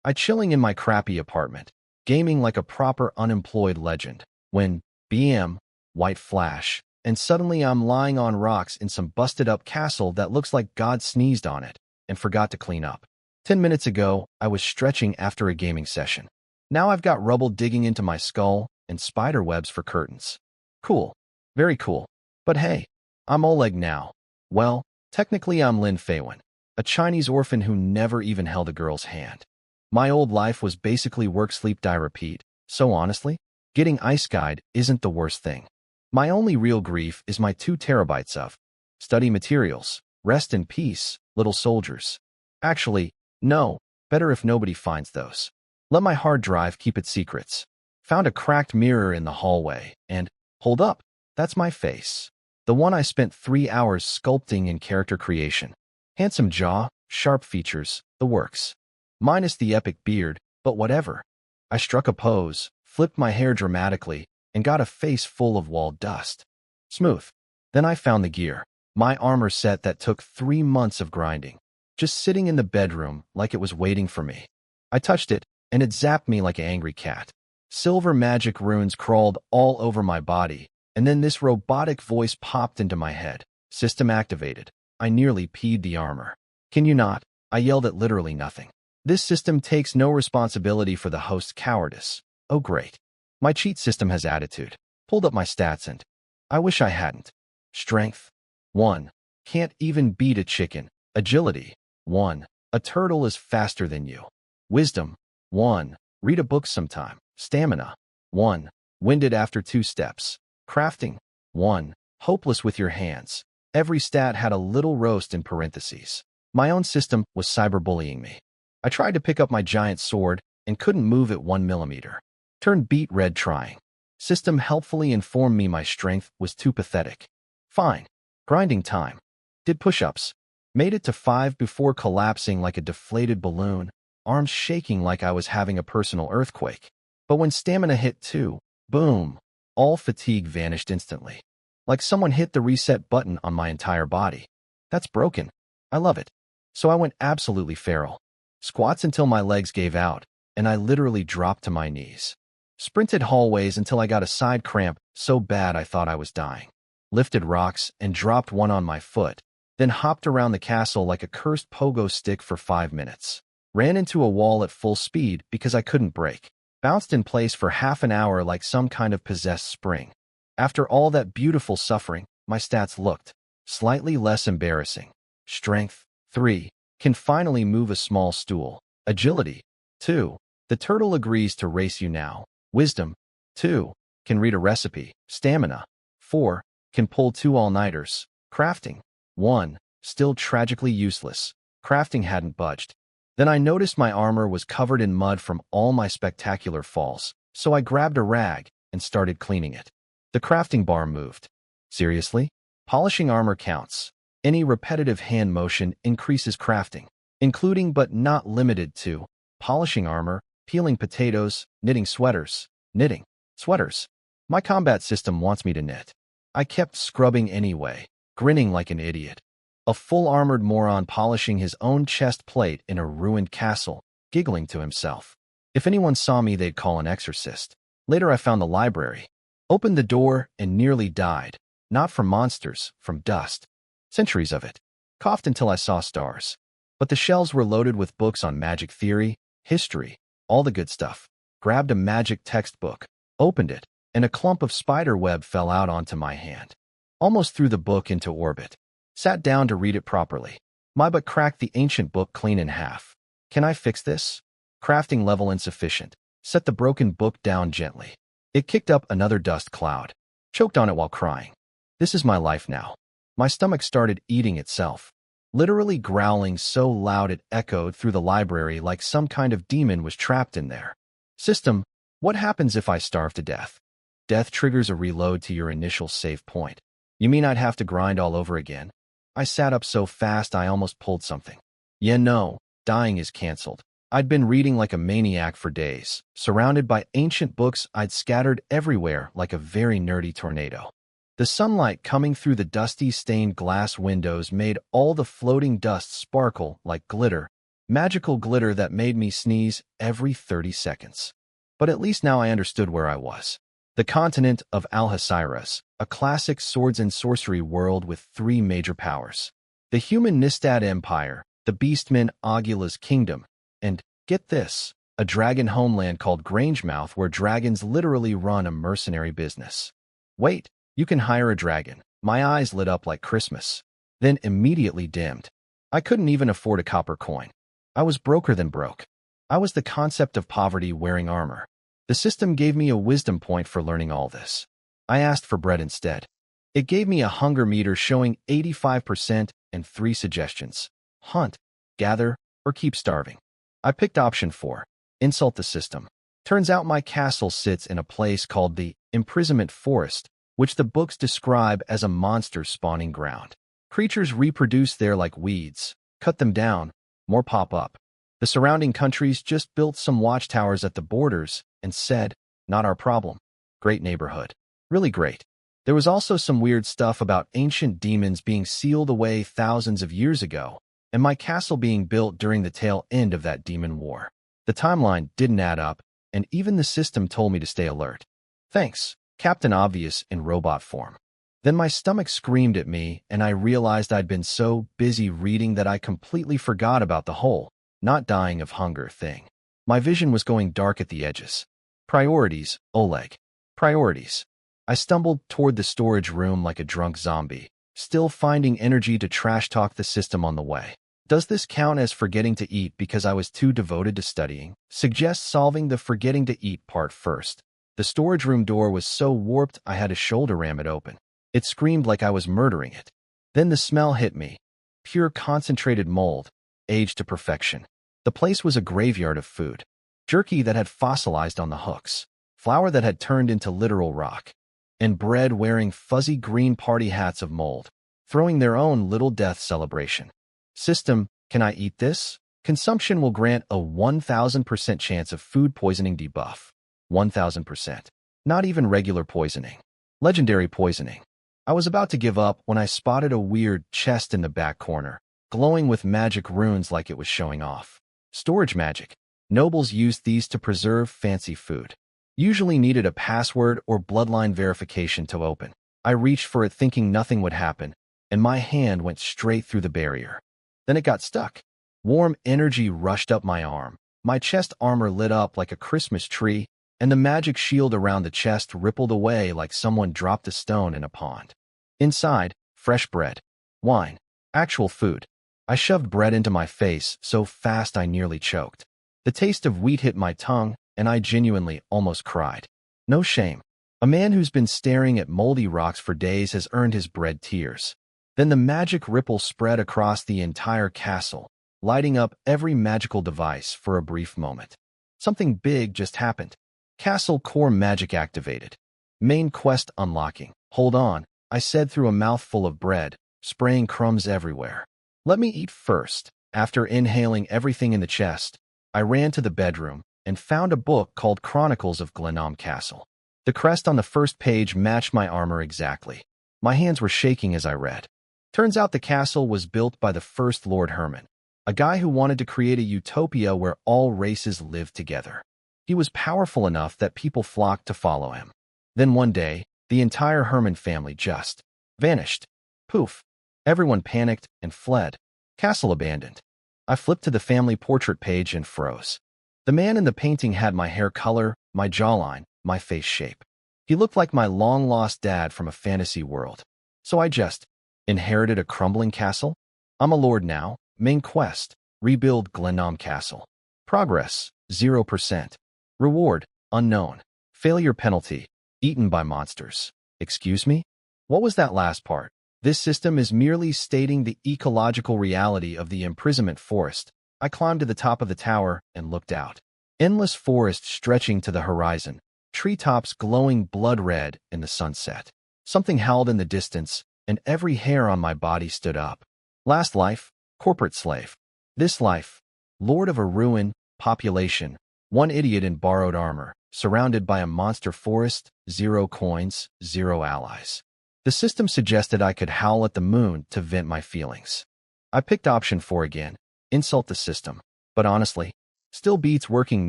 I chilling in my crappy apartment, gaming like a proper unemployed legend, when BM, white flash, and suddenly I'm lying on rocks in some busted-up castle that looks like God sneezed on it and forgot to clean up. 10 minutes ago, I was stretching after a gaming session. Now I've got rubble digging into my skull and spider webs for curtains. Cool. Very cool. But hey, I'm Oleg now. Well, technically I'm Lin Feiwen, a Chinese orphan who never even held a girl's hand. My old life was basically work, sleep, die, repeat, so honestly, getting isekai'd isn't the worst thing. My only real grief is my 2 terabytes of study materials. Rest in peace, little soldiers. Actually, no, better if nobody finds those. Let my hard drive keep its secrets. Found a cracked mirror in the hallway, and, hold up, that's my face. The one I spent 3 hours sculpting in character creation. Handsome jaw, sharp features, the works. Minus the epic beard, but whatever. I struck a pose, flipped my hair dramatically, and got a face full of walled dust. Smooth. Then I found the gear. My armor set that took 3 months of grinding. Just sitting in the bedroom like it was waiting for me. I touched it, and it zapped me like an angry cat. Silver magic runes crawled all over my body, and then this robotic voice popped into my head. System activated. I nearly peed the armor. Can you not? I yelled at literally nothing. This system takes no responsibility for the host's cowardice. Oh great. My cheat system has attitude. Pulled up my stats and I wish I hadn't. Strength 1. Can't even beat a chicken. Agility 1. A turtle is faster than you. Wisdom 1. Read a book sometime. Stamina 1. Winded after 2 steps. Crafting 1. Hopeless with your hands. Every stat had a little roast in parentheses. My own system was cyberbullying me. I tried to pick up my giant sword and couldn't move it 1 millimeter. Turned beet red trying. System helpfully informed me my strength was too pathetic. Fine. Grinding time. Did push-ups. Made it to 5 before collapsing like a deflated balloon, arms shaking like I was having a personal earthquake. But when stamina hit 2, boom, all fatigue vanished instantly. Like someone hit the reset button on my entire body. That's broken. I love it. So I went absolutely feral. Squats until my legs gave out, and I literally dropped to my knees. Sprinted hallways until I got a side cramp so bad I thought I was dying. Lifted rocks and dropped one on my foot, then hopped around the castle like a cursed pogo stick for 5 minutes. Ran into a wall at full speed because I couldn't brake. Bounced in place for half an hour like some kind of possessed spring. After all that beautiful suffering, my stats looked slightly less embarrassing. Strength 3. Can finally move a small stool. Agility 2. The turtle agrees to race you now. Wisdom 2. Can read a recipe. Stamina 4. Can pull 2 all-nighters. Crafting 1. Still tragically useless. Crafting hadn't budged. Then I noticed my armor was covered in mud from all my spectacular falls, so I grabbed a rag and started cleaning it. The crafting bar moved. Seriously? Polishing armor counts. Any repetitive hand motion increases crafting, including but not limited to polishing armor, peeling potatoes, knitting sweaters. Knitting sweaters. My combat system wants me to knit. I kept scrubbing anyway, grinning like an idiot. A full-armored moron polishing his own chest plate in a ruined castle, giggling to himself. If anyone saw me, they'd call an exorcist. Later I found the library. Opened the door and nearly died. Not from monsters, from dust. Centuries of it. Coughed until I saw stars. But the shelves were loaded with books on magic theory, history, all the good stuff. Grabbed a magic textbook, opened it, and a clump of spider web fell out onto my hand. Almost threw the book into orbit. Sat down to read it properly. My butt cracked the ancient book clean in half. Can I fix this? Crafting level insufficient. Set the broken book down gently. It kicked up another dust cloud. Choked on it while crying. This is my life now. My stomach started eating itself. Literally growling so loud it echoed through the library like some kind of demon was trapped in there. System, what happens if I starve to death? Death triggers a reload to your initial save point. You mean I'd have to grind all over again? I sat up so fast I almost pulled something. Yeah, no, dying is canceled. I'd been reading like a maniac for days, surrounded by ancient books I'd scattered everywhere like a very nerdy tornado. The sunlight coming through the dusty stained glass windows made all the floating dust sparkle like glitter, magical glitter that made me sneeze every 30 seconds. But at least now I understood where I was. The continent of Algeciras, a classic swords and sorcery world with three major powers. The human Nistad Empire, the beastman Aguila's kingdom, and, get this, a dragon homeland called Grangemouth where dragons literally run a mercenary business. Wait, you can hire a dragon. My eyes lit up like Christmas, then immediately dimmed. I couldn't even afford a copper coin. I was broker than broke. I was the concept of poverty wearing armor. The system gave me a wisdom point for learning all this. I asked for bread instead. It gave me a hunger meter showing 85% and 3 suggestions. Hunt, gather, or keep starving. I picked option 4, insult the system. Turns out my castle sits in a place called the imprisonment forest, which the books describe as a monster spawning ground. Creatures reproduce there like weeds. Cut them down, more pop up. The surrounding countries just built some watchtowers at the borders and said, not our problem. Great neighborhood. Really great. There was also some weird stuff about ancient demons being sealed away thousands of years ago, and my castle being built during the tail end of that demon war. The timeline didn't add up, and even the system told me to stay alert. Thanks, Captain Obvious in robot form. Then my stomach screamed at me, and I realized I'd been so busy reading that I completely forgot about the whole not dying of hunger thing. My vision was going dark at the edges. Priorities, Oleg. Priorities. I stumbled toward the storage room like a drunk zombie, still finding energy to trash talk the system on the way. Does this count as forgetting to eat because I was too devoted to studying? Suggest solving the forgetting to eat part first. The storage room door was so warped I had to shoulder ram it open. It screamed like I was murdering it. Then the smell hit me. Pure concentrated mold, aged to perfection. The place was a graveyard of food. Jerky that had fossilized on the hooks. Flour that had turned into literal rock. And bread wearing fuzzy green party hats of mold, throwing their own little death celebration. System, can I eat this? Consumption will grant a 1,000% chance of food poisoning debuff. 1,000%. Not even regular poisoning. Legendary poisoning. I was about to give up when I spotted a weird chest in the back corner, glowing with magic runes like it was showing off. Storage magic. Nobles used these to preserve fancy food. Usually needed a password or bloodline verification to open. I reached for it thinking nothing would happen, and my hand went straight through the barrier. Then it got stuck. Warm energy rushed up my arm. My chest armor lit up like a Christmas tree, and the magic shield around the chest rippled away like someone dropped a stone in a pond. Inside, fresh bread, wine, actual food. I shoved bread into my face so fast I nearly choked. The taste of wheat hit my tongue, and I genuinely almost cried. No shame. A man who's been staring at moldy rocks for days has earned his bread tears. Then the magic ripple spread across the entire castle, lighting up every magical device for a brief moment. Something big just happened. Castle core magic activated. Main quest unlocking. Hold on, I said through a mouthful of bread, spraying crumbs everywhere. Let me eat first. After inhaling everything in the chest, I ran to the bedroom and found a book called Chronicles of Glenom Castle. The crest on the first page matched my armor exactly. My hands were shaking as I read. Turns out the castle was built by the first Lord Herman, a guy who wanted to create a utopia where all races lived together. He was powerful enough that people flocked to follow him. Then one day, the entire Herman family just vanished. Poof. Everyone panicked and fled. Castle abandoned. I flipped to the family portrait page and froze. The man in the painting had my hair color, my jawline, my face shape. He looked like my long-lost dad from a fantasy world. So I just inherited a crumbling castle? I'm a lord now. Main quest, rebuild Glenom Castle. Progress, 0%. Reward, unknown. Failure penalty, eaten by monsters. Excuse me? What was that last part? This system is merely stating the ecological reality of the imprisonment forest. I climbed to the top of the tower and looked out. Endless forest stretching to the horizon, treetops glowing blood red in the sunset. Something howled in the distance, and every hair on my body stood up. Last life, corporate slave. This life, lord of a ruin, population, one idiot in borrowed armor, surrounded by a monster forest, 0 coins, 0 allies. The system suggested I could howl at the moon to vent my feelings. I picked option 4 again, insult the system. but honestly, still beats working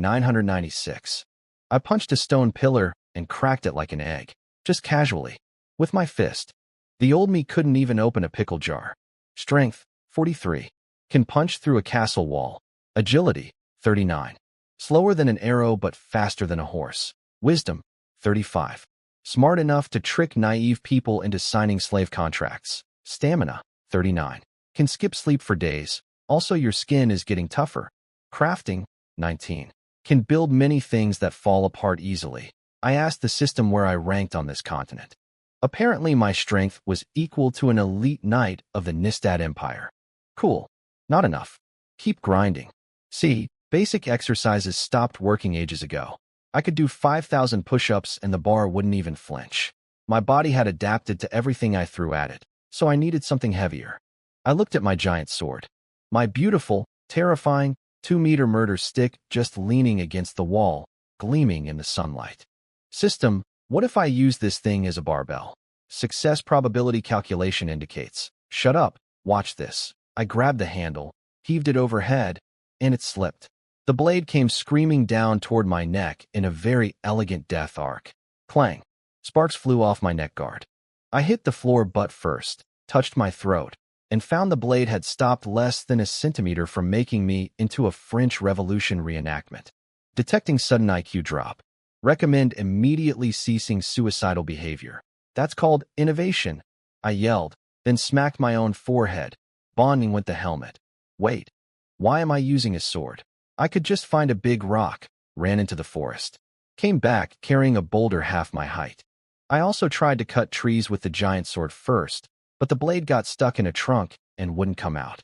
996. I punched a stone pillar and cracked it like an egg, just casually, with my fist. The old me couldn't even open a pickle jar. Strength, 43. Can punch through a castle wall. Agility, 39. Slower than an arrow but faster than a horse. Wisdom, 35. Smart enough to trick naive people into signing slave contracts. Stamina, 39. Can skip sleep for days. Also, your skin is getting tougher. Crafting, 19. Can build many things that fall apart easily. I asked the system where I ranked on this continent. Apparently, my strength was equal to an elite knight of the Nistad Empire. Cool. Not enough. Keep grinding. See, basic exercises stopped working ages ago. I could do 5,000 push-ups and the bar wouldn't even flinch. My body had adapted to everything I threw at it, so I needed something heavier. I looked at my giant sword. My beautiful, terrifying, 2-meter murder stick just leaning against the wall, gleaming in the sunlight. System, what if I use this thing as a barbell? Success probability calculation indicates. Shut up, watch this. I grabbed the handle, heaved it overhead, and it slipped. The blade came screaming down toward my neck in a very elegant death arc. Clang. Sparks flew off my neck guard. I hit the floor butt first, touched my throat, and found the blade had stopped less than a centimeter from making me into a French Revolution reenactment. Detecting sudden IQ drop. Recommend immediately ceasing suicidal behavior. That's called innovation. I yelled, then smacked my own forehead, bonding with the helmet. Wait, why am I using a sword? I could just find a big rock, ran into the forest. Came back carrying a boulder half my height. I also tried to cut trees with the giant sword first, but the blade got stuck in a trunk and wouldn't come out.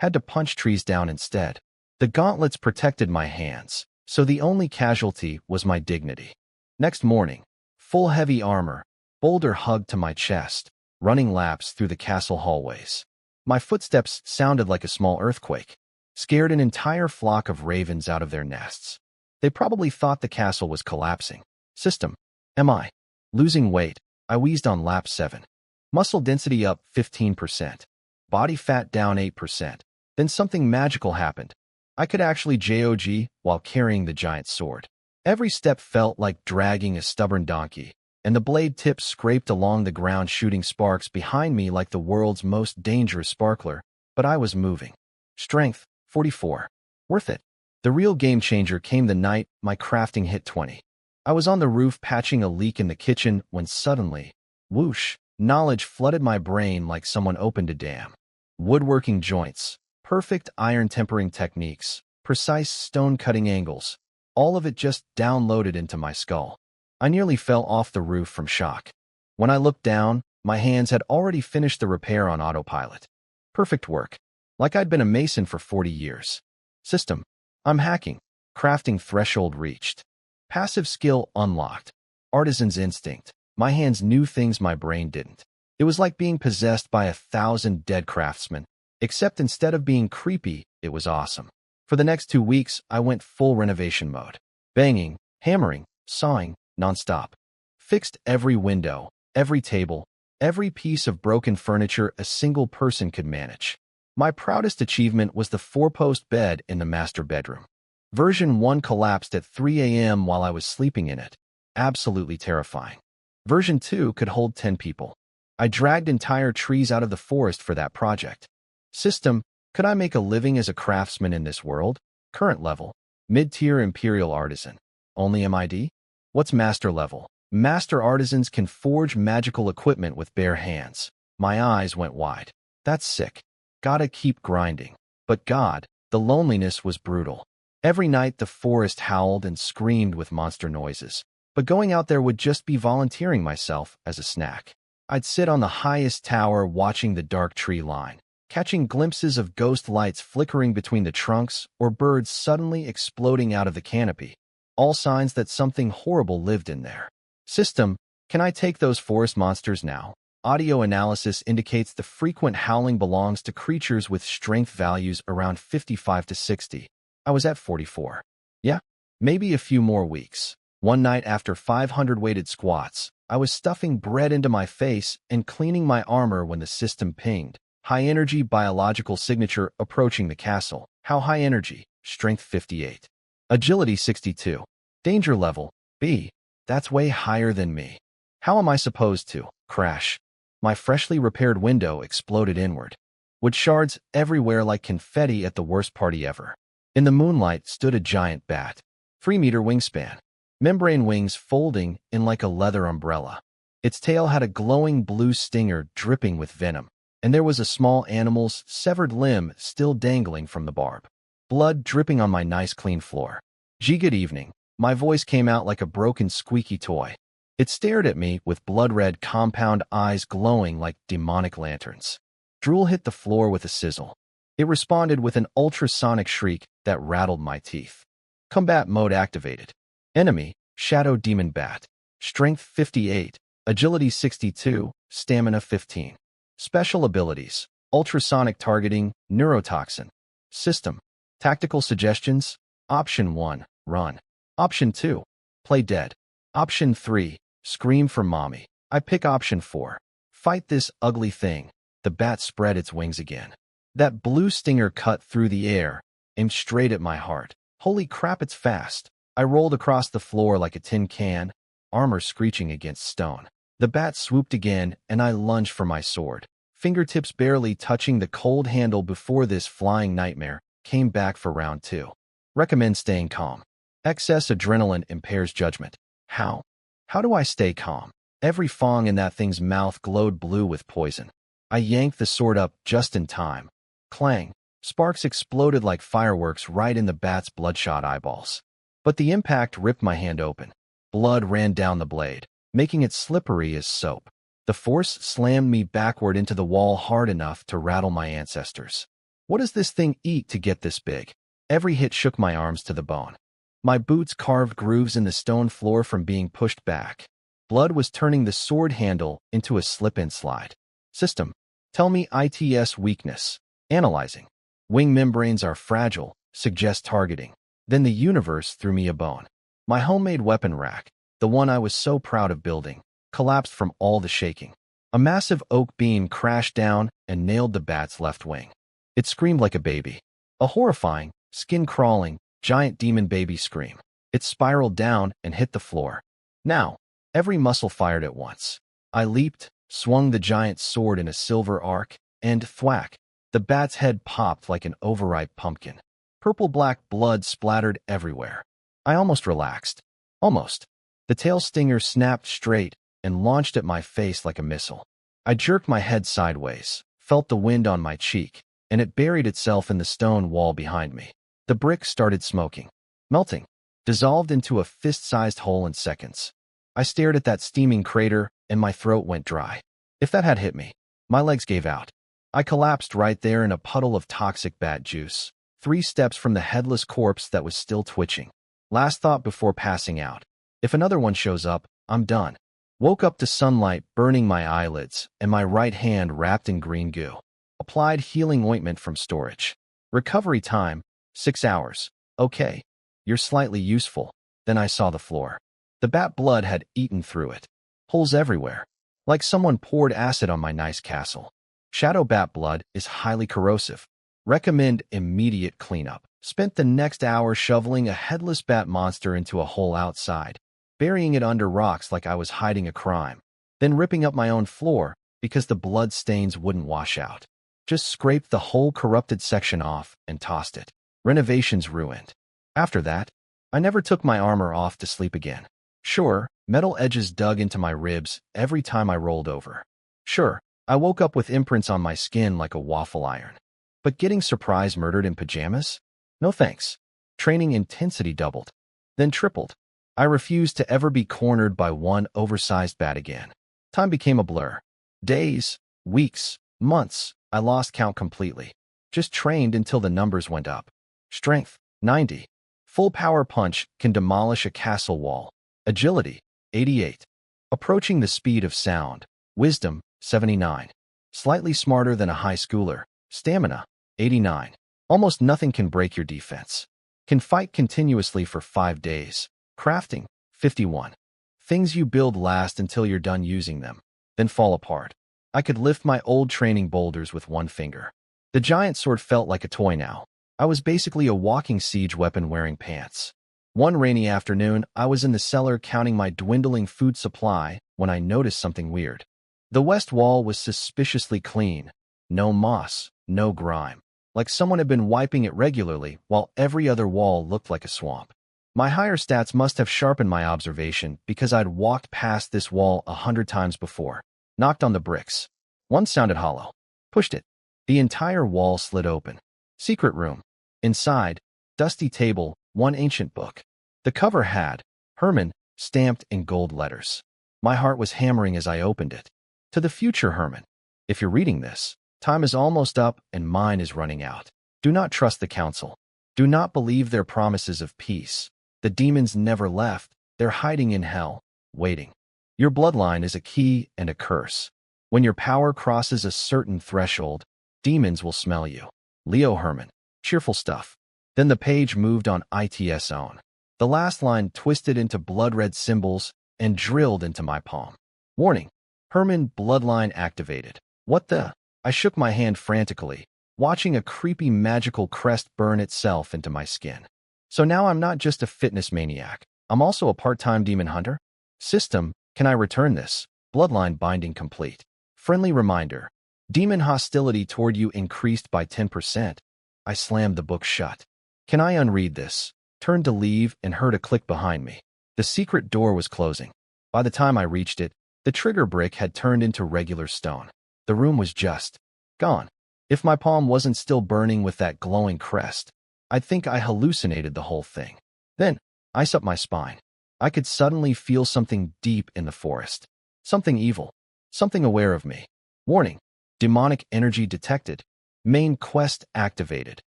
Had to punch trees down instead. The gauntlets protected my hands, so the only casualty was my dignity. Next morning, full heavy armor, boulder hugged to my chest, running laps through the castle hallways. My footsteps sounded like a small earthquake, scared an entire flock of ravens out of their nests. They probably thought the castle was collapsing. System, am I losing weight? I wheezed on lap 7. Muscle density up 15%. Body fat down 8%. Then something magical happened. I could actually jog while carrying the giant sword. Every step felt like dragging a stubborn donkey, and the blade tip scraped along the ground, shooting sparks behind me like the world's most dangerous sparkler, but I was moving. Strength, 44. Worth it. The real game changer came the night my crafting hit 20. I was on the roof patching a leak in the kitchen when suddenly, whoosh, knowledge flooded my brain like someone opened a dam. Woodworking joints, perfect iron tempering techniques, precise stone cutting angles, all of it just downloaded into my skull. I nearly fell off the roof from shock. When I looked down, my hands had already finished the repair on autopilot. Perfect work, like I'd been a mason for 40 years. System, I'm hacking. Crafting threshold reached. Passive skill unlocked. Artisan's instinct. My hands knew things my brain didn't. It was like being possessed by 1,000 dead craftsmen, except instead of being creepy, it was awesome. For the next 2 weeks, I went full renovation mode. Banging, hammering, sawing, nonstop. Fixed every window, every table, every piece of broken furniture a single person could manage. My proudest achievement was the 4-post bed in the master bedroom. Version 1 collapsed at 3 a.m. while I was sleeping in it. Absolutely terrifying. Version 2 could hold 10 people. I dragged entire trees out of the forest for that project. System, could I make a living as a craftsman in this world? Current level, mid-tier imperial artisan. Only MID? What's master level? Master artisans can forge magical equipment with bare hands. My eyes went wide. That's sick. Gotta keep grinding. But God, the loneliness was brutal. Every night the forest howled and screamed with monster noises. But going out there would just be volunteering myself as a snack. I'd sit on the highest tower watching the dark tree line, catching glimpses of ghost lights flickering between the trunks or birds suddenly exploding out of the canopy. All signs that something horrible lived in there. System, can I take those forest monsters now? Audio analysis indicates the frequent howling belongs to creatures with strength values around 55 to 60. I was at 44. Yeah, maybe a few more weeks. One night after 500 weighted squats, I was stuffing bread into my face and cleaning my armor when the system pinged. High energy biological signature approaching the castle. How high energy? strength 58. Agility 62. Danger level, B. That's way higher than me. How am I supposed to? Crash. My freshly repaired window exploded inward. Wood shards everywhere like confetti at the worst party ever. In the moonlight stood a giant bat. 3-meter wingspan. Membrane wings folding in like a leather umbrella. Its tail had a glowing blue stinger dripping with venom, and there was a small animal's severed limb still dangling from the barb. Blood dripping on my nice clean floor. Gee, good evening. My voice came out like a broken squeaky toy. It stared at me with blood-red compound eyes glowing like demonic lanterns. Drool hit the floor with a sizzle. It responded with an ultrasonic shriek that rattled my teeth. Combat mode activated. Enemy, Shadow Demon Bat. Strength 58, Agility 62, Stamina 15. Special abilities, Ultrasonic Targeting, Neurotoxin. System, Tactical Suggestions. Option 1, Run. Option 2, Play Dead. Option 3, Scream for Mommy. I pick option 4. Fight this ugly thing. The bat spread its wings again. That blue stinger cut through the air, aimed straight at my heart. Holy crap, it's fast. I rolled across the floor like a tin can, armor screeching against stone. The bat swooped again, and I lunged for my sword, fingertips barely touching the cold handle before this flying nightmare came back for round 2. Recommend staying calm. Excess adrenaline impairs judgment. How? How do I stay calm? Every fong in that thing's mouth glowed blue with poison. I yanked the sword up just in time. Clang. Sparks exploded like fireworks right in the bat's bloodshot eyeballs. But the impact ripped my hand open. Blood ran down the blade, making it slippery as soap. The force slammed me backward into the wall hard enough to rattle my ancestors. What does this thing eat to get this big? Every hit shook my arms to the bone. My boots carved grooves in the stone floor from being pushed back. Blood was turning the sword handle into a slip-and slide. System. Tell me ITS weakness. Analyzing. Wing membranes are fragile, suggest targeting. Then the universe threw me a bone. My homemade weapon rack, the one I was so proud of building, collapsed from all the shaking. A massive oak beam crashed down and nailed the bat's left wing. It screamed like a baby. A horrifying, skin-crawling, giant demon baby scream. It spiraled down and hit the floor. Now, every muscle fired at once. I leaped, swung the giant sword in a silver arc, and thwack, the bat's head popped like an overripe pumpkin. Purple-black blood splattered everywhere. I almost relaxed. Almost. The tail stinger snapped straight and launched at my face like a missile. I jerked my head sideways, felt the wind on my cheek, and it buried itself in the stone wall behind me. The brick started smoking, melting, dissolved into a fist-sized hole in seconds. I stared at that steaming crater, and my throat went dry. If that had hit me, my legs gave out. I collapsed right there in a puddle of toxic bat juice, 3 steps from the headless corpse that was still twitching. Last thought before passing out. If another one shows up, I'm done. Woke up to sunlight burning my eyelids and my right hand wrapped in green goo. Applied healing ointment from storage. Recovery time, 6 hours. Okay, you're slightly useful. Then I saw the floor. The bat blood had eaten through it. Holes everywhere. Like someone poured acid on my nice castle. Shadow bat blood is highly corrosive. Recommend immediate cleanup. Spent the next hour shoveling a headless bat monster into a hole outside, burying it under rocks like I was hiding a crime, then ripping up my own floor because the blood stains wouldn't wash out. Just scraped the whole corrupted section off and tossed it. Renovations ruined. After that, I never took my armor off to sleep again. Sure, metal edges dug into my ribs every time I rolled over. Sure, I woke up with imprints on my skin like a waffle iron. But getting surprise murdered in pajamas? No thanks. Training intensity doubled, then tripled. I refused to ever be cornered by one oversized bat again. Time became a blur. Days, weeks, months, I lost count completely. Just trained until the numbers went up. Strength, 90. Full power punch can demolish a castle wall. Agility, 88. Approaching the speed of sound. Wisdom, 79. Slightly smarter than a high schooler. Stamina, 89. Almost nothing can break your defense. Can fight continuously for 5 days. Crafting, 51. Things you build last until you're done using them, then fall apart. I could lift my old training boulders with one finger. The giant sword felt like a toy now. I was basically a walking siege weapon wearing pants. One rainy afternoon, I was in the cellar counting my dwindling food supply when I noticed something weird. The west wall was suspiciously clean. No moss, no grime. Like someone had been wiping it regularly, while every other wall looked like a swamp. My higher stats must have sharpened my observation because I'd walked past this wall 100 times before. Knocked on the bricks. One sounded hollow. Pushed it. The entire wall slid open. Secret room. Inside, dusty table, one ancient book. The cover had Herman stamped in gold letters. My heart was hammering as I opened it. To the future, Herman. If you're reading this, time is almost up and mine is running out. Do not trust the council. Do not believe their promises of peace. The demons never left. They're hiding in hell, waiting. Your bloodline is a key and a curse. When your power crosses a certain threshold, demons will smell you. Leo Herman. Cheerful stuff. Then the page moved on its own. The last line twisted into blood-red symbols and drilled into my palm. Warning. Herman bloodline activated. What the? I shook my hand frantically, watching a creepy magical crest burn itself into my skin. So now I'm not just a fitness maniac. I'm also a part-time demon hunter? System, can I return this? Bloodline binding complete. Friendly reminder. Demon hostility toward you increased by 10%. I slammed the book shut. Can I unread this? Turned to leave and heard a click behind me. The secret door was closing. By the time I reached it, the trigger brick had turned into regular stone. The room was just gone. If my palm wasn't still burning with that glowing crest, I'd think I hallucinated the whole thing. Then, ice up my spine. I could suddenly feel something deep in the forest. Something evil. Something aware of me. Warning. Demonic energy detected. Main quest activated.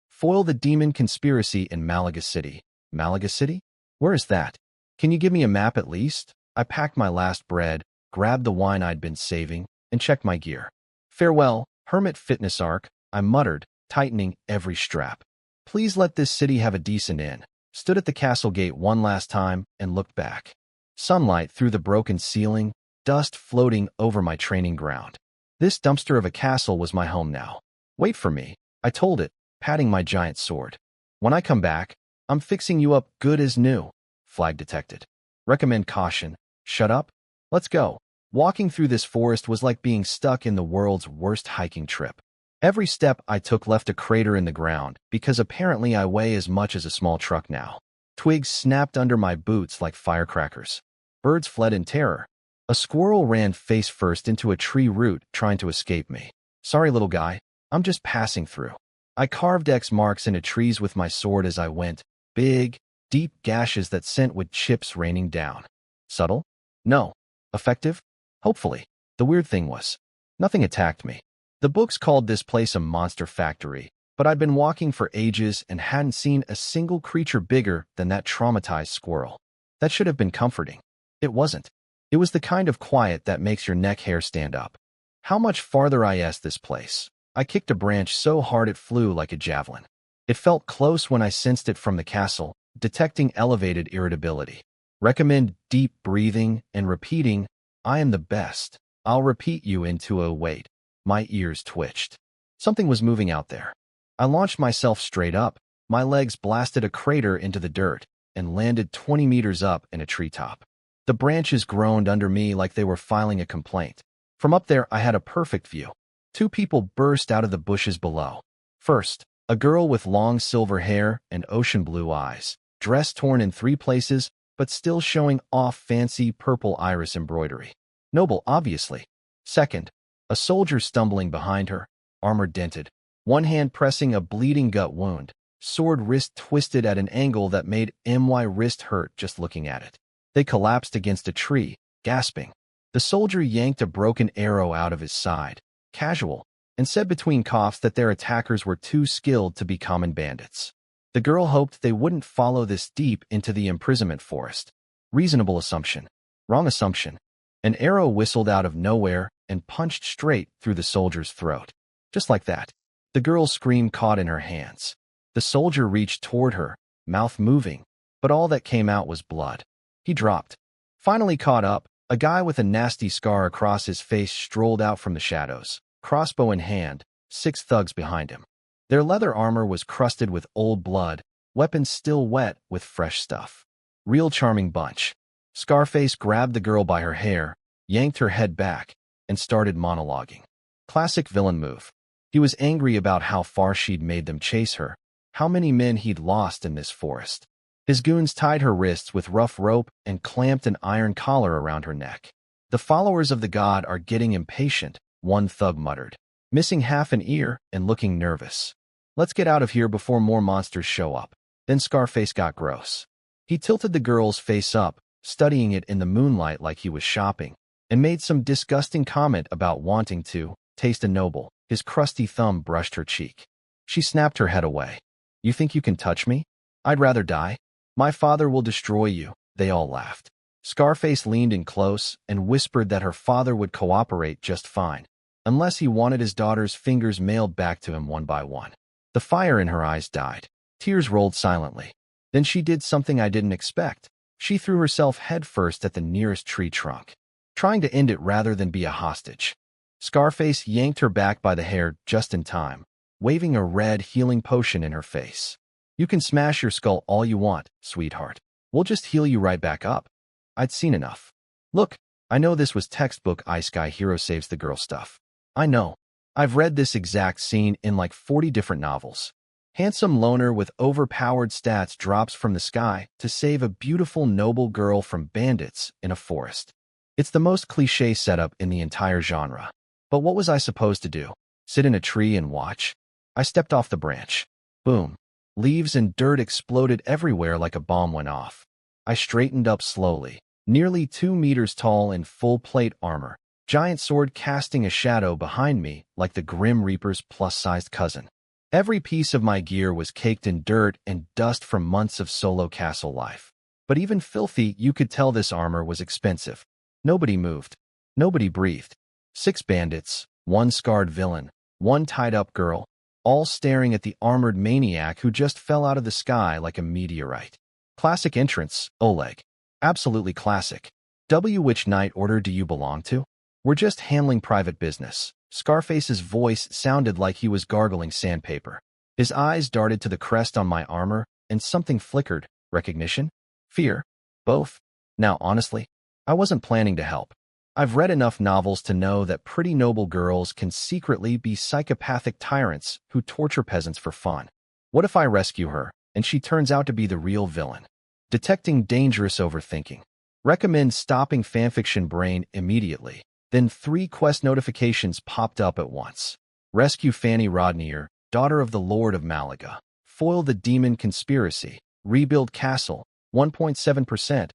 Foil the demon conspiracy in Malaga City. Malaga City? Where is that? Can you give me a map at least? I packed my last bread, grabbed the wine I'd been saving, and checked my gear. Farewell, Hermit Fitness Arc, I muttered, tightening every strap. Please let this city have a decent inn. Stood at the castle gate one last time and looked back. Sunlight through the broken ceiling, dust floating over my training ground. This dumpster of a castle was my home now. Wait for me, I told it, patting my giant sword. When I come back, I'm fixing you up good as new. Flag detected. Recommend caution. Shut up. Let's go. Walking through this forest was like being stuck in the world's worst hiking trip. Every step I took left a crater in the ground, because apparently I weigh as much as a small truck now. Twigs snapped under my boots like firecrackers. Birds fled in terror. A squirrel ran face first into a tree root trying to escape me. Sorry, little guy. I'm just passing through. I carved X marks into trees with my sword as I went. Big, deep gashes that sent with chips raining down. Subtle? No. Effective? Hopefully. The weird thing was, nothing attacked me. The books called this place a monster factory, but I'd been walking for ages and hadn't seen a single creature bigger than that traumatized squirrel. That should have been comforting. It wasn't. It was the kind of quiet that makes your neck hair stand up. How much farther is this place? I kicked a branch so hard it flew like a javelin. It felt close when I sensed it from the castle, detecting elevated irritability. Recommend deep breathing and repeating, I am the best. I'll repeat you into a wait. My ears twitched. Something was moving out there. I launched myself straight up. My legs blasted a crater into the dirt and landed 20 meters up in a treetop. The branches groaned under me like they were filing a complaint. From up there, I had a perfect view. Two people burst out of the bushes below. First, a girl with long silver hair and ocean blue eyes, dress torn in 3 places, but still showing off fancy purple iris embroidery. Noble, obviously. Second, a soldier stumbling behind her, armor dented, one hand pressing a bleeding gut wound, sword wrist twisted at an angle that made my wrist hurt just looking at it. They collapsed against a tree, gasping. The soldier yanked a broken arrow out of his side, casual, and said between coughs that their attackers were too skilled to be common bandits. The girl hoped they wouldn't follow this deep into the imprisonment forest. Reasonable assumption. Wrong assumption. An arrow whistled out of nowhere and punched straight through the soldier's throat. Just like that. The girl's scream caught in her hands. The soldier reached toward her, mouth moving, but all that came out was blood. He dropped. Finally caught up, a guy with a nasty scar across his face strolled out from the shadows, crossbow in hand, 6 thugs behind him. Their leather armor was crusted with old blood, weapons still wet with fresh stuff. Real charming bunch. Scarface grabbed the girl by her hair, yanked her head back, and started monologuing. Classic villain move. He was angry about how far she'd made them chase her, how many men he'd lost in this forest. His goons tied her wrists with rough rope and clamped an iron collar around her neck. The followers of the god are getting impatient, one thug muttered, missing half an ear and looking nervous. Let's get out of here before more monsters show up. Then Scarface got gross. He tilted the girl's face up, studying it in the moonlight like he was shopping, and made some disgusting comment about wanting to taste a noble. His crusty thumb brushed her cheek. She snapped her head away. You think you can touch me? I'd rather die. My father will destroy you. They all laughed. Scarface leaned in close and whispered that her father would cooperate just fine, unless he wanted his daughter's fingers mailed back to him one by one. The fire in her eyes died. Tears rolled silently. Then she did something I didn't expect. She threw herself headfirst at the nearest tree trunk, trying to end it rather than be a hostage. Scarface yanked her back by the hair just in time, waving a red healing potion in her face. You can smash your skull all you want, sweetheart. We'll just heal you right back up. I'd seen enough. Look, I know this was textbook Isekai hero saves the girl stuff. I know. I've read this exact scene in like 40 different novels. Handsome loner with overpowered stats drops from the sky to save a beautiful noble girl from bandits in a forest. It's the most cliché setup in the entire genre. But what was I supposed to do? Sit in a tree and watch? I stepped off the branch. Boom. Leaves and dirt exploded everywhere like a bomb went off. I straightened up slowly, nearly 2 meters tall in full plate armor, giant sword casting a shadow behind me like the Grim Reaper's plus-sized cousin. Every piece of my gear was caked in dirt and dust from months of solo castle life. But even filthy, you could tell this armor was expensive. Nobody moved. Nobody breathed. 6 bandits, 1 scarred villain, 1 tied-up girl, all staring at the armored maniac who just fell out of the sky like a meteorite. Classic entrance, Oleg. Absolutely classic. Which Night Order do you belong to? We're just handling private business. Scarface's voice sounded like he was gargling sandpaper. His eyes darted to the crest on my armor, and something flickered. Recognition? Fear? Both? Now, honestly, I wasn't planning to help. I've read enough novels to know that pretty noble girls can secretly be psychopathic tyrants who torture peasants for fun. What if I rescue her, and she turns out to be the real villain? Detecting dangerous overthinking. Recommend stopping fanfiction brain immediately. Then 3 quest notifications popped up at once. Rescue Fanny Rodnier, daughter of the Lord of Malaga. Foil the demon conspiracy. Rebuild castle. 1.7%.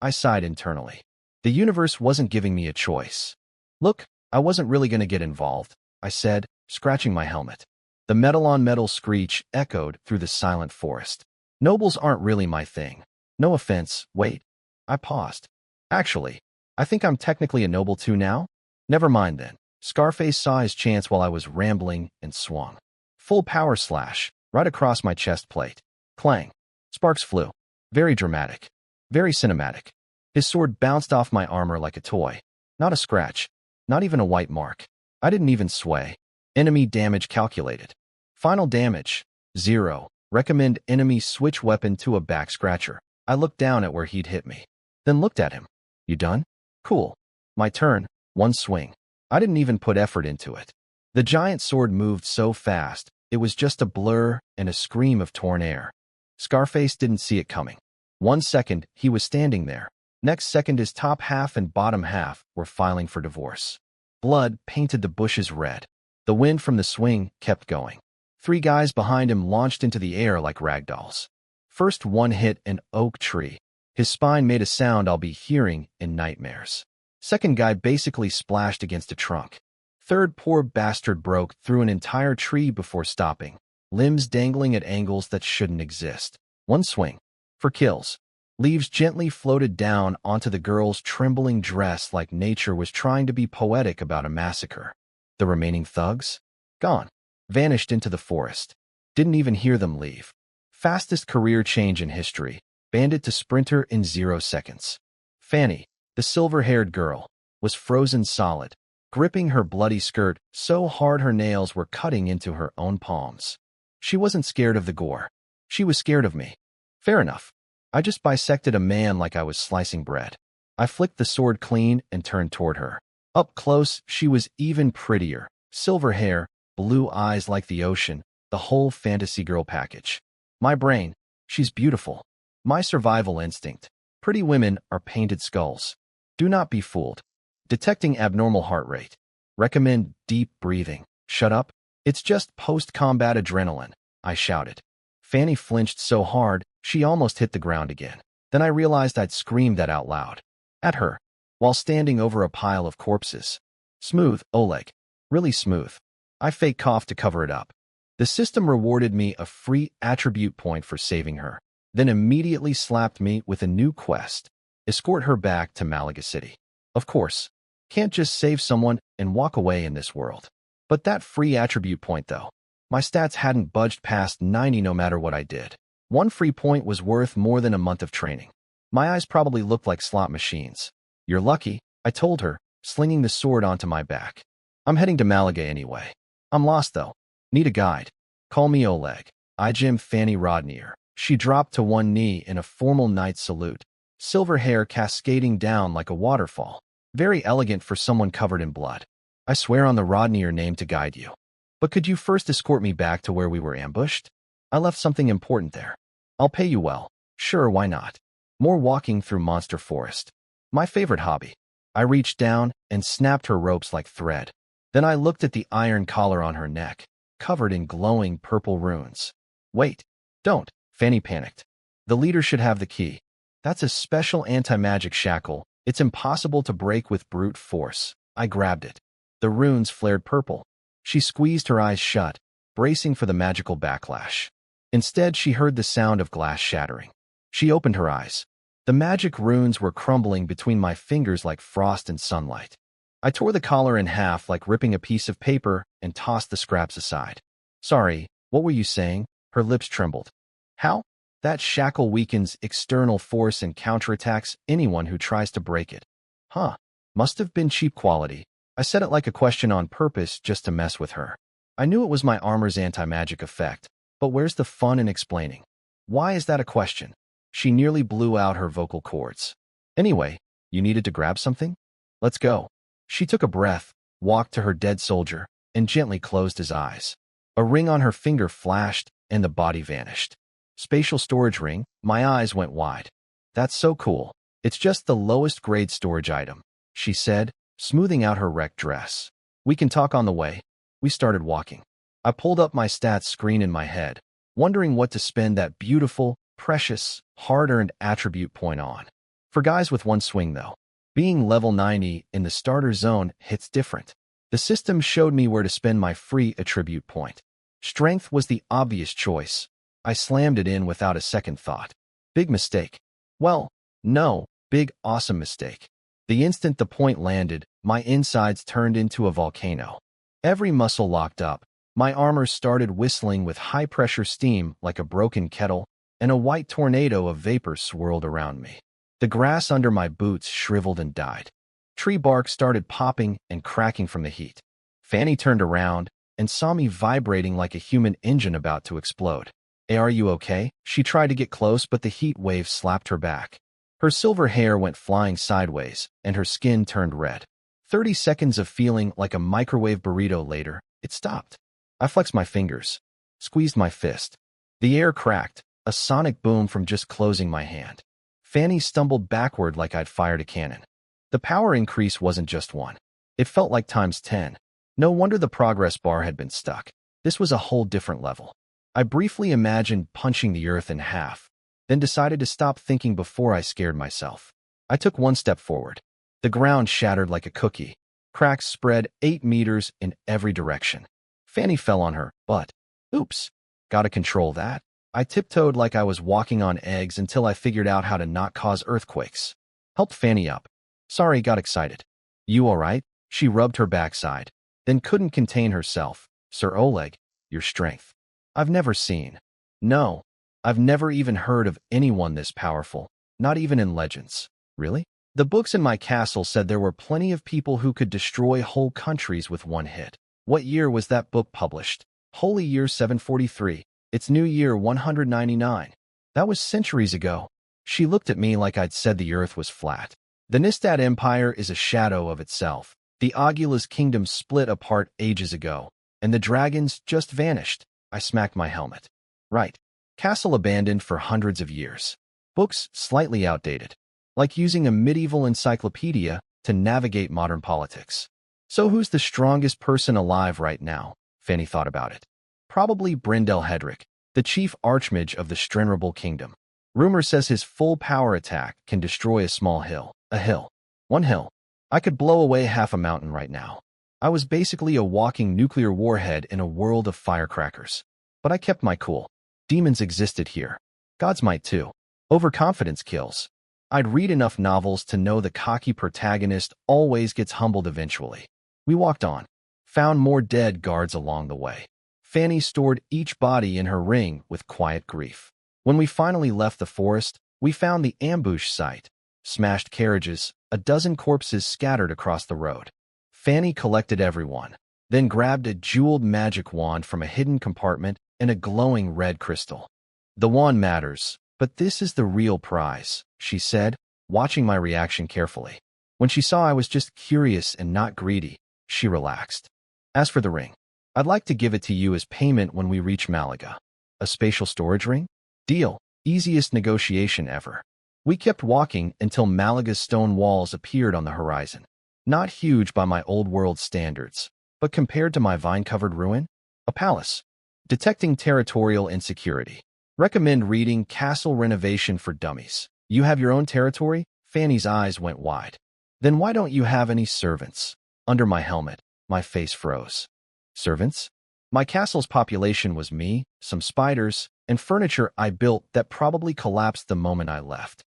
I sighed internally. The universe wasn't giving me a choice. Look, I wasn't really going to get involved, I said, scratching my helmet. The metal-on-metal screech echoed through the silent forest. Nobles aren't really my thing. No offense, wait. I paused. Actually, I think I'm technically a noble too now? Never mind then. Scarface saw his chance while I was rambling and swung. Full power slash, right across my chest plate. Clang. Sparks flew. Very dramatic. Very cinematic. His sword bounced off my armor like a toy. Not a scratch. Not even a white mark. I didn't even sway. Enemy damage calculated. Final damage. 0. Recommend enemy switch weapon to a back scratcher. I looked down at where he'd hit me. Then looked at him. You done? Cool. My turn. 1 swing. I didn't even put effort into it. The giant sword moved so fast, it was just a blur and a scream of torn air. Scarface didn't see it coming. 1 second, he was standing there. Next second, his top half and bottom half were filing for divorce. Blood painted the bushes red. The wind from the swing kept going. 3 guys behind him launched into the air like ragdolls. First one hit an oak tree. His spine made a sound I'll be hearing in nightmares. Second guy basically splashed against a trunk. Third poor bastard broke through an entire tree before stopping, limbs dangling at angles that shouldn't exist. 1 swing. For kills. Leaves gently floated down onto the girl's trembling dress like nature was trying to be poetic about a massacre. The remaining thugs? Gone. Vanished into the forest. Didn't even hear them leave. Fastest career change in history. Bandit to sprinter in 0 seconds. Fanny, the silver-haired girl, was frozen solid, gripping her bloody skirt so hard her nails were cutting into her own palms. She wasn't scared of the gore. She was scared of me. Fair enough. I just bisected a man like I was slicing bread. I flicked the sword clean and turned toward her. Up close, she was even prettier. Silver hair, blue eyes like the ocean, the whole fantasy girl package. My brain, she's beautiful. My survival instinct. Pretty women are painted skulls. Do not be fooled. Detecting abnormal heart rate. Recommend deep breathing. Shut up. It's just post-combat adrenaline, I shouted. Fanny flinched so hard, she almost hit the ground again. Then I realized I'd screamed that out loud. At her, while standing over a pile of corpses. Smooth, Oleg. Really smooth. I fake coughed to cover it up. The system rewarded me a free attribute point for saving her, then immediately slapped me with a new quest. Escort her back to Malaga City. Of course, can't just save someone and walk away in this world. But that free attribute point though. My stats hadn't budged past 90 no matter what I did. One free point was worth more than a month of training. My eyes probably looked like slot machines. You're lucky, I told her, slinging the sword onto my back. I'm heading to Malaga anyway. I'm lost though. Need a guide. Call me Oleg. I'm Fanny Rodnier. She dropped to one knee in a formal knight salute, silver hair cascading down like a waterfall. Very elegant for someone covered in blood. I swear on the Rodnier name to guide you. But could you first escort me back to where we were ambushed? I left something important there. I'll pay you well. Sure, why not? More walking through monster forest. My favorite hobby. I reached down and snapped her ropes like thread. Then I looked at the iron collar on her neck, covered in glowing purple runes. Wait, don't, Fanny panicked. The leader should have the key. That's a special anti-magic shackle. It's impossible to break with brute force. I grabbed it. The runes flared purple. She squeezed her eyes shut, bracing for the magical backlash. Instead, she heard the sound of glass shattering. She opened her eyes. The magic runes were crumbling between my fingers like frost and sunlight. I tore the collar in half like ripping a piece of paper and tossed the scraps aside. Sorry, what were you saying? Her lips trembled. How? That shackle weakens external force and counterattacks anyone who tries to break it. Huh. Must have been cheap quality. I said it like a question on purpose just to mess with her. I knew it was my armor's anti-magic effect, but where's the fun in explaining? Why is that a question? She nearly blew out her vocal cords. Anyway, you needed to grab something? Let's go. She took a breath, walked to her dead soldier, and gently closed his eyes. A ring on her finger flashed, and the body vanished. Spatial storage ring, my eyes went wide. That's so cool. It's just the lowest grade storage item, she said, smoothing out her wrecked dress. We can talk on the way. We started walking. I pulled up my stats screen in my head, wondering what to spend that beautiful, precious, hard-earned attribute point on. For guys with one swing though, being level 90 in the starter zone hits different. The system showed me where to spend my free attribute point. Strength was the obvious choice. I slammed it in without a second thought. Big mistake. Well, no, big awesome mistake. The instant the point landed, my insides turned into a volcano. Every muscle locked up. My armor started whistling with high-pressure steam like a broken kettle, and a white tornado of vapor swirled around me. The grass under my boots shriveled and died. Tree bark started popping and cracking from the heat. Fanny turned around and saw me vibrating like a human engine about to explode. Hey, are you okay? She tried to get close, but the heat wave slapped her back. Her silver hair went flying sideways, and her skin turned red. 30 seconds of feeling like a microwave burrito later, it stopped. I flexed my fingers, squeezed my fist. The air cracked, a sonic boom from just closing my hand. Fanny stumbled backward like I'd fired a cannon. The power increase wasn't just one. It felt like times 10. No wonder the progress bar had been stuck. This was a whole different level. I briefly imagined punching the earth in half, then decided to stop thinking before I scared myself. I took one step forward. The ground shattered like a cookie. Cracks spread 8 meters in every direction. Fanny fell on her butt. Oops. Gotta control that. I tiptoed like I was walking on eggs until I figured out how to not cause earthquakes. Helped Fanny up. Sorry, got excited. You alright? She rubbed her backside, then couldn't contain herself. Sir Oleg, your strength. I've never seen. No. I've never even heard of anyone this powerful, not even in legends. Really? The books in my castle said there were plenty of people who could destroy whole countries with one hit. What year was that book published? Holy year 743. It's New Year 199. That was centuries ago. She looked at me like I'd said the earth was flat. The Nistad Empire is a shadow of itself. The Aguila's kingdom split apart ages ago, and the dragons just vanished. I smacked my helmet. Right. Castle abandoned for hundreds of years. Books slightly outdated. Like using a medieval encyclopedia to navigate modern politics. So who's the strongest person alive right now? Fanny thought about it. Probably Brindel Hedrick, the chief archmage of the Strenrable Kingdom. Rumor says his full power attack can destroy a small hill. A hill. One hill. I could blow away half a mountain right now. I was basically a walking nuclear warhead in a world of firecrackers. But I kept my cool. Demons existed here. Gods might too. Overconfidence kills. I'd read enough novels to know the cocky protagonist always gets humbled eventually. We walked on. Found more dead guards along the way. Fanny stored each body in her ring with quiet grief. When we finally left the forest, we found the ambush site. Smashed carriages, a dozen corpses scattered across the road. Fanny collected everyone, then grabbed a jeweled magic wand from a hidden compartment and a glowing red crystal. The wand matters, but this is the real prize, she said, watching my reaction carefully. When she saw I was just curious and not greedy, she relaxed. As for the ring, I'd like to give it to you as payment when we reach Malaga. A spatial storage ring? Deal. Easiest negotiation ever. We kept walking until Malaga's stone walls appeared on the horizon. Not huge by my old world standards, but compared to my vine-covered ruin, a palace. Detecting territorial insecurity. Recommend reading Castle Renovation for Dummies. You have your own territory? Fanny's eyes went wide. Then why don't you have any servants? Under my helmet, my face froze. Servants? My castle's population was me, some spiders, and furniture I built that probably collapsed the moment I left.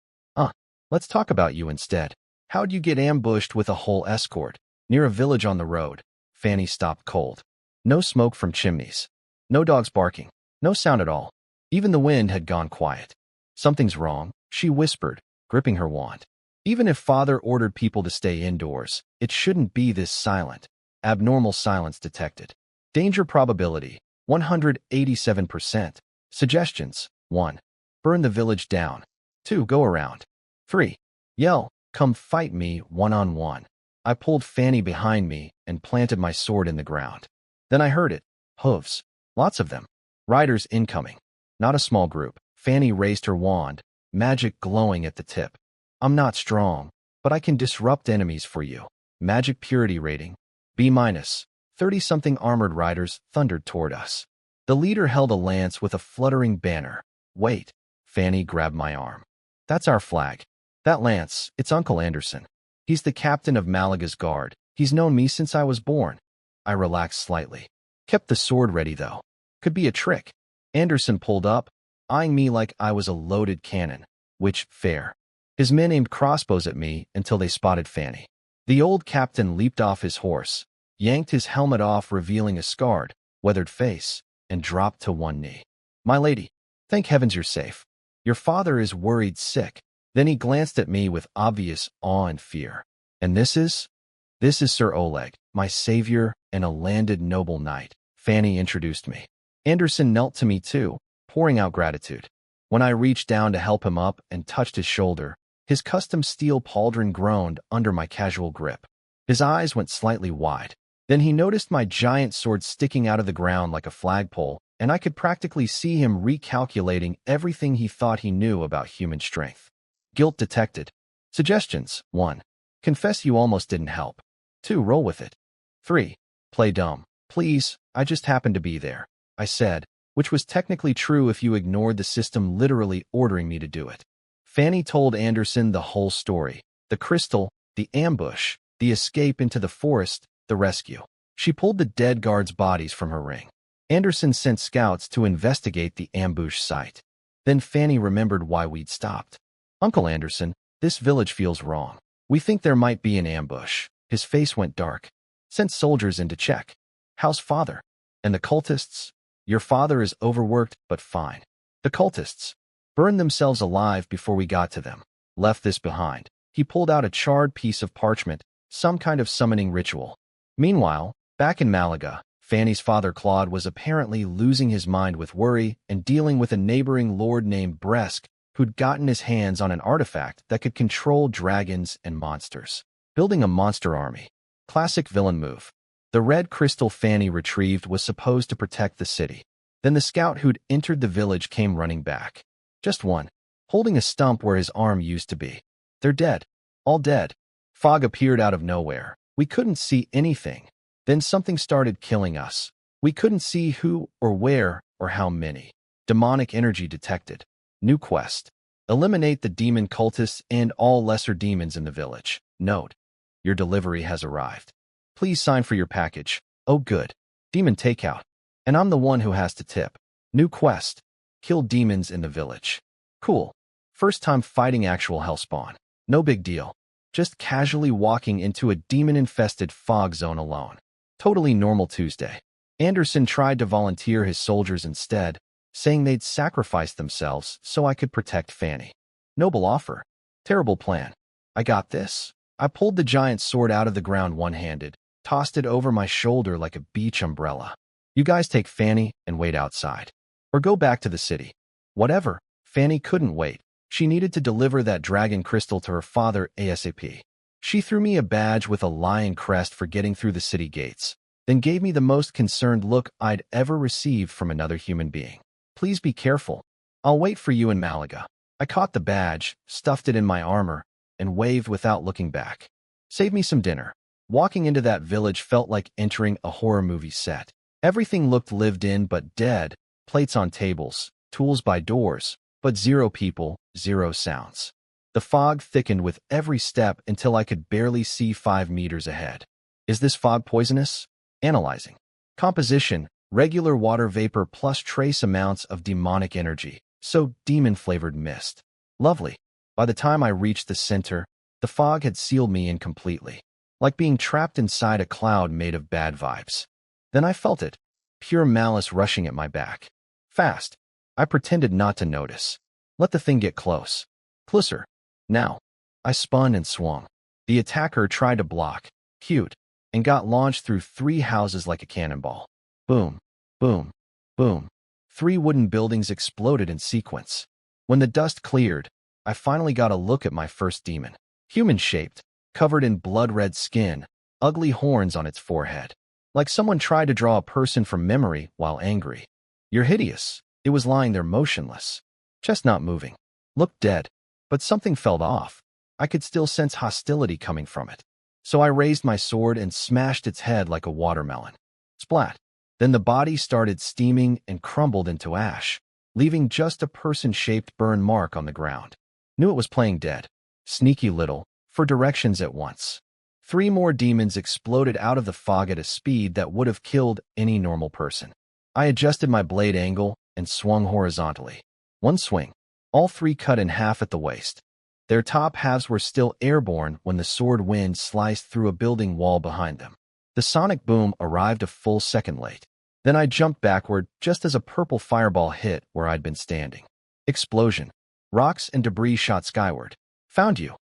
Let's talk about you instead. How'd you get ambushed with a whole escort? Near a village on the road. Fanny stopped cold. No smoke from chimneys. No dogs barking. No sound at all. Even the wind had gone quiet. Something's wrong, she whispered, gripping her wand. Even if Father ordered people to stay indoors, it shouldn't be this silent. Abnormal silence detected. Danger probability, 187%. Suggestions, 1. Burn the village down. 2. Go around. 3. Yell, come fight me one-on-one. I pulled Fanny behind me and planted my sword in the ground. Then I heard it. Hooves. Lots of them. Riders incoming. Not a small group. Fanny raised her wand, magic glowing at the tip. I'm not strong, but I can disrupt enemies for you. Magic purity rating, B-. 30-something armored riders thundered toward us. The leader held a lance with a fluttering banner. Wait. Fanny grabbed my arm. That's our flag. That lance, it's Uncle Anderson. He's the captain of Malaga's guard. He's known me since I was born. I relaxed slightly. Kept the sword ready, though. Could be a trick. Anderson pulled up, eyeing me like I was a loaded cannon. Which, fair. His men aimed crossbows at me until they spotted Fanny. The old captain leaped off his horse, yanked his helmet off, revealing a scarred, weathered face, and dropped to one knee. My lady, thank heavens you're safe. Your father is worried sick. Then he glanced at me with obvious awe and fear. And this is Sir Oleg, my savior and a landed noble knight. Fanny introduced me. Anderson knelt to me too, pouring out gratitude. When I reached down to help him up and touched his shoulder, his custom steel pauldron groaned under my casual grip. His eyes went slightly wide. Then he noticed my giant sword sticking out of the ground like a flagpole, and I could practically see him recalculating everything he thought he knew about human strength. Guilt detected. Suggestions. 1. Confess you almost didn't help. 2. Roll with it. 3. Play dumb. Please, I just happened to be there, I said, which was technically true if you ignored the system literally ordering me to do it. Fanny told Anderson the whole story. The crystal, the ambush, the escape into the forest, the rescue. She pulled the dead guards' bodies from her ring. Anderson sent scouts to investigate the ambush site. Then Fanny remembered why we'd stopped. Uncle Anderson, this village feels wrong. We think there might be an ambush. His face went dark. Sent soldiers in to check. How's father? And the cultists? Your father is overworked, but fine. The cultists burned themselves alive before we got to them. Left this behind. He pulled out a charred piece of parchment, some kind of summoning ritual. Meanwhile, back in Malaga, Fanny's father Claude was apparently losing his mind with worry and dealing with a neighboring lord named Bresk who'd gotten his hands on an artifact that could control dragons and monsters. Building a monster army. Classic villain move. The red crystal Fanny retrieved was supposed to protect the city. Then the scout who'd entered the village came running back. Just one, holding a stump where his arm used to be. They're dead. All dead. Fog appeared out of nowhere. We couldn't see anything. Then something started killing us. We couldn't see who or where or how many. Demonic energy detected. New quest. Eliminate the demon cultists and all lesser demons in the village. Note. Your delivery has arrived. Please sign for your package. Oh good. Demon takeout. And I'm the one who has to tip. New quest. Kill demons in the village. Cool. First time fighting actual hellspawn. No big deal. Just casually walking into a demon-infested fog zone alone. Totally normal Tuesday. Anderson tried to volunteer his soldiers instead, saying they'd sacrifice themselves so I could protect Fanny. Noble offer. Terrible plan. I got this. I pulled the giant sword out of the ground one-handed, tossed it over my shoulder like a beach umbrella. You guys take Fanny and wait outside. Or go back to the city. Whatever. Fanny couldn't wait. She needed to deliver that dragon crystal to her father ASAP. She threw me a badge with a lion crest for getting through the city gates, then gave me the most concerned look I'd ever received from another human being. Please be careful. I'll wait for you in Malaga. I caught the badge, stuffed it in my armor, and waved without looking back. Save me some dinner. Walking into that village felt like entering a horror movie set. Everything looked lived in but dead, plates on tables, tools by doors, but zero people, zero sounds. The fog thickened with every step until I could barely see 5 meters ahead. Is this fog poisonous? Analyzing. Composition, regular water vapor plus trace amounts of demonic energy, so demon-flavored mist. Lovely. By the time I reached the center, the fog had sealed me in completely, like being trapped inside a cloud made of bad vibes. Then I felt it, pure malice rushing at my back. Fast. I pretended not to notice. Let the thing get close. Closer. Now. I spun and swung. The attacker tried to block, cute, and got launched through 3 houses like a cannonball. Boom, boom, boom. 3 wooden buildings exploded in sequence. When the dust cleared, I finally got a look at my first demon. Human-shaped, covered in blood-red skin, ugly horns on its forehead. Like someone tried to draw a person from memory while angry. You're hideous. It was lying there motionless. Chest not moving. Looked dead. But something felt off. I could still sense hostility coming from it. So I raised my sword and smashed its head like a watermelon. Splat. Then the body started steaming and crumbled into ash, leaving just a person-shaped burn mark on the ground. Knew it was playing dead. Sneaky little, for directions at once. 3 more demons exploded out of the fog at a speed that would have killed any normal person. I adjusted my blade angle and swung horizontally. One swing. All 3 cut in half at the waist. Their top halves were still airborne when the sword wind sliced through a building wall behind them. The sonic boom arrived a full second late. Then I jumped backward just as a purple fireball hit where I'd been standing. Explosion. Rocks and debris shot skyward. Found you.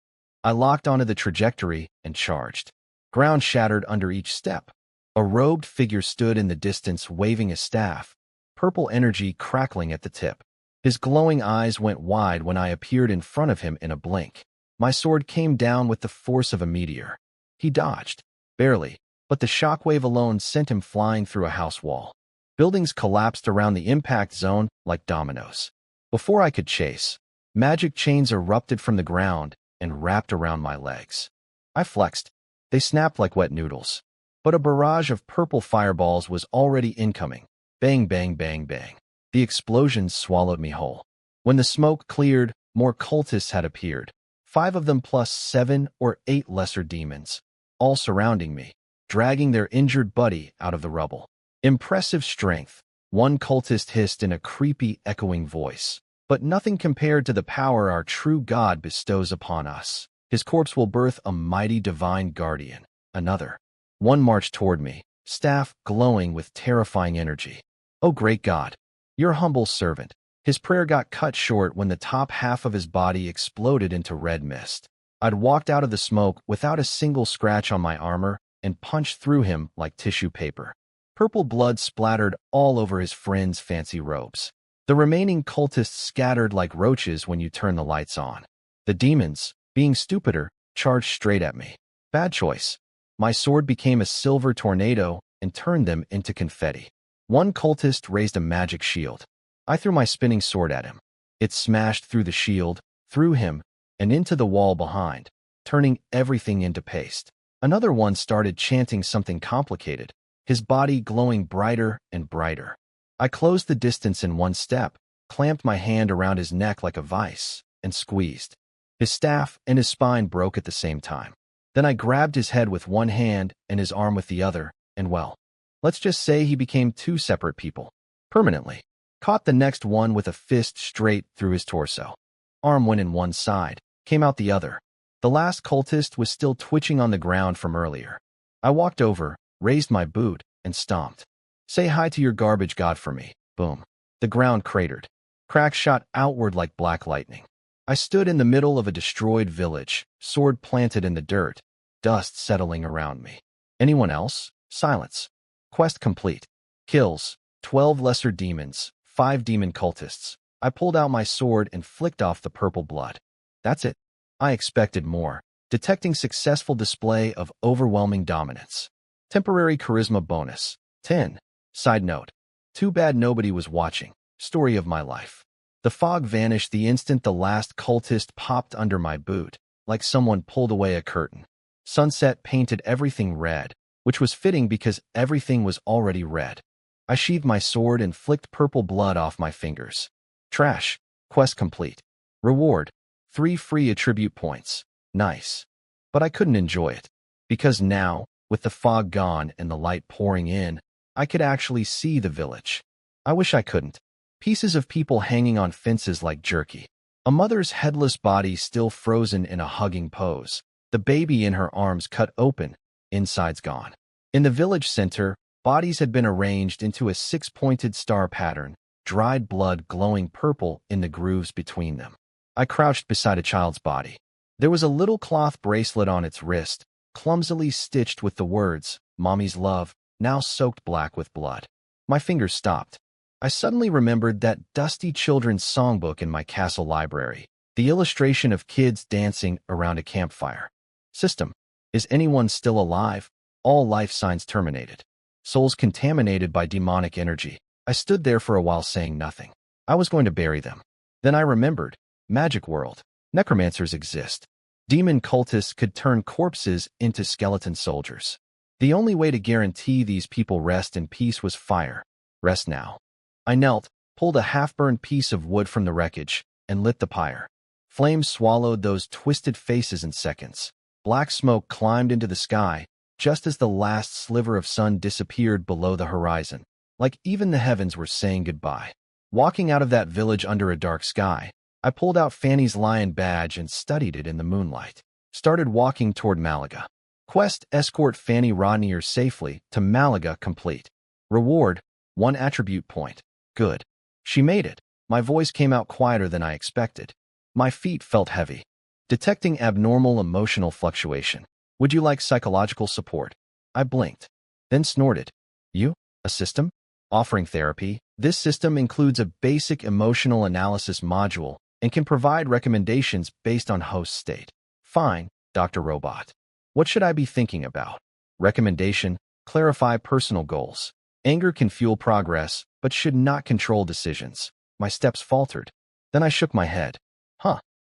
I locked onto the trajectory and charged. Ground shattered under each step. A robed figure stood in the distance waving a staff, purple energy crackling at the tip. His glowing eyes went wide when I appeared in front of him in a blink. My sword came down with the force of a meteor. He dodged. Barely, but the shockwave alone sent him flying through a house wall. Buildings collapsed around the impact zone like dominoes. Before I could chase, magic chains erupted from the ground and wrapped around my legs. I flexed. They snapped like wet noodles. But a barrage of purple fireballs was already incoming. Bang, bang, bang, bang. The explosions swallowed me whole. When the smoke cleared, more cultists had appeared. 5 of them plus 7 or 8 lesser demons, all surrounding me, dragging their injured buddy out of the rubble. Impressive strength, one cultist hissed in a creepy, echoing voice. But nothing compared to the power our true God bestows upon us. His corpse will birth a mighty divine guardian. Another. One marched toward me, staff glowing with terrifying energy. Oh great God, your humble servant. His prayer got cut short when the top half of his body exploded into red mist. I'd walked out of the smoke without a single scratch on my armor and punched through him like tissue paper. Purple blood splattered all over his friend's fancy robes. The remaining cultists scattered like roaches when you turn the lights on. The demons, being stupider, charged straight at me. Bad choice. My sword became a silver tornado and turned them into confetti. One cultist raised a magic shield. I threw my spinning sword at him. It smashed through the shield, through him, and into the wall behind, turning everything into paste. Another one started chanting something complicated, his body glowing brighter and brighter. I closed the distance in one step, clamped my hand around his neck like a vice, and squeezed. His staff and his spine broke at the same time. Then I grabbed his head with one hand and his arm with the other, and well, let's just say he became two separate people. Permanently. Caught the next one with a fist straight through his torso. Arm went in one side, came out the other. The last cultist was still twitching on the ground from earlier. I walked over, raised my boot, and stomped. Say hi to your garbage god for me. Boom. The ground cratered. Cracks shot outward like black lightning. I stood in the middle of a destroyed village, sword planted in the dirt, dust settling around me. Anyone else? Silence. Quest complete. Kills. 12 lesser demons, 5 demon cultists. I pulled out my sword and flicked off the purple blood. That's it. I expected more. Detecting successful display of overwhelming dominance. Temporary charisma bonus. 10. Side note. Too bad nobody was watching. Story of my life. The fog vanished the instant the last cultist popped under my boot, like someone pulled away a curtain. Sunset painted everything red, which was fitting because everything was already red. I sheathed my sword and flicked purple blood off my fingers. Trash. Quest complete. Reward. 3 free attribute points. Nice. But I couldn't enjoy it. Because now, with the fog gone and the light pouring in, I could actually see the village. I wish I couldn't. Pieces of people hanging on fences like jerky. A mother's headless body still frozen in a hugging pose. The baby in her arms cut open, insides gone. In the village center, bodies had been arranged into a 6-pointed star pattern, dried blood glowing purple in the grooves between them. I crouched beside a child's body. There was a little cloth bracelet on its wrist, clumsily stitched with the words, "Mommy's love," now soaked black with blood. My fingers stopped. I suddenly remembered that dusty children's songbook in my castle library, the illustration of kids dancing around a campfire. System. Is anyone still alive? All life signs terminated. Souls contaminated by demonic energy. I stood there for a while saying nothing. I was going to bury them. Then I remembered. Magic world. Necromancers exist. Demon cultists could turn corpses into skeleton soldiers. The only way to guarantee these people rest in peace was fire. Rest now. I knelt, pulled a half-burned piece of wood from the wreckage, and lit the pyre. Flames swallowed those twisted faces in seconds. Black smoke climbed into the sky, just as the last sliver of sun disappeared below the horizon, like even the heavens were saying goodbye. Walking out of that village under a dark sky, I pulled out Fanny's lion badge and studied it in the moonlight. Started walking toward Malaga. Quest: escort Fanny Rodnier safely to Malaga complete. Reward: 1 attribute point. Good. She made it. My voice came out quieter than I expected. My feet felt heavy. Detecting abnormal emotional fluctuation. Would you like psychological support? I blinked. Then snorted. You? A system? Offering therapy. This system includes a basic emotional analysis module and can provide recommendations based on host state. Fine, Dr. Robot. What should I be thinking about? Recommendation: clarify personal goals. Anger can fuel progress, but should not control decisions. My steps faltered. Then I shook my head.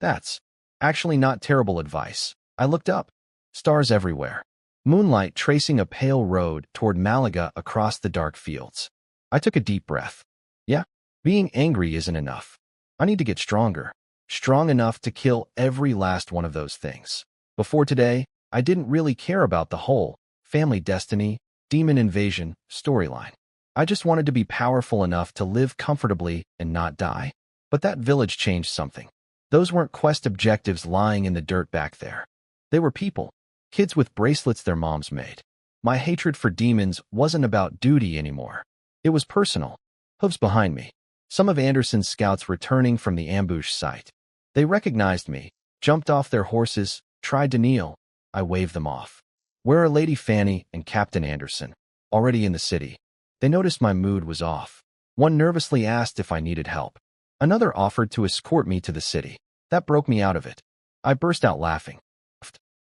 That's actually not terrible advice. I looked up. Stars everywhere. Moonlight tracing a pale road toward Malaga across the dark fields. I took a deep breath. Yeah, being angry isn't enough. I need to get stronger. Strong enough to kill every last one of those things. Before today, I didn't really care about the whole family destiny, demon invasion storyline. I just wanted to be powerful enough to live comfortably and not die. But that village changed something. Those weren't quest objectives lying in the dirt back there. They were people. Kids with bracelets their moms made. My hatred for demons wasn't about duty anymore. It was personal. Hooves behind me. Some of Anderson's scouts returning from the ambush site. They recognized me, jumped off their horses, tried to kneel. I waved them off. Where are Lady Fanny and Captain Anderson? Already in the city. They noticed my mood was off. One nervously asked if I needed help. Another offered to escort me to the city. That broke me out of it. I burst out laughing.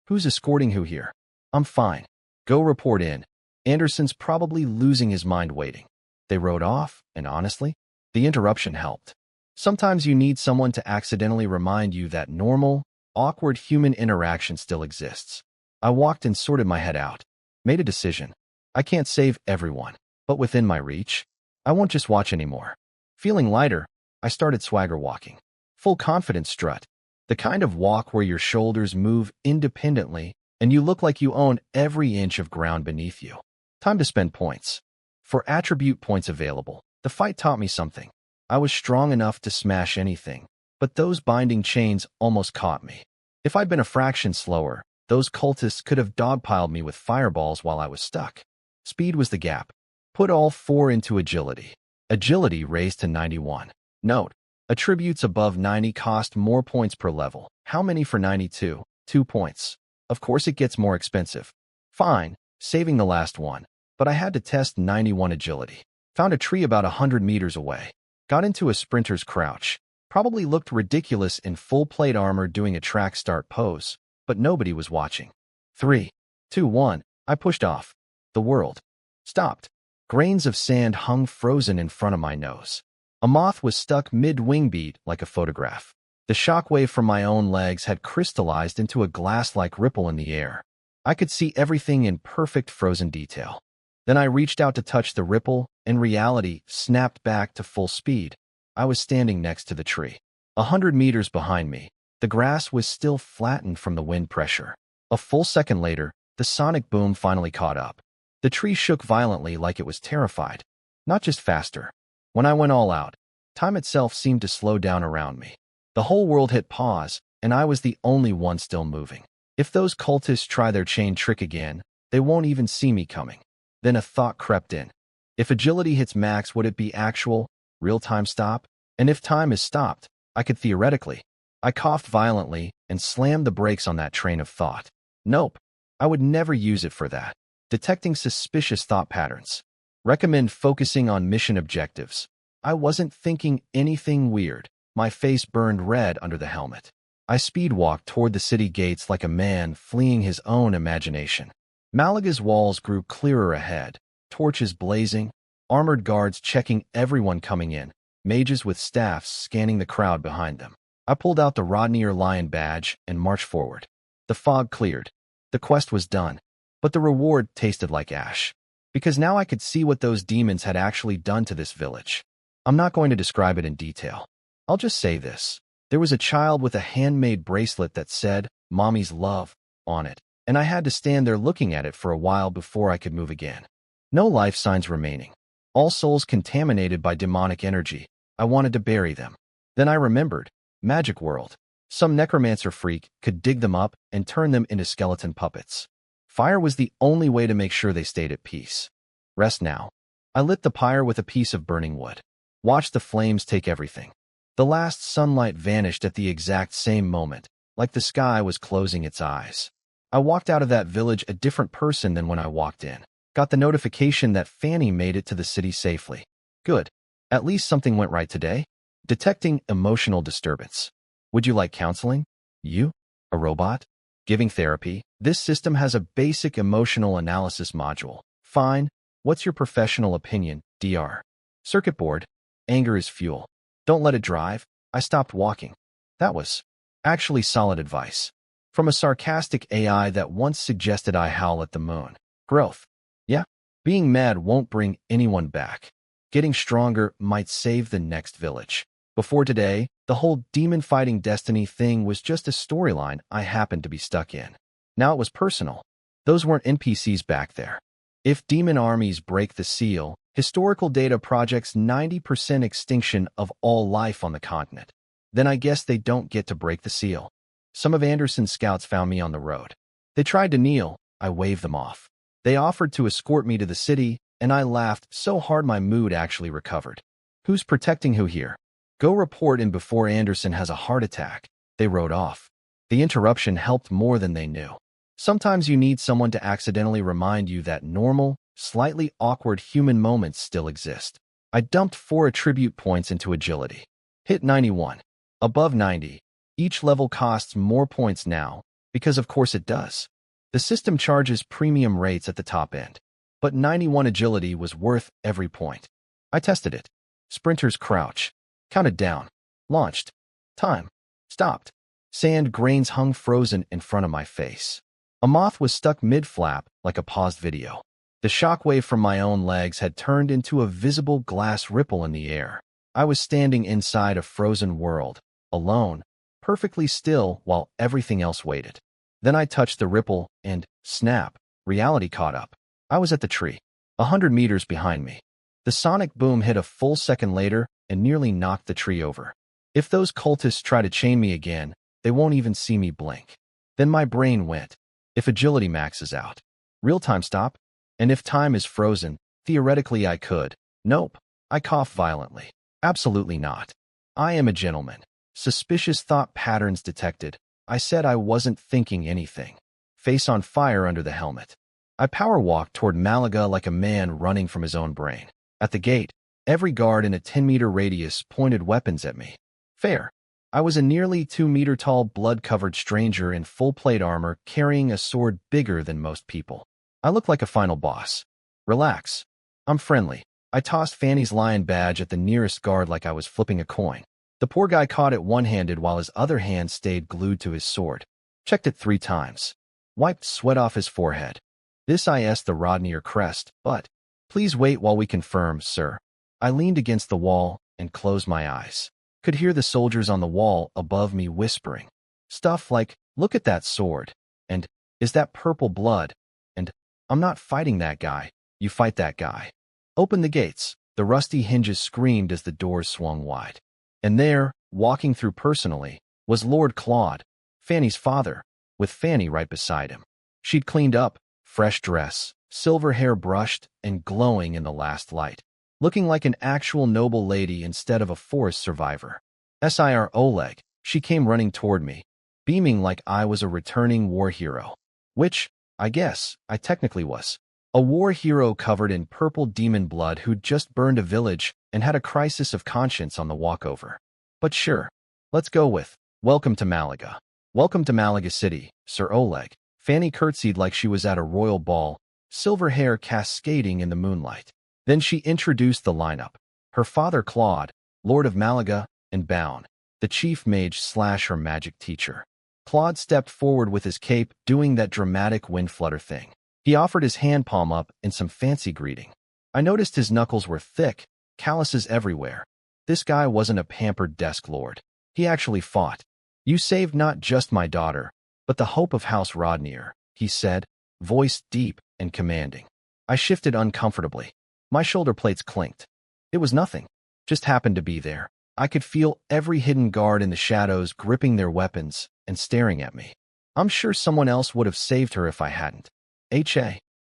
Who's escorting who here? I'm fine. Go report in. Anderson's probably losing his mind waiting. They rode off, and honestly, the interruption helped. Sometimes you need someone to accidentally remind you that normal, awkward human interaction still exists. I walked and sorted my head out. Made a decision. I can't save everyone, but within my reach, I won't just watch anymore. Feeling lighter, I started swagger walking. Full confidence strut. The kind of walk where your shoulders move independently and you look like you own every inch of ground beneath you. Time to spend points. For attribute points available, the fight taught me something. I was strong enough to smash anything, but those binding chains almost caught me. If I'd been a fraction slower, those cultists could have dogpiled me with fireballs while I was stuck. Speed was the gap. Put all 4 into agility. Agility raised to 91. Note, attributes above 90 cost more points per level. How many for 92? 2 points. Of course it gets more expensive. Fine, saving the last one, but I had to test 91 agility. Found a tree about 100 meters away. Got into a sprinter's crouch. Probably looked ridiculous in full plate armor doing a track start pose, but nobody was watching. 3, 2, 1, I pushed off. The world stopped. Grains of sand hung frozen in front of my nose. A moth was stuck mid-wing beat like a photograph. The shockwave from my own legs had crystallized into a glass-like ripple in the air. I could see everything in perfect frozen detail. Then I reached out to touch the ripple, and reality snapped back to full speed. I was standing next to the tree. 100 meters behind me, the grass was still flattened from the wind pressure. A full second later, the sonic boom finally caught up. The tree shook violently like it was terrified. Not just faster. When I went all out, time itself seemed to slow down around me. The whole world hit pause, and I was the only one still moving. If those cultists try their chain trick again, they won't even see me coming. Then a thought crept in. If agility hits max, would it be actual, real-time stop? And if time is stopped, I could theoretically. I coughed violently and slammed the brakes on that train of thought. Nope, I would never use it for that. Detecting suspicious thought patterns. Recommend focusing on mission objectives. I wasn't thinking anything weird. My face burned red under the helmet. I speed-walked toward the city gates like a man fleeing his own imagination. Malaga's walls grew clearer ahead, torches blazing, armored guards checking everyone coming in, mages with staffs scanning the crowd behind them. I pulled out the Rodneyr Lion badge and marched forward. The fog cleared. The quest was done, but the reward tasted like ash. Because now I could see what those demons had actually done to this village. I'm not going to describe it in detail. I'll just say this. There was a child with a handmade bracelet that said, "Mommy's love," on it, and I had to stand there looking at it for a while before I could move again. No life signs remaining. All souls contaminated by demonic energy. I wanted to bury them. Then I remembered. Magic world. Some necromancer freak could dig them up and turn them into skeleton puppets. Fire was the only way to make sure they stayed at peace. Rest now. I lit the pyre with a piece of burning wood. Watched the flames take everything. The last sunlight vanished at the exact same moment, like the sky was closing its eyes. I walked out of that village a different person than when I walked in. Got the notification that Fanny made it to the city safely. Good. At least something went right today. Detecting emotional disturbance. Would you like counseling? You? A robot? Giving therapy? This system has a basic emotional analysis module. Fine. What's your professional opinion, Dr. Circuit board. Anger is fuel. Don't let it drive. I stopped walking. That was actually solid advice. From a sarcastic AI that once suggested I howl at the moon. Growth. Yeah, being mad won't bring anyone back. Getting stronger might save the next village. Before today, the whole demon-fighting destiny thing was just a storyline I happened to be stuck in. Now it was personal. Those weren't NPCs back there. If demon armies break the seal, historical data projects 90% extinction of all life on the continent. Then I guess they don't get to break the seal. Some of Anderson's scouts found me on the road. They tried to kneel. I waved them off. They offered to escort me to the city, and I laughed so hard my mood actually recovered. Who's protecting who here? Go report in before Anderson has a heart attack. They rode off. The interruption helped more than they knew. Sometimes you need someone to accidentally remind you that normal, slightly awkward human moments still exist. I dumped 4 attribute points into agility. Hit 91. Above 90. Each level costs more points now, because of course it does. The system charges premium rates at the top end, but 91 agility was worth every point. I tested it. Sprinter's crouch. Counted down. Launched. Time. Stopped. Sand grains hung frozen in front of my face. A moth was stuck mid-flap like a paused video. The shockwave from my own legs had turned into a visible glass ripple in the air. I was standing inside a frozen world, alone, perfectly still while everything else waited. Then I touched the ripple and, snap, reality caught up. I was at the tree, 100 meters behind me. The sonic boom hit a full second later and nearly knocked the tree over. If those cultists try to chain me again, they won't even see me blink. Then my brain went, if agility maxes out, real-time stop? And if time is frozen, theoretically I could. Nope. I coughed violently. Absolutely not. I am a gentleman. Suspicious thought patterns detected. I said I wasn't thinking anything. Face on fire under the helmet. I power-walked toward Malaga like a man running from his own brain. At the gate, every guard in a 10-meter radius pointed weapons at me. Fair. I was a nearly 2-meter-tall blood-covered stranger in full plate armor carrying a sword bigger than most people. I look like a final boss. Relax. I'm friendly. I tossed Fanny's lion badge at the nearest guard like I was flipping a coin. The poor guy caught it one-handed while his other hand stayed glued to his sword. Checked it 3 times. Wiped sweat off his forehead. This is the Rodneyr crest, but please wait while we confirm, sir. I leaned against the wall and closed my eyes. Could hear the soldiers on the wall above me whispering. Stuff like, look at that sword. And, is that purple blood? And, I'm not fighting that guy. You fight that guy. Open the gates. The rusty hinges screamed as the doors swung wide. And there, walking through personally, was Lord Claude, Fanny's father, with Fanny right beside him. She'd cleaned up, fresh dress, silver hair brushed and glowing in the last light, looking like an actual noble lady instead of a forest survivor. Sir Oleg, she came running toward me, beaming like I was a returning war hero. Which, I guess, I technically was. A war hero covered in purple demon blood who'd just burned a village and had a crisis of conscience on the walkover. But sure, let's go with, welcome to Malaga. Welcome to Malaga City, Sir Oleg. Fanny curtsied like she was at a royal ball, silver hair cascading in the moonlight. Then she introduced the lineup. Her father Claude, Lord of Malaga, and Boune, the chief mage / her magic teacher. Claude stepped forward with his cape, doing that dramatic wind flutter thing. He offered his hand palm up in some fancy greeting. I noticed his knuckles were thick, calluses everywhere. This guy wasn't a pampered desk lord. He actually fought. You saved not just my daughter, but the hope of House Rodneyr, he said, voice deep and commanding. I shifted uncomfortably. My shoulder plates clinked. It was nothing. Just happened to be there. I could feel every hidden guard in the shadows gripping their weapons and staring at me. I'm sure someone else would have saved her if I hadn't.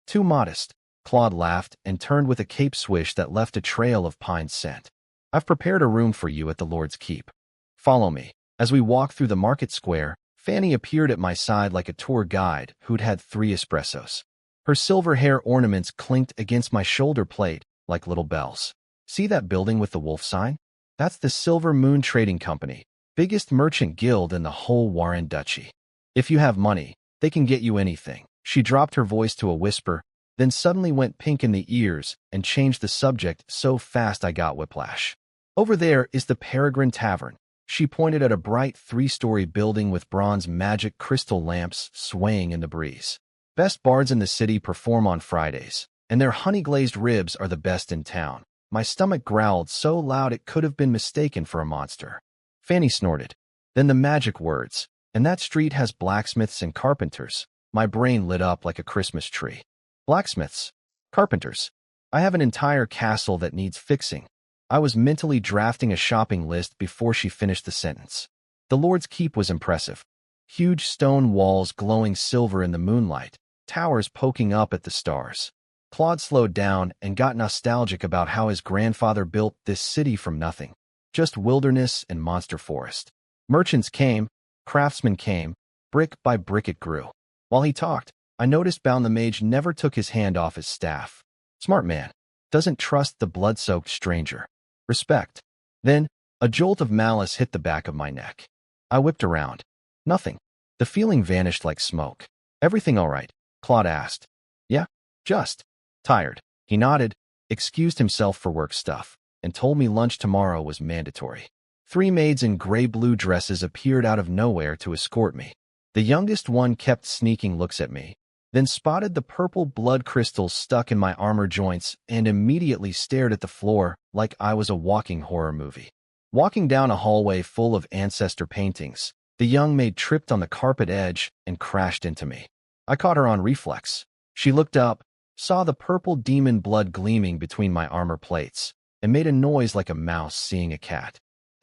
Too modest. Claude laughed and turned with a cape swish that left a trail of pine scent. I've prepared a room for you at the Lord's Keep. Follow me. As we walked through the market square, Fanny appeared at my side like a tour guide who'd had 3 espressos. Her silver hair ornaments clinked against my shoulder plate like little bells. See that building with the wolf sign? That's the Silver Moon Trading Company, biggest merchant guild in the whole Warren Duchy. If you have money, they can get you anything. She dropped her voice to a whisper, then suddenly went pink in the ears and changed the subject so fast I got whiplash. Over there is the Peregrine Tavern. She pointed at a bright 3-story building with bronze magic crystal lamps swaying in the breeze. Best bards in the city perform on Fridays, and their honey-glazed ribs are the best in town. My stomach growled so loud it could have been mistaken for a monster. Fanny snorted. Then the magic words, and that street has blacksmiths and carpenters. My brain lit up like a Christmas tree. Blacksmiths. Carpenters. I have an entire castle that needs fixing. I was mentally drafting a shopping list before she finished the sentence. The Lord's Keep was impressive. Huge stone walls glowing silver in the moonlight, towers poking up at the stars. Claude slowed down and got nostalgic about how his grandfather built this city from nothing. Just wilderness and monster forest. Merchants came, craftsmen came, brick by brick it grew. While he talked, I noticed Boune the mage never took his hand off his staff. Smart man. Doesn't trust the blood-soaked stranger. Respect. Then, a jolt of malice hit the back of my neck. I whipped around. Nothing. The feeling vanished like smoke. Everything all right? Claude asked. Yeah, just tired. He nodded, excused himself for work stuff, and told me lunch tomorrow was mandatory. 3 maids in gray-blue dresses appeared out of nowhere to escort me. The youngest one kept sneaking looks at me, then spotted the purple blood crystals stuck in my armor joints and immediately stared at the floor like I was a walking horror movie. Walking down a hallway full of ancestor paintings, the young maid tripped on the carpet edge and crashed into me. I caught her on reflex. She looked up, saw the purple demon blood gleaming between my armor plates, and made a noise like a mouse seeing a cat.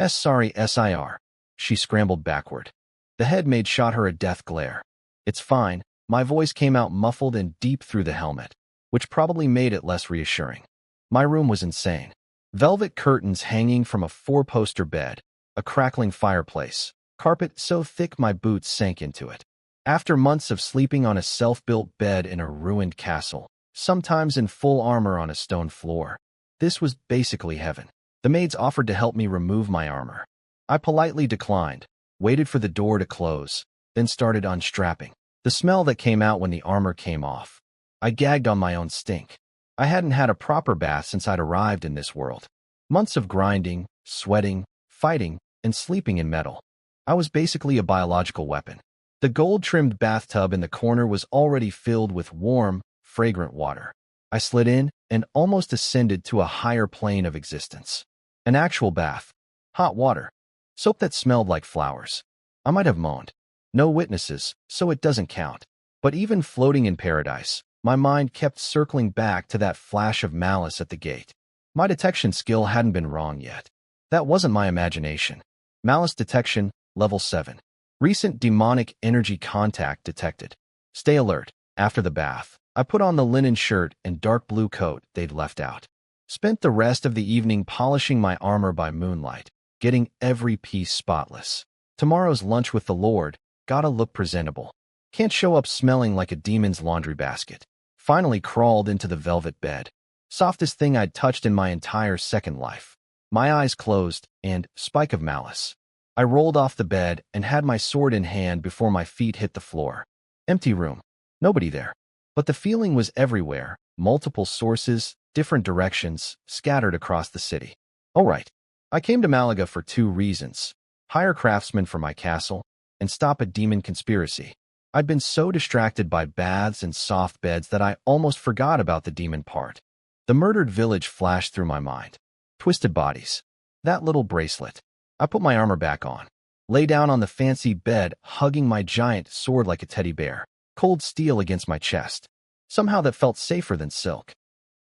Sorry, SIR. She scrambled backward. The head maid shot her a death glare. It's fine. My voice came out muffled and deep through the helmet, which probably made it less reassuring. My room was insane. Velvet curtains hanging from a 4-poster bed, a crackling fireplace, carpet so thick my boots sank into it. After months of sleeping on a self-built bed in a ruined castle, sometimes in full armor on a stone floor, this was basically heaven. The maids offered to help me remove my armor. I politely declined, waited for the door to close, then started unstrapping. The smell that came out when the armor came off. I gagged on my own stink. I hadn't had a proper bath since I'd arrived in this world. Months of grinding, sweating, fighting, and sleeping in metal. I was basically a biological weapon. The gold-trimmed bathtub in the corner was already filled with warm, fragrant water. I slid in and almost ascended to a higher plane of existence. An actual bath. Hot water. Soap that smelled like flowers. I might have moaned. No witnesses, so it doesn't count. But even floating in paradise, my mind kept circling back to that flash of malice at the gate. My detection skill hadn't been wrong yet. That wasn't my imagination. Malice detection, level 7. Recent demonic energy contact detected. Stay alert. After the bath, I put on the linen shirt and dark blue coat they'd left out. Spent the rest of the evening polishing my armor by moonlight, getting every piece spotless. Tomorrow's lunch with the Lord. Gotta look presentable. Can't show up smelling like a demon's laundry basket. Finally crawled into the velvet bed. Softest thing I'd touched in my entire second life. My eyes closed, and, spike of malice. I rolled off the bed and had my sword in hand before my feet hit the floor. Empty room. Nobody there. But the feeling was everywhere. Multiple sources, different directions, scattered across the city. All right. I came to Malaga for 2 reasons. Hire craftsmen for my castle, and stop a demon conspiracy. I'd been so distracted by baths and soft beds that I almost forgot about the demon part. The murdered village flashed through my mind. Twisted bodies. That little bracelet. I put my armor back on. Lay down on the fancy bed, hugging my giant sword like a teddy bear. Cold steel against my chest. Somehow that felt safer than silk.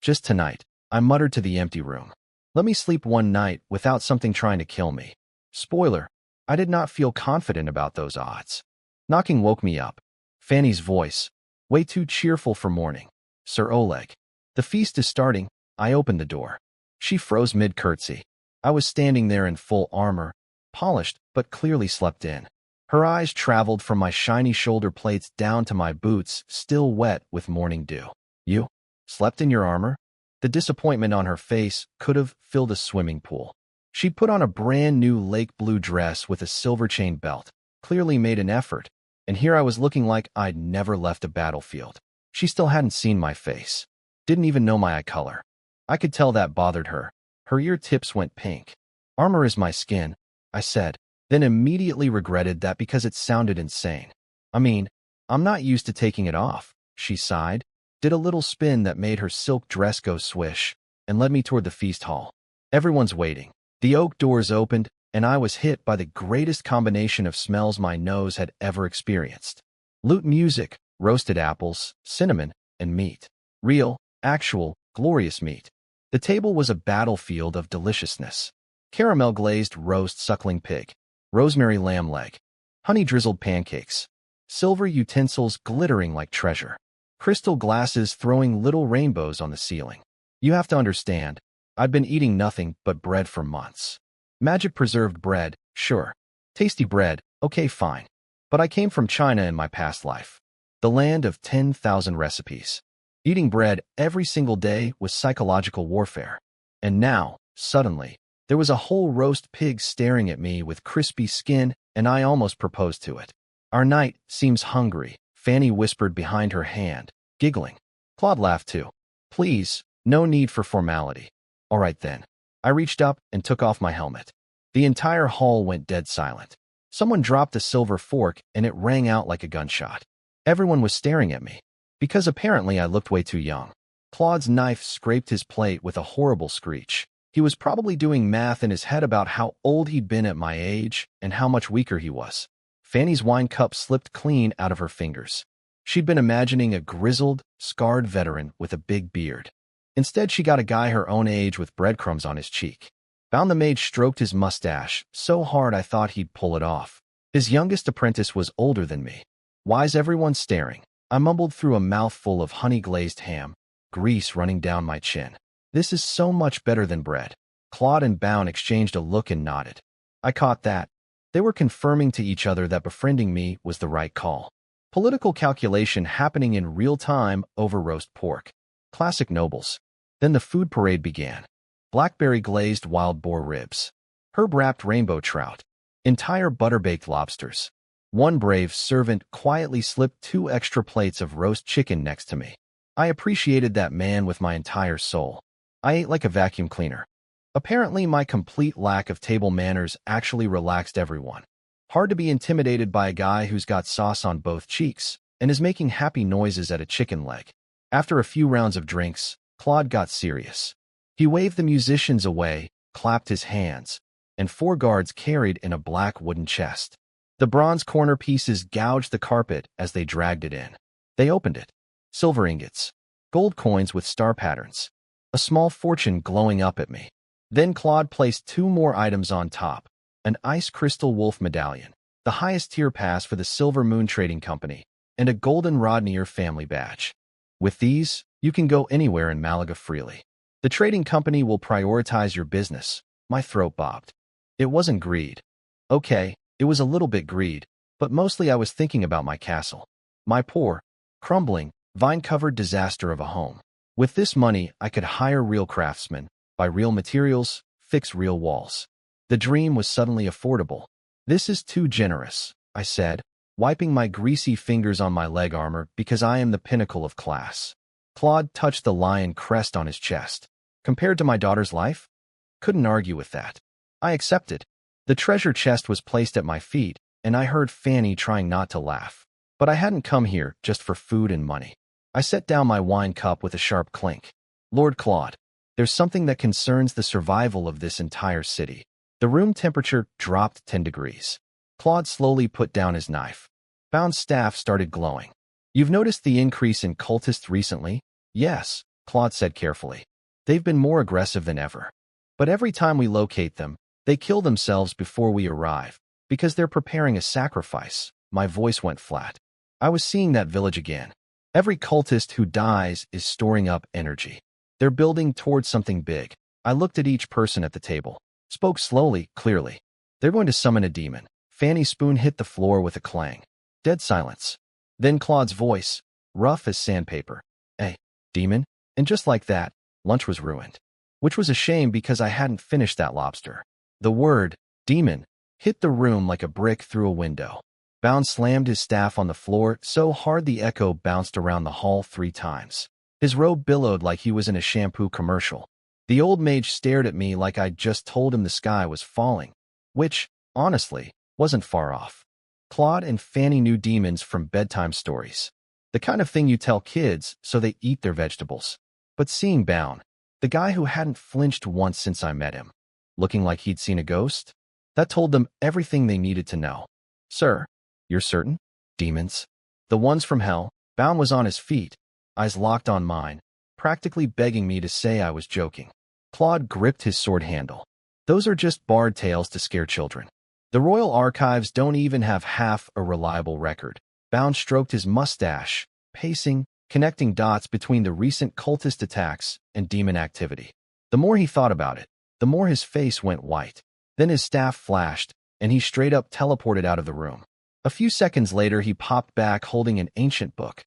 Just tonight, I muttered to the empty room. Let me sleep one night without something trying to kill me. Spoiler. I did not feel confident about those odds. Knocking woke me up. Fanny's voice. Way too cheerful for morning. Sir Oleg. The feast is starting. I opened the door. She froze mid-curtsy. I was standing there in full armor, polished but clearly slept in. Her eyes traveled from my shiny shoulder plates down to my boots, still wet with morning dew. You? Slept in your armor? The disappointment on her face could have filled a swimming pool. She put on a brand new lake blue dress with a silver chain belt, clearly made an effort, and here I was looking like I'd never left a battlefield. She still hadn't seen my face. Didn't even know my eye color. I could tell that bothered her. Her ear tips went pink. Armor is my skin, I said, then immediately regretted that because it sounded insane. I mean, I'm not used to taking it off, she sighed, did a little spin that made her silk dress go swish, and led me toward the feast hall. Everyone's waiting. The oak doors opened, and I was hit by the greatest combination of smells my nose had ever experienced. Lute music, roasted apples, cinnamon, and meat. Real, actual, glorious meat. The table was a battlefield of deliciousness. Caramel-glazed roast suckling pig, rosemary lamb leg, honey-drizzled pancakes, silver utensils glittering like treasure, crystal glasses throwing little rainbows on the ceiling. You have to understand, I'd been eating nothing but bread for months. Magic preserved bread, sure. Tasty bread, okay fine. But I came from China in my past life. The land of 10,000 recipes. Eating bread every single day was psychological warfare. And now, suddenly, there was a whole roast pig staring at me with crispy skin, and I almost proposed to it. Our knight seems hungry, Fanny whispered behind her hand, giggling. Claude laughed too. Please, no need for formality. All right then. I reached up and took off my helmet. The entire hall went dead silent. Someone dropped a silver fork and it rang out like a gunshot. Everyone was staring at me, because apparently I looked way too young. Claude's knife scraped his plate with a horrible screech. He was probably doing math in his head about how old he'd been at my age and how much weaker he was. Fanny's wine cup slipped clean out of her fingers. She'd been imagining a grizzled, scarred veteran with a big beard. Instead, she got a guy her own age with breadcrumbs on his cheek. Bound the mage stroked his mustache so hard I thought he'd pull it off. His youngest apprentice was older than me. Why's everyone staring? I mumbled through a mouthful of honey-glazed ham, grease running down my chin. This is so much better than bread. Claude and Bound exchanged a look and nodded. I caught that. They were confirming to each other that befriending me was the right call. Political calculation happening in real time over roast pork. Classic nobles. Then the food parade began. Blackberry glazed wild boar ribs. Herb wrapped rainbow trout. Entire butter-baked lobsters. One brave servant quietly slipped 2 extra plates of roast chicken next to me. I appreciated that man with my entire soul. I ate like a vacuum cleaner. Apparently, my complete lack of table manners actually relaxed everyone. Hard to be intimidated by a guy who's got sauce on both cheeks and is making happy noises at a chicken leg. After a few rounds of drinks, Claude got serious. He waved the musicians away, clapped his hands, and 4 guards carried in a black wooden chest. The bronze corner pieces gouged the carpet as they dragged it in. They opened it. Silver ingots, gold coins with star patterns, a small fortune glowing up at me. Then Claude placed 2 more items on top, an ice crystal wolf medallion, the highest tier pass for the Silver Moon Trading Company, and a golden Rodnier family badge. With these, you can go anywhere in Malaga freely. The trading company will prioritize your business. My throat bobbed. It wasn't greed. Okay, it was a little bit greed, but mostly I was thinking about my castle. My poor, crumbling, vine-covered disaster of a home. With this money, I could hire real craftsmen, buy real materials, fix real walls. The dream was suddenly affordable. This is too generous, I said, wiping my greasy fingers on my leg armor because I am the pinnacle of class. Claude touched the lion crest on his chest. Compared to my daughter's life? Couldn't argue with that. I accepted. The treasure chest was placed at my feet, and I heard Fanny trying not to laugh. But I hadn't come here just for food and money. I set down my wine cup with a sharp clink. Lord Claude, there's something that concerns the survival of this entire city. The room temperature dropped 10 degrees. Claude slowly put down his knife. Bound's staff started glowing. You've noticed the increase in cultists recently? Yes, Claude said carefully. They've been more aggressive than ever. But every time we locate them, they kill themselves before we arrive, because they're preparing a sacrifice. My voice went flat. I was seeing that village again. Every cultist who dies is storing up energy. They're building towards something big. I looked at each person at the table, spoke slowly, clearly. They're going to summon a demon. Fanny's spoon hit the floor with a clang. Dead silence. Then Claude's voice, rough as sandpaper. Hey, demon? And just like that, lunch was ruined. Which was a shame because I hadn't finished that lobster. The word, demon, hit the room like a brick through a window. Bound slammed his staff on the floor so hard the echo bounced around the hall 3 times. His robe billowed like he was in a shampoo commercial. The old mage stared at me like I'd just told him the sky was falling, which, honestly, wasn't far off. Claude and Fanny knew demons from bedtime stories. The kind of thing you tell kids so they eat their vegetables. But seeing Bound, the guy who hadn't flinched once since I met him, looking like he'd seen a ghost, that told them everything they needed to know. Sir, you're certain? Demons? The ones from hell? Bound was on his feet, eyes locked on mine, practically begging me to say I was joking. Claude gripped his sword handle. Those are just bard tales to scare children. The Royal Archives don't even have half a reliable record. Bound stroked his mustache, pacing, connecting dots between the recent cultist attacks and demon activity. The more he thought about it, the more his face went white. Then his staff flashed, and he straight up teleported out of the room. A few seconds later, he popped back holding an ancient book.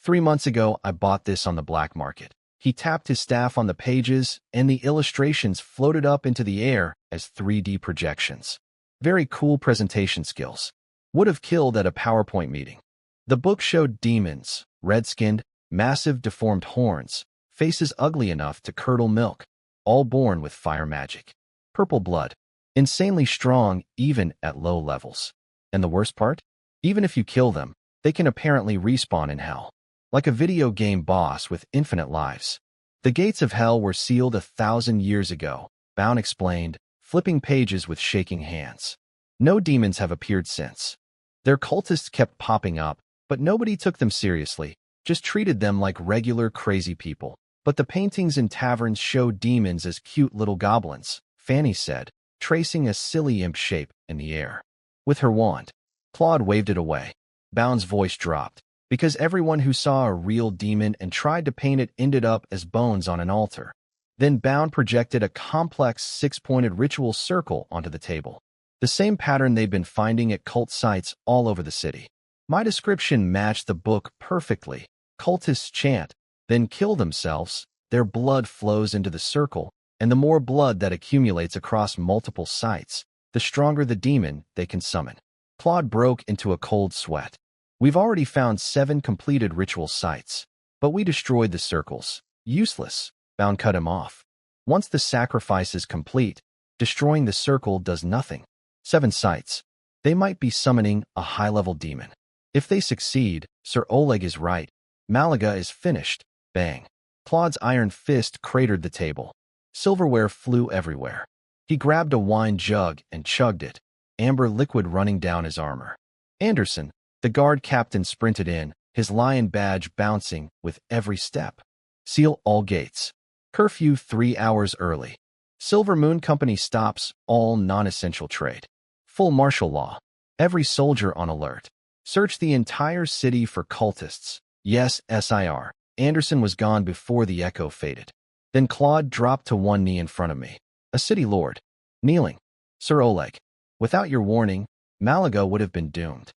3 months ago, I bought this on the black market. He tapped his staff on the pages, and the illustrations floated up into the air as 3D projections. Very cool presentation skills. Would have killed at a PowerPoint meeting. The book showed demons, red-skinned, massive deformed horns, faces ugly enough to curdle milk, all born with fire magic. Purple blood. Insanely strong even at low levels. And the worst part? Even if you kill them, they can apparently respawn in hell. Like a video game boss with infinite lives. The gates of hell were sealed 1,000 years ago, Bound explained, flipping pages with shaking hands. No demons have appeared since. Their cultists kept popping up, but nobody took them seriously, just treated them like regular crazy people. But the paintings in taverns show demons as cute little goblins, Fanny said, tracing a silly imp shape in the air. With her wand, Claude waved it away. Bound's voice dropped, because everyone who saw a real demon and tried to paint it ended up as bones on an altar. Then Bound projected a complex 6-pointed ritual circle onto the table. The same pattern they'd been finding at cult sites all over the city. My description matched the book perfectly. Cultists chant, then kill themselves, their blood flows into the circle, and the more blood that accumulates across multiple sites, the stronger the demon they can summon. Claude broke into a cold sweat. We've already found 7 completed ritual sites, but we destroyed the circles. Useless. Bound cut him off. Once the sacrifice is complete, destroying the circle does nothing. 7 sites. They might be summoning a high-level demon. If they succeed, Sir Oleg is right. Malaga is finished. Bang. Claude's iron fist cratered the table. Silverware flew everywhere. He grabbed a wine jug and chugged it, amber liquid running down his armor. Anderson, the guard captain, sprinted in, his lion badge bouncing with every step. Seal all gates. Curfew 3 hours early. Silver Moon Company stops all non-essential trade. Full martial law. Every soldier on alert. Search the entire city for cultists. Yes, SIR. Anderson was gone before the echo faded. Then Claude dropped to one knee in front of me. A city lord. Kneeling. Sir Oleg. Without your warning, Malaga would have been doomed.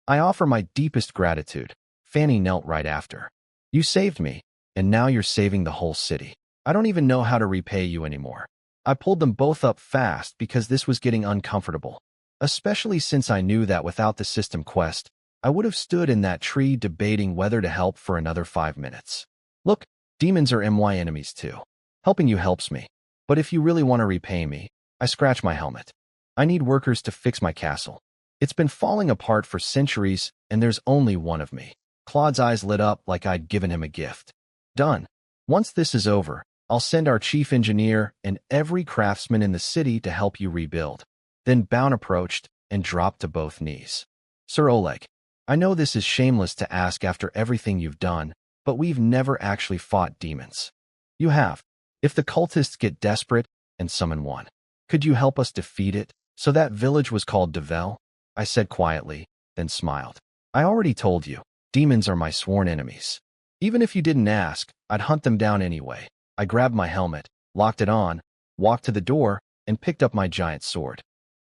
I offer my deepest gratitude. Fanny knelt right after. You saved me, and now you're saving the whole city. I don't even know how to repay you anymore. I pulled them both up fast because this was getting uncomfortable. Especially since I knew that without the system quest, I would have stood in that tree debating whether to help for another 5 minutes. Look, demons are my enemies too. Helping you helps me. But if you really want to repay me, I scratch my helmet. I need workers to fix my castle. It's been falling apart for centuries, and there's only one of me. Claude's eyes lit up like I'd given him a gift. Done. Once this is over, I'll send our chief engineer and every craftsman in the city to help you rebuild. Then Bound approached and dropped to both knees. Sir Oleg, I know this is shameless to ask after everything you've done, but we've never actually fought demons. You have. If the cultists get desperate and summon one, could you help us defeat it? So that village was called Devel? I said quietly, then smiled. I already told you, demons are my sworn enemies. Even if you didn't ask, I'd hunt them down anyway. I grabbed my helmet, locked it on, walked to the door, and picked up my giant sword.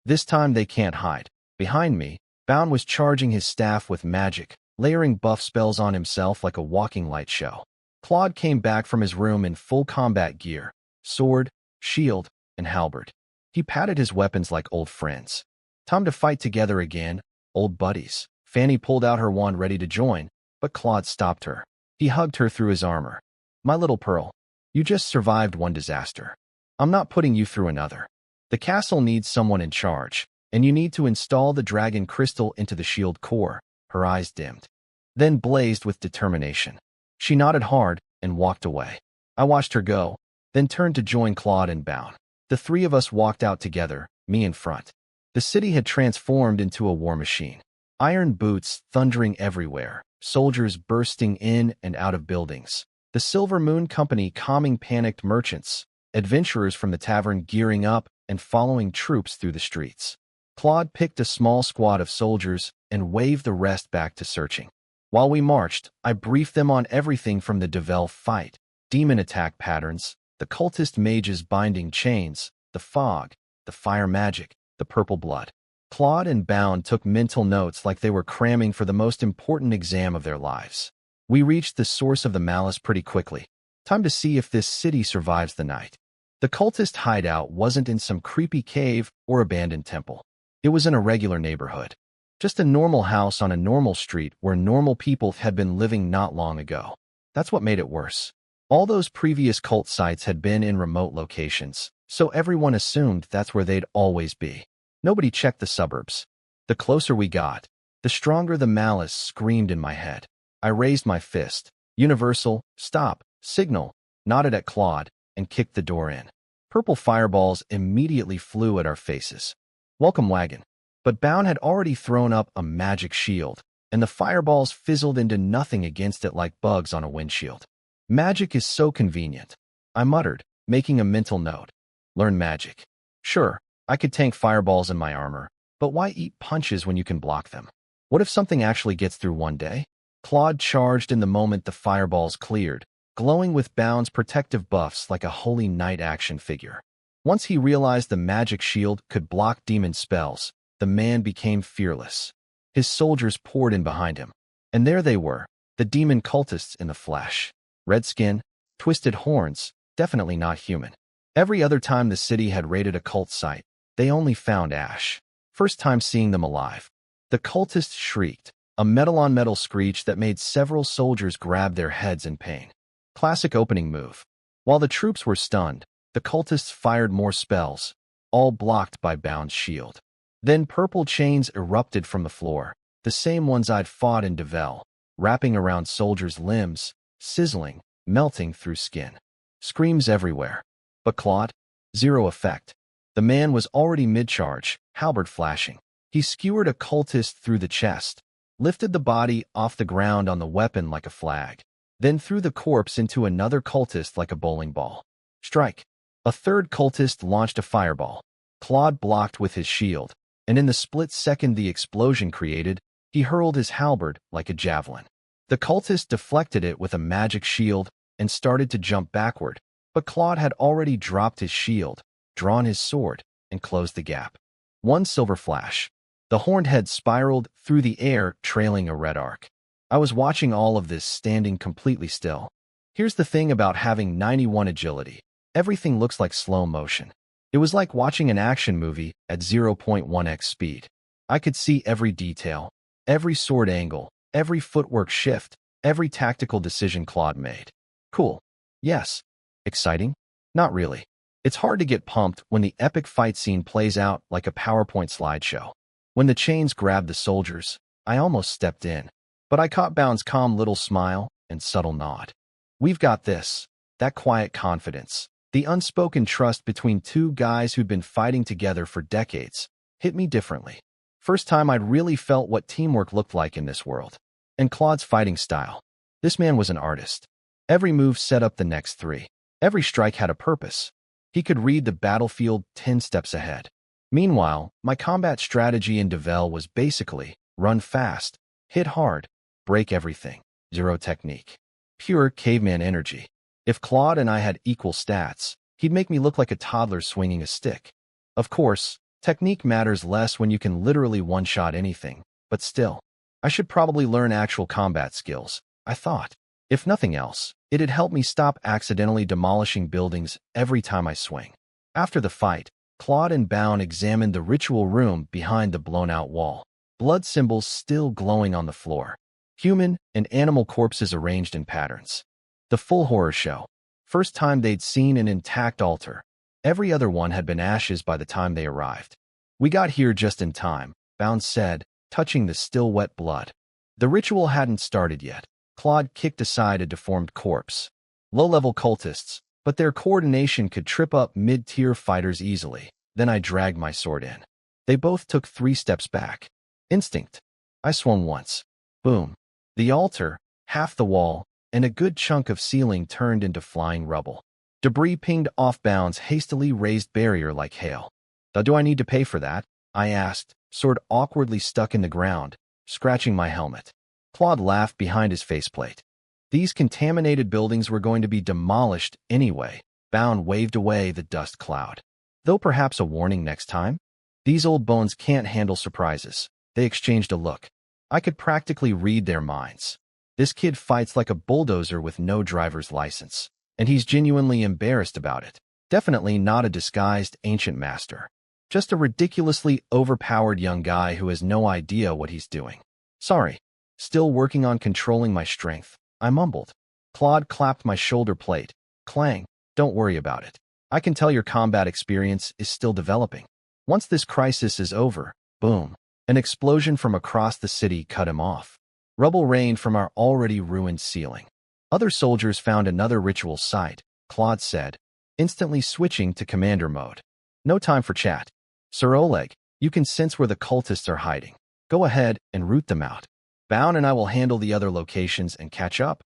This time they can't hide. Behind me, Bound was charging his staff with magic, layering buff spells on himself like a walking light show. Claude came back from his room in full combat gear, sword, shield, and halberd. He patted his weapons like old friends. Time to fight together again, old buddies. Fanny pulled out her wand ready to join, but Claude stopped her. He hugged her through his armor. My little pearl, you just survived one disaster. I'm not putting you through another. The castle needs someone in charge, and you need to install the dragon crystal into the shield core. Her eyes dimmed, then blazed with determination. She nodded hard and walked away. I watched her go, then turned to join Claude and Bound. The 3 of us walked out together, me in front. The city had transformed into a war machine. Iron boots thundering everywhere, soldiers bursting in and out of buildings. The Silver Moon Company calming panicked merchants, adventurers from the tavern gearing up and following troops through the streets. Claude picked a small squad of soldiers and waved the rest back to searching. While we marched, I briefed them on everything from the Devel fight, demon attack patterns, the cultist mages binding chains, the fog, the fire magic, the purple blood. Claude and Bound took mental notes like they were cramming for the most important exam of their lives. We reached the source of the malice pretty quickly. Time to see if this city survives the night. The cultist hideout wasn't in some creepy cave or abandoned temple. It was in a regular neighborhood. Just a normal house on a normal street where normal people had been living not long ago. That's what made it worse. All those previous cult sites had been in remote locations, so everyone assumed that's where they'd always be. Nobody checked the suburbs. The closer we got, the stronger the malice screamed in my head. I raised my fist. Universal, stop, signal, nodded at Claude, and kicked the door in. Purple fireballs immediately flew at our faces. Welcome wagon. But Bound had already thrown up a magic shield, and the fireballs fizzled into nothing against it like bugs on a windshield. Magic is so convenient, I muttered, making a mental note. Learn magic. Sure, I could tank fireballs in my armor, but why eat punches when you can block them? What if something actually gets through one day? Claude charged in the moment the fireballs cleared, glowing with Bound's protective buffs like a holy knight action figure. Once he realized the magic shield could block demon spells, the man became fearless. His soldiers poured in behind him. And there they were, the demon cultists in the flesh. Red skin, twisted horns, definitely not human. Every other time the city had raided a cult site, they only found ash. First time seeing them alive. The cultists shrieked, a metal-on-metal screech that made several soldiers grab their heads in pain. Classic opening move. While the troops were stunned, the cultists fired more spells, all blocked by Bound's shield. Then purple chains erupted from the floor, the same ones I'd fought in Devel, wrapping around soldiers' limbs, sizzling, melting through skin. Screams everywhere. But Claude? Zero effect. The man was already mid-charge, halberd flashing. He skewered a cultist through the chest, lifted the body off the ground on the weapon like a flag, then threw the corpse into another cultist like a bowling ball. Strike. A third cultist launched a fireball. Claude blocked with his shield, and in the split second the explosion created, he hurled his halberd like a javelin. The cultist deflected it with a magic shield and started to jump backward, but Claude had already dropped his shield, drawn his sword, and closed the gap. One silver flash. The horned head spiraled through the air, trailing a red arc. I was watching all of this standing completely still. Here's the thing about having 91 agility. Everything looks like slow motion. It was like watching an action movie at 0.1x speed. I could see every detail, every sword angle, every footwork shift, every tactical decision Claude made. Cool. Yes. Exciting? Not really. It's hard to get pumped when the epic fight scene plays out like a PowerPoint slideshow. When the chains grabbed the soldiers, I almost stepped in, but I caught Bound's calm little smile and subtle nod. We've got this. That quiet confidence, the unspoken trust between two guys who'd been fighting together for decades, hit me differently. First time I'd really felt what teamwork looked like in this world. And Claude's fighting style. This man was an artist. Every move set up the next three. Every strike had a purpose. He could read the battlefield 10 steps ahead. Meanwhile, my combat strategy in Devel was basically run fast, hit hard, break everything. Zero technique. Pure caveman energy. If Claude and I had equal stats, he'd make me look like a toddler swinging a stick. Of course, technique matters less when you can literally one-shot anything, but still, I should probably learn actual combat skills, I thought. If nothing else, it'd help me stop accidentally demolishing buildings every time I swing. After the fight, Claude and Bound examined the ritual room behind the blown-out wall, blood symbols still glowing on the floor, human and animal corpses arranged in patterns. The full horror show. First time they'd seen an intact altar. Every other one had been ashes by the time they arrived. We got here just in time, Bound said, touching the still wet blood. The ritual hadn't started yet. Claude kicked aside a deformed corpse. Low-level cultists, but their coordination could trip up mid-tier fighters easily. Then I dragged my sword in. They both took 3 steps back. Instinct. I swung once. Boom. The altar, half the wall, and a good chunk of ceiling turned into flying rubble. Debris pinged off Bound's hastily raised barrier like hail. Do I need to pay for that? I asked, sword awkwardly stuck in the ground, scratching my helmet. Claude laughed behind his faceplate. These contaminated buildings were going to be demolished anyway. Bound waved away the dust cloud. Though perhaps a warning next time? These old bones can't handle surprises. They exchanged a look. I could practically read their minds. This kid fights like a bulldozer with no driver's license, and he's genuinely embarrassed about it. Definitely not a disguised ancient master. Just a ridiculously overpowered young guy who has no idea what he's doing. Sorry. Still working on controlling my strength, I mumbled. Claude clapped my shoulder plate. Clang. Don't worry about it. I can tell your combat experience is still developing. Once this crisis is over, boom. An explosion from across the city cut him off. Rubble rained from our already ruined ceiling. Other soldiers found another ritual site, Claude said, instantly switching to commander mode. No time for chat. Sir Oleg, you can sense where the cultists are hiding. Go ahead and root them out. Bound and I will handle the other locations and catch up.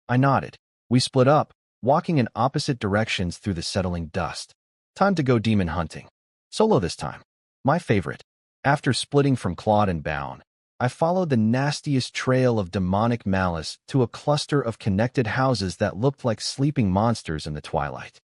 I nodded. We split up, walking in opposite directions through the settling dust. Time to go demon hunting. Solo this time. My favorite. After splitting from Claude and Bound, I followed the nastiest trail of demonic malice to a cluster of connected houses that looked like sleeping monsters in the twilight.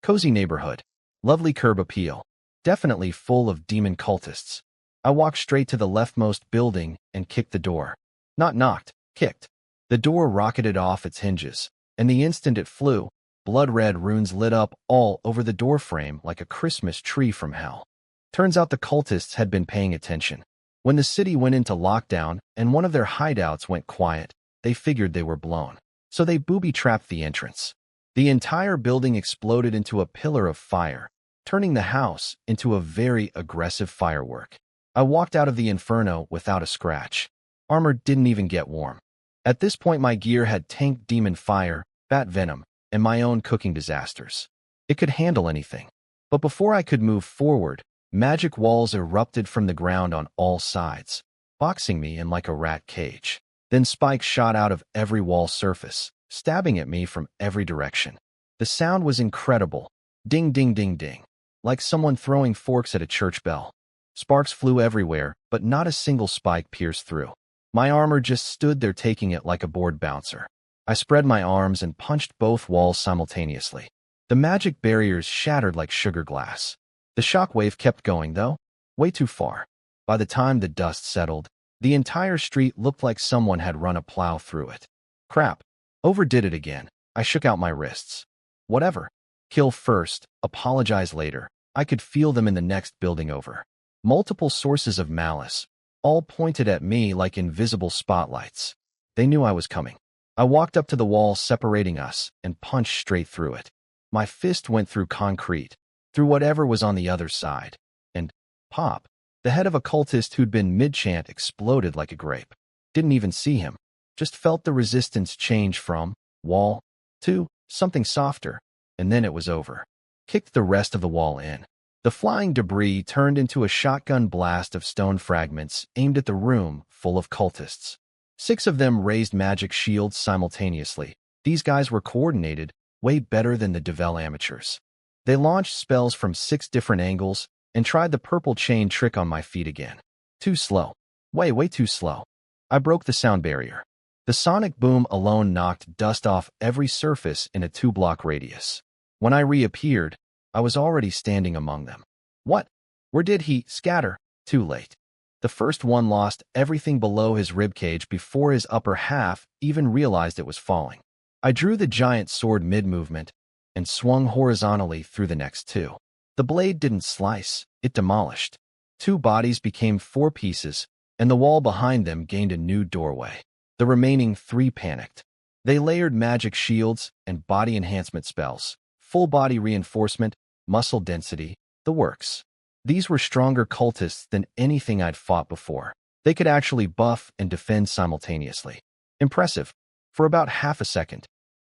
Cozy neighborhood. Lovely curb appeal. Definitely full of demon cultists. I walked straight to the leftmost building and kicked the door. Not knocked, kicked. The door rocketed off its hinges, and the instant it flew, blood-red runes lit up all over the doorframe like a Christmas tree from hell. Turns out the cultists had been paying attention. When the city went into lockdown and one of their hideouts went quiet, they figured they were blown. So they booby-trapped the entrance. The entire building exploded into a pillar of fire, turning the house into a very aggressive firework. I walked out of the inferno without a scratch. Armor didn't even get warm. At this point my gear had tanked demon fire, bat venom, and my own cooking disasters. It could handle anything. But before I could move forward, magic walls erupted from the ground on all sides, boxing me in like a rat cage. Then spikes shot out of every wall surface, stabbing at me from every direction. The sound was incredible. Ding, ding, ding, ding. Like someone throwing forks at a church bell. Sparks flew everywhere, but not a single spike pierced through. My armor just stood there taking it like a bored bouncer. I spread my arms and punched both walls simultaneously. The magic barriers shattered like sugar glass. The shockwave kept going, though. Way too far. By the time the dust settled, the entire street looked like someone had run a plow through it. Crap. Overdid it again. I shook out my wrists. Whatever. Kill first, apologize later. I could feel them in the next building over. Multiple sources of malice, all pointed at me like invisible spotlights. They knew I was coming. I walked up to the wall separating us and punched straight through it. My fist went through concrete, through whatever was on the other side, and pop. The head of a cultist who'd been mid-chant exploded like a grape. Didn't even see him. Just felt the resistance change from wall to something softer, and then it was over. Kicked the rest of the wall in. The flying debris turned into a shotgun blast of stone fragments aimed at the room full of cultists. 6 of them raised magic shields simultaneously. These guys were coordinated, way better than the Devel amateurs. They launched spells from 6 different angles and tried the purple chain trick on my feet again. Too slow. Way too slow. I broke the sound barrier. The sonic boom alone knocked dust off every surface in a 2-block radius. When I reappeared, I was already standing among them. What? Where did he scatter? Too late. The first one lost everything below his ribcage before his upper half even realized it was falling. I drew the giant sword mid-movement and swung horizontally through the next 2. The blade didn't slice, it demolished. 2 bodies became 4 pieces, and the wall behind them gained a new doorway. The remaining 3 panicked. They layered magic shields and body enhancement spells, full body reinforcement, muscle density, the works. These were stronger cultists than anything I'd fought before. They could actually buff and defend simultaneously. Impressive. For about half a second,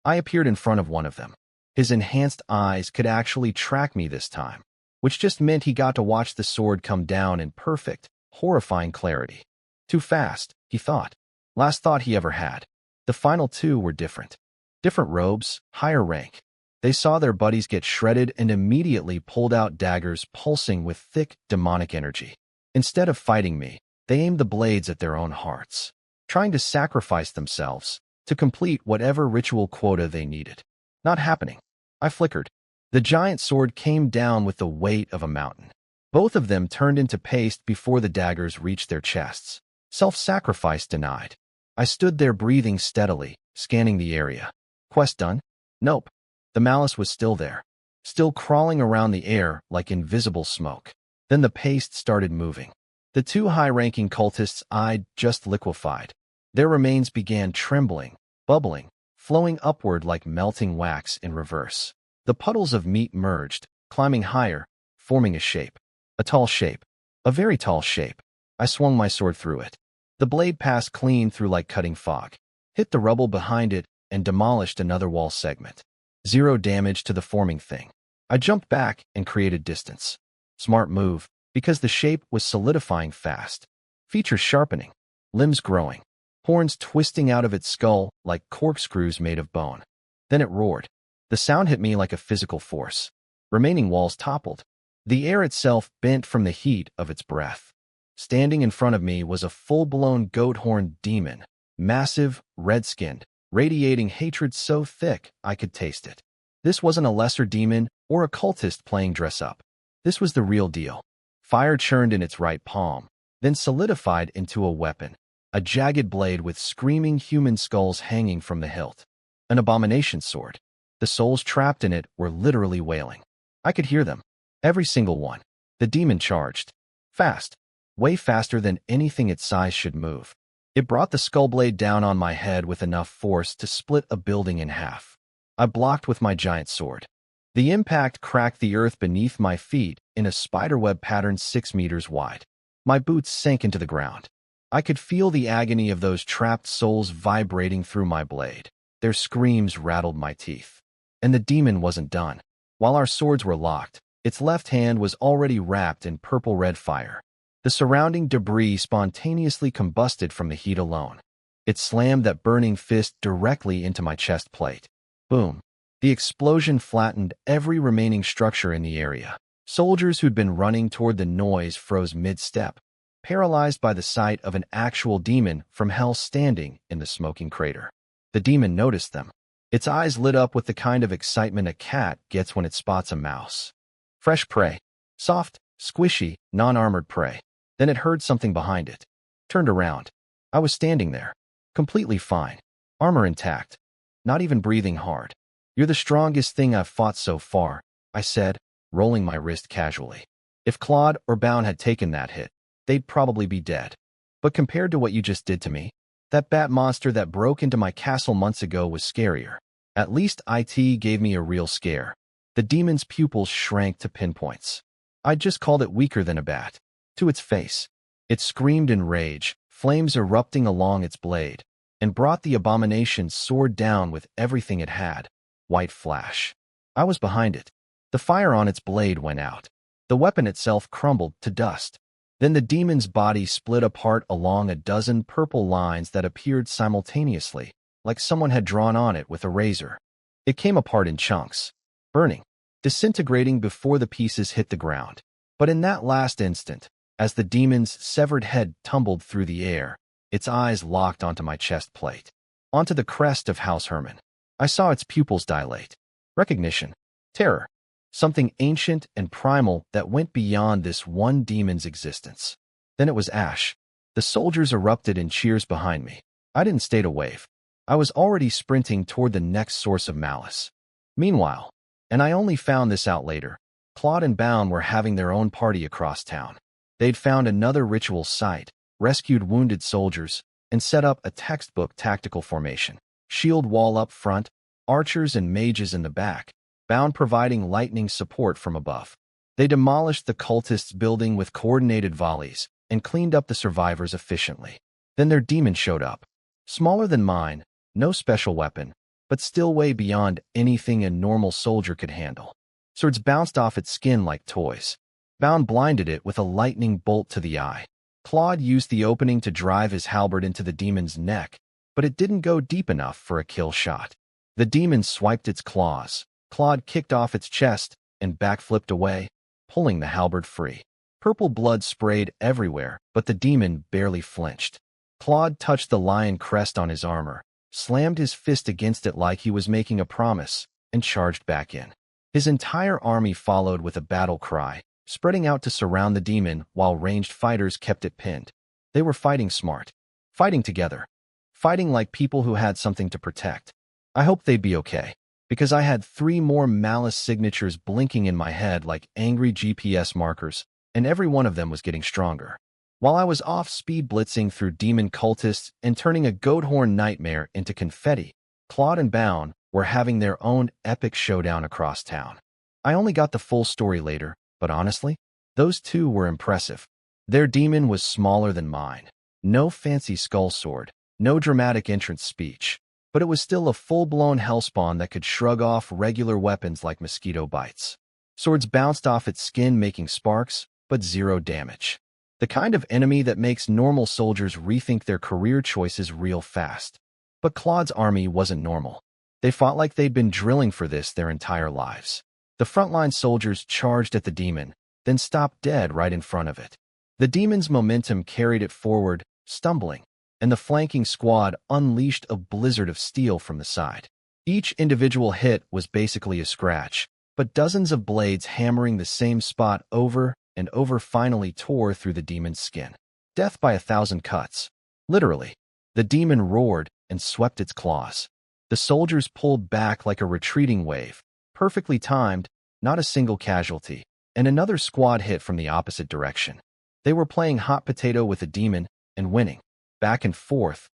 I appeared in front of one of them. His enhanced eyes could actually track me this time, which just meant he got to watch the sword come down in perfect, horrifying clarity. Too fast, he thought. Last thought he ever had. The final 2 were different. Different robes, higher rank. They saw their buddies get shredded and immediately pulled out daggers pulsing with thick, demonic energy. Instead of fighting me, they aimed the blades at their own hearts, trying to sacrifice themselves to complete whatever ritual quota they needed. Not happening. I flickered. The giant sword came down with the weight of a mountain. Both of them turned into paste before the daggers reached their chests. Self-sacrifice denied. I stood there breathing steadily, scanning the area. Quest done? Nope. The malice was still there, still crawling around the air like invisible smoke. Then the paste started moving. The two high-ranking cultists' eyes just liquefied. Their remains began trembling, bubbling, flowing upward like melting wax in reverse. The puddles of meat merged, climbing higher, forming a shape. A tall shape. A very tall shape. I swung my sword through it. The blade passed clean through like cutting fog, hit the rubble behind it, and demolished another wall segment. 0 damage to the forming thing. I jumped back and created distance. Smart move, because the shape was solidifying fast. Features sharpening, limbs growing, horns twisting out of its skull like corkscrews made of bone. Then it roared. The sound hit me like a physical force. Remaining walls toppled. The air itself bent from the heat of its breath. Standing in front of me was a full-blown goat-horned demon, massive, red-skinned, radiating hatred so thick I could taste it. This wasn't a lesser demon or a cultist playing dress-up. This was the real deal. Fire churned in its right palm, then solidified into a weapon, a jagged blade with screaming human skulls hanging from the hilt. An abomination sword. The souls trapped in it were literally wailing. I could hear them. Every single one. The demon charged. Fast. Way faster than anything its size should move. It brought the skull blade down on my head with enough force to split a building in half. I blocked with my giant sword. The impact cracked the earth beneath my feet in a spiderweb pattern 6 meters wide. My boots sank into the ground. I could feel the agony of those trapped souls vibrating through my blade. Their screams rattled my teeth. And the demon wasn't done. While our swords were locked, its left hand was already wrapped in purple-red fire. The surrounding debris spontaneously combusted from the heat alone. It slammed that burning fist directly into my chest plate. Boom. The explosion flattened every remaining structure in the area. Soldiers who'd been running toward the noise froze mid-step, paralyzed by the sight of an actual demon from hell standing in the smoking crater. The demon noticed them. Its eyes lit up with the kind of excitement a cat gets when it spots a mouse. Fresh prey. Soft, squishy, non-armored prey. Then it heard something behind it. Turned around. I was standing there. Completely fine. Armor intact. Not even breathing hard. "You're the strongest thing I've fought so far," I said, rolling my wrist casually. If Claude or Bound had taken that hit, they'd probably be dead. But compared to what you just did to me, that bat monster that broke into my castle months ago was scarier. At least IT gave me a real scare. The demon's pupils shrank to pinpoints. I'd just called it weaker than a bat. To its face. It screamed in rage, flames erupting along its blade, and brought the abomination's sword down with everything it had. White flash. I was behind it. The fire on its blade went out. The weapon itself crumbled to dust. Then the demon's body split apart along a dozen purple lines that appeared simultaneously, like someone had drawn on it with a razor. It came apart in chunks, burning, disintegrating before the pieces hit the ground. But in that last instant, as the demon's severed head tumbled through the air, its eyes locked onto my chest plate, onto the crest of House Herman. I saw its pupils dilate. Recognition. Terror. Something ancient and primal that went beyond this one demon's existence. Then it was Ash. The soldiers erupted in cheers behind me. I didn't stay to wave. I was already sprinting toward the next source of malice. Meanwhile, and I only found this out later, Claude and Bound were having their own party across town. They'd found another ritual site, rescued wounded soldiers, and set up a textbook tactical formation. Shield wall up front, archers and mages in the back, Bound providing lightning support from above. They demolished the cultists' building with coordinated volleys and cleaned up the survivors efficiently. Then their demon showed up. Smaller than mine, no special weapon, but still way beyond anything a normal soldier could handle. Swords bounced off its skin like toys. Bound blinded it with a lightning bolt to the eye. Claude used the opening to drive his halberd into the demon's neck, but it didn't go deep enough for a kill shot. The demon swiped its claws. Claude kicked off its chest and backflipped away, pulling the halberd free. Purple blood sprayed everywhere, but the demon barely flinched. Claude touched the lion crest on his armor, slammed his fist against it like he was making a promise, and charged back in. His entire army followed with a battle cry, spreading out to surround the demon while ranged fighters kept it pinned. They were fighting smart. Fighting together. fighting like people who had something to protect. I hoped they'd be okay, because I had 3 more malice signatures blinking in my head like angry GPS markers, and every one of them was getting stronger. While I was off speed blitzing through demon cultists and turning a goat horn nightmare into confetti, Claude and Bound were having their own epic showdown across town. I only got the full story later, but honestly, those two were impressive. Their demon was smaller than mine. No fancy skull sword, no dramatic entrance speech, but it was still a full-blown hellspawn that could shrug off regular weapons like mosquito bites. Swords bounced off its skin making sparks, but 0 damage. The kind of enemy that makes normal soldiers rethink their career choices real fast. But Claude's army wasn't normal. They fought like they'd been drilling for this their entire lives. The frontline soldiers charged at the demon, then stopped dead right in front of it. The demon's momentum carried it forward, stumbling, and the flanking squad unleashed a blizzard of steel from the side. Each individual hit was basically a scratch, but dozens of blades hammering the same spot over and over finally tore through the demon's skin. Death by 1,000 cuts. Literally. The demon roared and swept its claws. The soldiers pulled back like a retreating wave, perfectly timed, not a single casualty, and another squad hit from the opposite direction. They were playing hot potato with the demon and winning. Back and forth,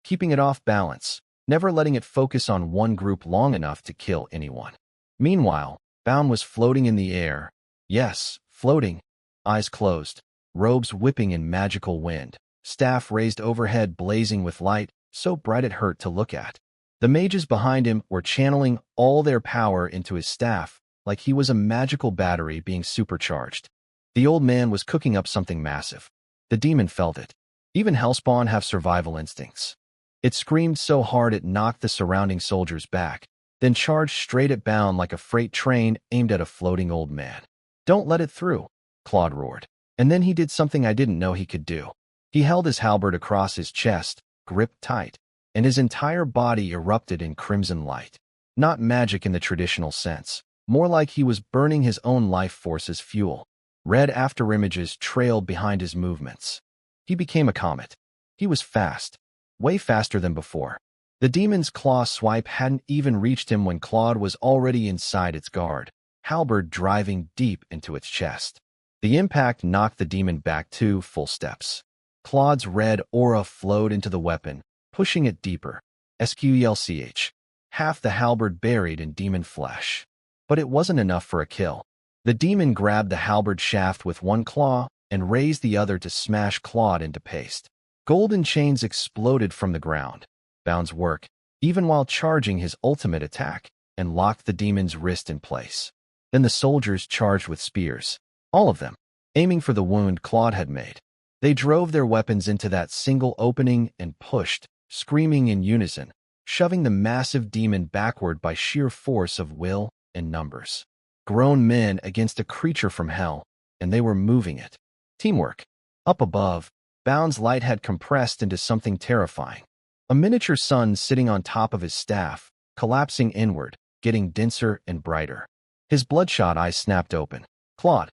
keeping it off balance, never letting it focus on one group long enough to kill anyone. Meanwhile, Bound was floating in the air. Yes, floating. Eyes closed, robes whipping in magical wind, staff raised overhead blazing with light, so bright it hurt to look at. The mages behind him were channeling all their power into his staff, like he was a magical battery being supercharged. The old man was cooking up something massive. The demon felt it. Even hellspawn have survival instincts. It screamed so hard it knocked the surrounding soldiers back, then charged straight at Bound like a freight train aimed at a floating old man. "Don't let it through," Claude roared. And then he did something I didn't know he could do. He held his halberd across his chest, gripped tight, and his entire body erupted in crimson light. Not magic in the traditional sense, more like he was burning his own life force as fuel. Red afterimages trailed behind his movements. He became a comet. He was fast, way faster than before. The demon's claw swipe hadn't even reached him when Claude was already inside its guard, halberd driving deep into its chest. The impact knocked the demon back 2 full steps. Claude's red aura flowed into the weapon, pushing it deeper. Sqelch. Half the halberd buried in demon flesh. But it wasn't enough for a kill. The demon grabbed the halberd shaft with one claw and raised the other to smash Claude into paste. Golden chains exploded from the ground. Bound's work, even while charging his ultimate attack, and locked the demon's wrist in place. Then the soldiers charged with spears. All of them, aiming for the wound Claude had made. They drove their weapons into that single opening and pushed, screaming in unison, shoving the massive demon backward by sheer force of will and numbers. Grown men against a creature from hell, and they were moving it. Teamwork. Up above, Bound's light had compressed into something terrifying. A miniature sun sitting on top of his staff, collapsing inward, getting denser and brighter. His bloodshot eyes snapped open. Claude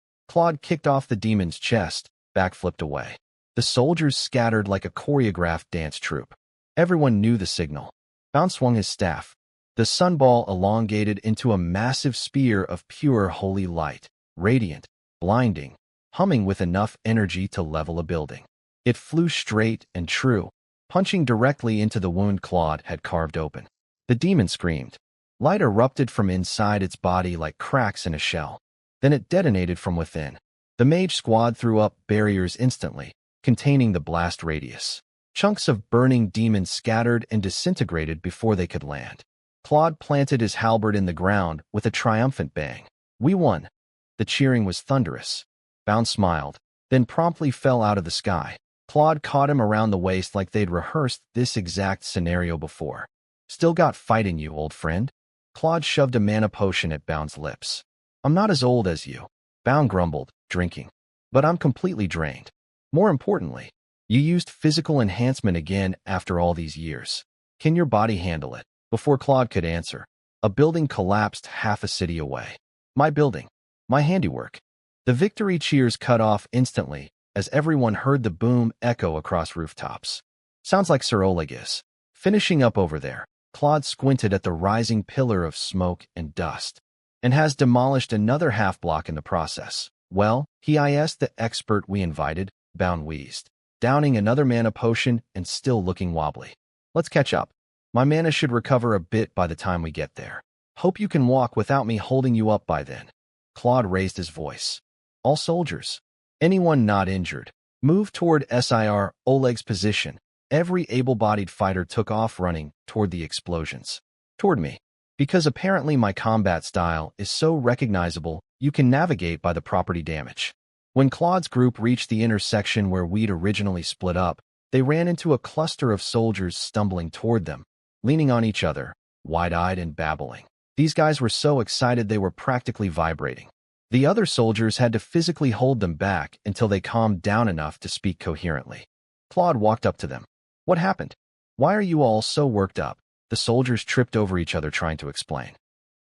kicked off the demon's chest, backflipped away. The soldiers scattered like a choreographed dance troupe. Everyone knew the signal. Bound swung his staff. The sunball elongated into a massive spear of pure holy light, radiant, blinding, humming with enough energy to level a building. It flew straight and true, punching directly into the wound Claude had carved open. The demon screamed. Light erupted from inside its body like cracks in a shell. Then it detonated from within. The mage squad threw up barriers instantly, containing the blast radius. Chunks of burning demons scattered and disintegrated before they could land. Claude planted his halberd in the ground with a triumphant bang. "We won." The cheering was thunderous. Bound smiled, then promptly fell out of the sky. Claude caught him around the waist like they'd rehearsed this exact scenario before. "Still got fight in you, old friend?" Claude shoved a mana potion at Bound's lips. "I'm not as old as you," Bound grumbled, drinking. "But I'm completely drained. More importantly, you used physical enhancement again after all these years. Can your body handle it?" Before Claude could answer, a building collapsed half a city away. "My building. My handiwork." The victory cheers cut off instantly as everyone heard the boom echo across rooftops. Sounds like Sir Oleg is finishing up over there. Claude squinted at the rising pillar of smoke and dust, and has demolished another half-block in the process. Well, he asked the expert we invited, Bound wheezed, downing another mana potion and still looking wobbly. Let's catch up. My mana should recover a bit by the time we get there. Hope you can walk without me holding you up by then. Claude raised his voice. All soldiers, anyone not injured, move toward Sir Oleg's position. Every able-bodied fighter took off running toward the explosions. Toward me. Because apparently my combat style is so recognizable, you can navigate by the property damage. When Claude's group reached the intersection where we'd originally split up, they ran into a cluster of soldiers stumbling toward them, leaning on each other, wide-eyed and babbling. These guys were so excited they were practically vibrating. The other soldiers had to physically hold them back until they calmed down enough to speak coherently. Claude walked up to them. What happened? Why are you all so worked up? The soldiers tripped over each other trying to explain.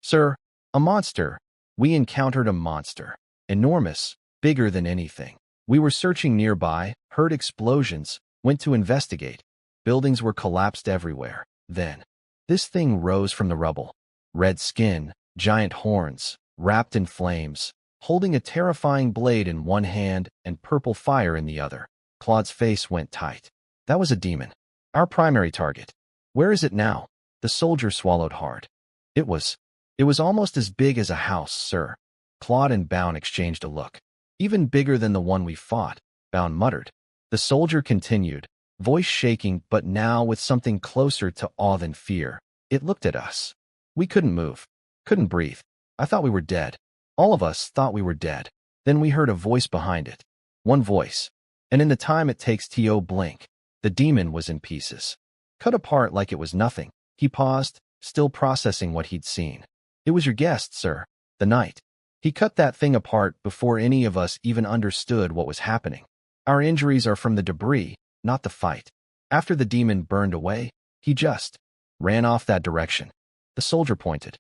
Sir, a monster. We encountered a monster. Enormous, bigger than anything. We were searching nearby, heard explosions, went to investigate. Buildings were collapsed everywhere. Then, this thing rose from the rubble. Red skin, giant horns, wrapped in flames, holding a terrifying blade in one hand and purple fire in the other. Claude's face went tight. That was a demon. Our primary target. Where is it now? The soldier swallowed hard. It was almost as big as a house, sir. Claude and Bound exchanged a look. Even bigger than the one we fought, Bound muttered. The soldier continued, voice shaking but now with something closer to awe than fear. It looked at us. We couldn't move, couldn't breathe. I thought we were dead. All of us thought we were dead. Then we heard a voice behind it. One voice. And in the time it takes to blink, the demon was in pieces. Cut apart like it was nothing. He paused, still processing what he'd seen. It was your guest, sir. The knight. He cut that thing apart before any of us even understood what was happening. Our injuries are from the debris, not the fight. After the demon burned away, he just ran off that direction. The soldier pointed.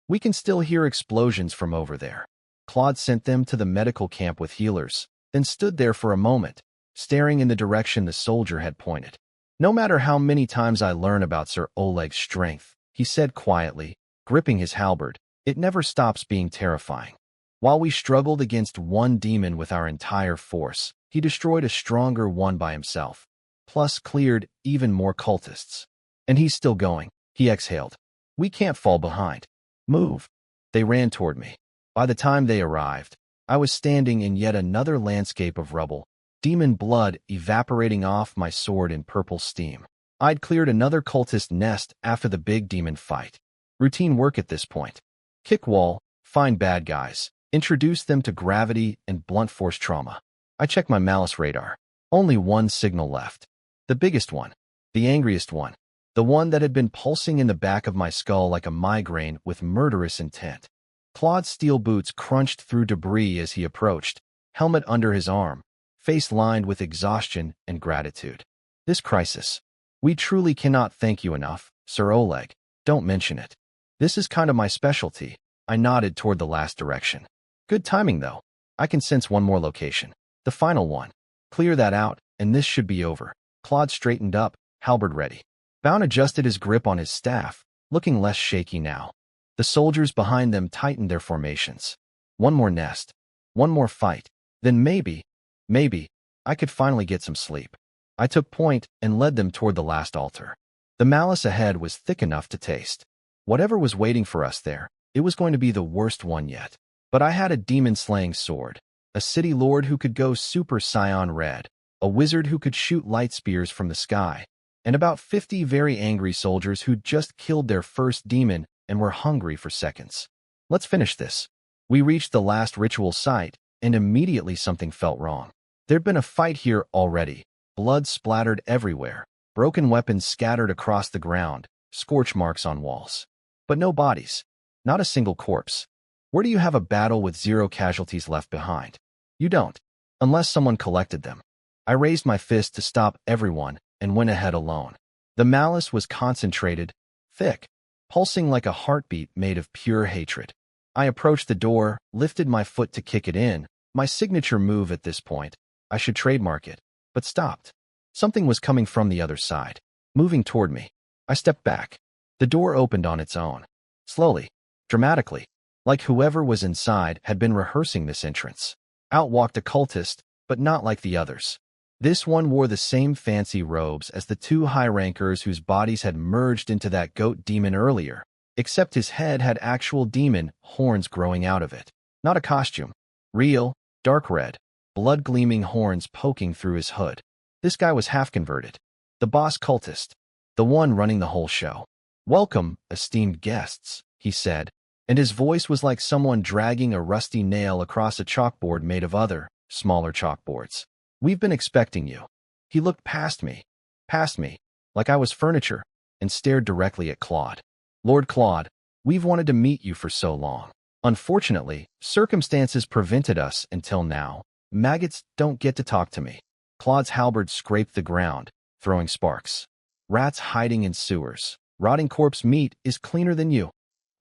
We can still hear explosions from over there. Claude sent them to the medical camp with healers, then stood there for a moment, staring in the direction the soldier had pointed. No matter how many times I learn about Sir Oleg's strength, he said quietly, gripping his halberd, it never stops being terrifying. While we struggled against one demon with our entire force, he destroyed a stronger one by himself, plus cleared even more cultists. And he's still going. He exhaled. We can't fall behind. Move. They ran toward me. By the time they arrived, I was standing in yet another landscape of rubble, demon blood evaporating off my sword in purple steam. I'd cleared another cultist nest after the big demon fight. Routine work at this point. Kick wall, find bad guys, introduce them to gravity and blunt force trauma. I checked my malice radar. Only one signal left. The biggest one. The angriest one. The one that had been pulsing in the back of my skull like a migraine with murderous intent. Claude's steel boots crunched through debris as he approached, helmet under his arm, face lined with exhaustion and gratitude. This crisis. We truly cannot thank you enough, Sir Oleg. Don't mention it. This is kind of my specialty. I nodded toward the last direction. Good timing, though. I can sense one more location. The final one. Clear that out, and this should be over. Claude straightened up, halberd ready. Bound adjusted his grip on his staff, looking less shaky now. The soldiers behind them tightened their formations. One more nest. One more fight. Then maybe, I could finally get some sleep. I took point and led them toward the last altar. The malice ahead was thick enough to taste. Whatever was waiting for us there, it was going to be the worst one yet. But I had a demon-slaying sword, a city lord who could go super cyan red, a wizard who could shoot light spears from the sky, and about 50 very angry soldiers who'd just killed their first demon and were hungry for seconds. Let's finish this. We reached the last ritual site, and immediately something felt wrong. There'd been a fight here already. Blood splattered everywhere, broken weapons scattered across the ground, scorch marks on walls. But no bodies. Not a single corpse. Where do you have a battle with 0 casualties left behind? You don't. Unless someone collected them. I raised my fist to stop everyone and went ahead alone. The malice was concentrated, thick, pulsing like a heartbeat made of pure hatred. I approached the door, lifted my foot to kick it in, my signature move at this point. I should trademark it, but stopped. Something was coming from the other side, moving toward me. I stepped back. The door opened on its own. Slowly, dramatically, like whoever was inside had been rehearsing this entrance. Out walked a cultist, but not like the others. This one wore the same fancy robes as the two high-rankers whose bodies had merged into that goat demon earlier, except his head had actual demon horns growing out of it. Not a costume. Real, dark red, blood-gleaming horns poking through his hood. This guy was half-converted. The boss cultist. The one running the whole show. "Welcome, esteemed guests," he said, and his voice was like someone dragging a rusty nail across a chalkboard made of other, smaller chalkboards. "We've been expecting you." He looked past me, like I was furniture, and stared directly at Claude. "Lord Claude, we've wanted to meet you for so long. Unfortunately, circumstances prevented us until now. Maggots don't get to talk to me." Claude's halberd scraped the ground, throwing sparks. "Rats hiding in sewers. Rotting corpse meat is cleaner than you."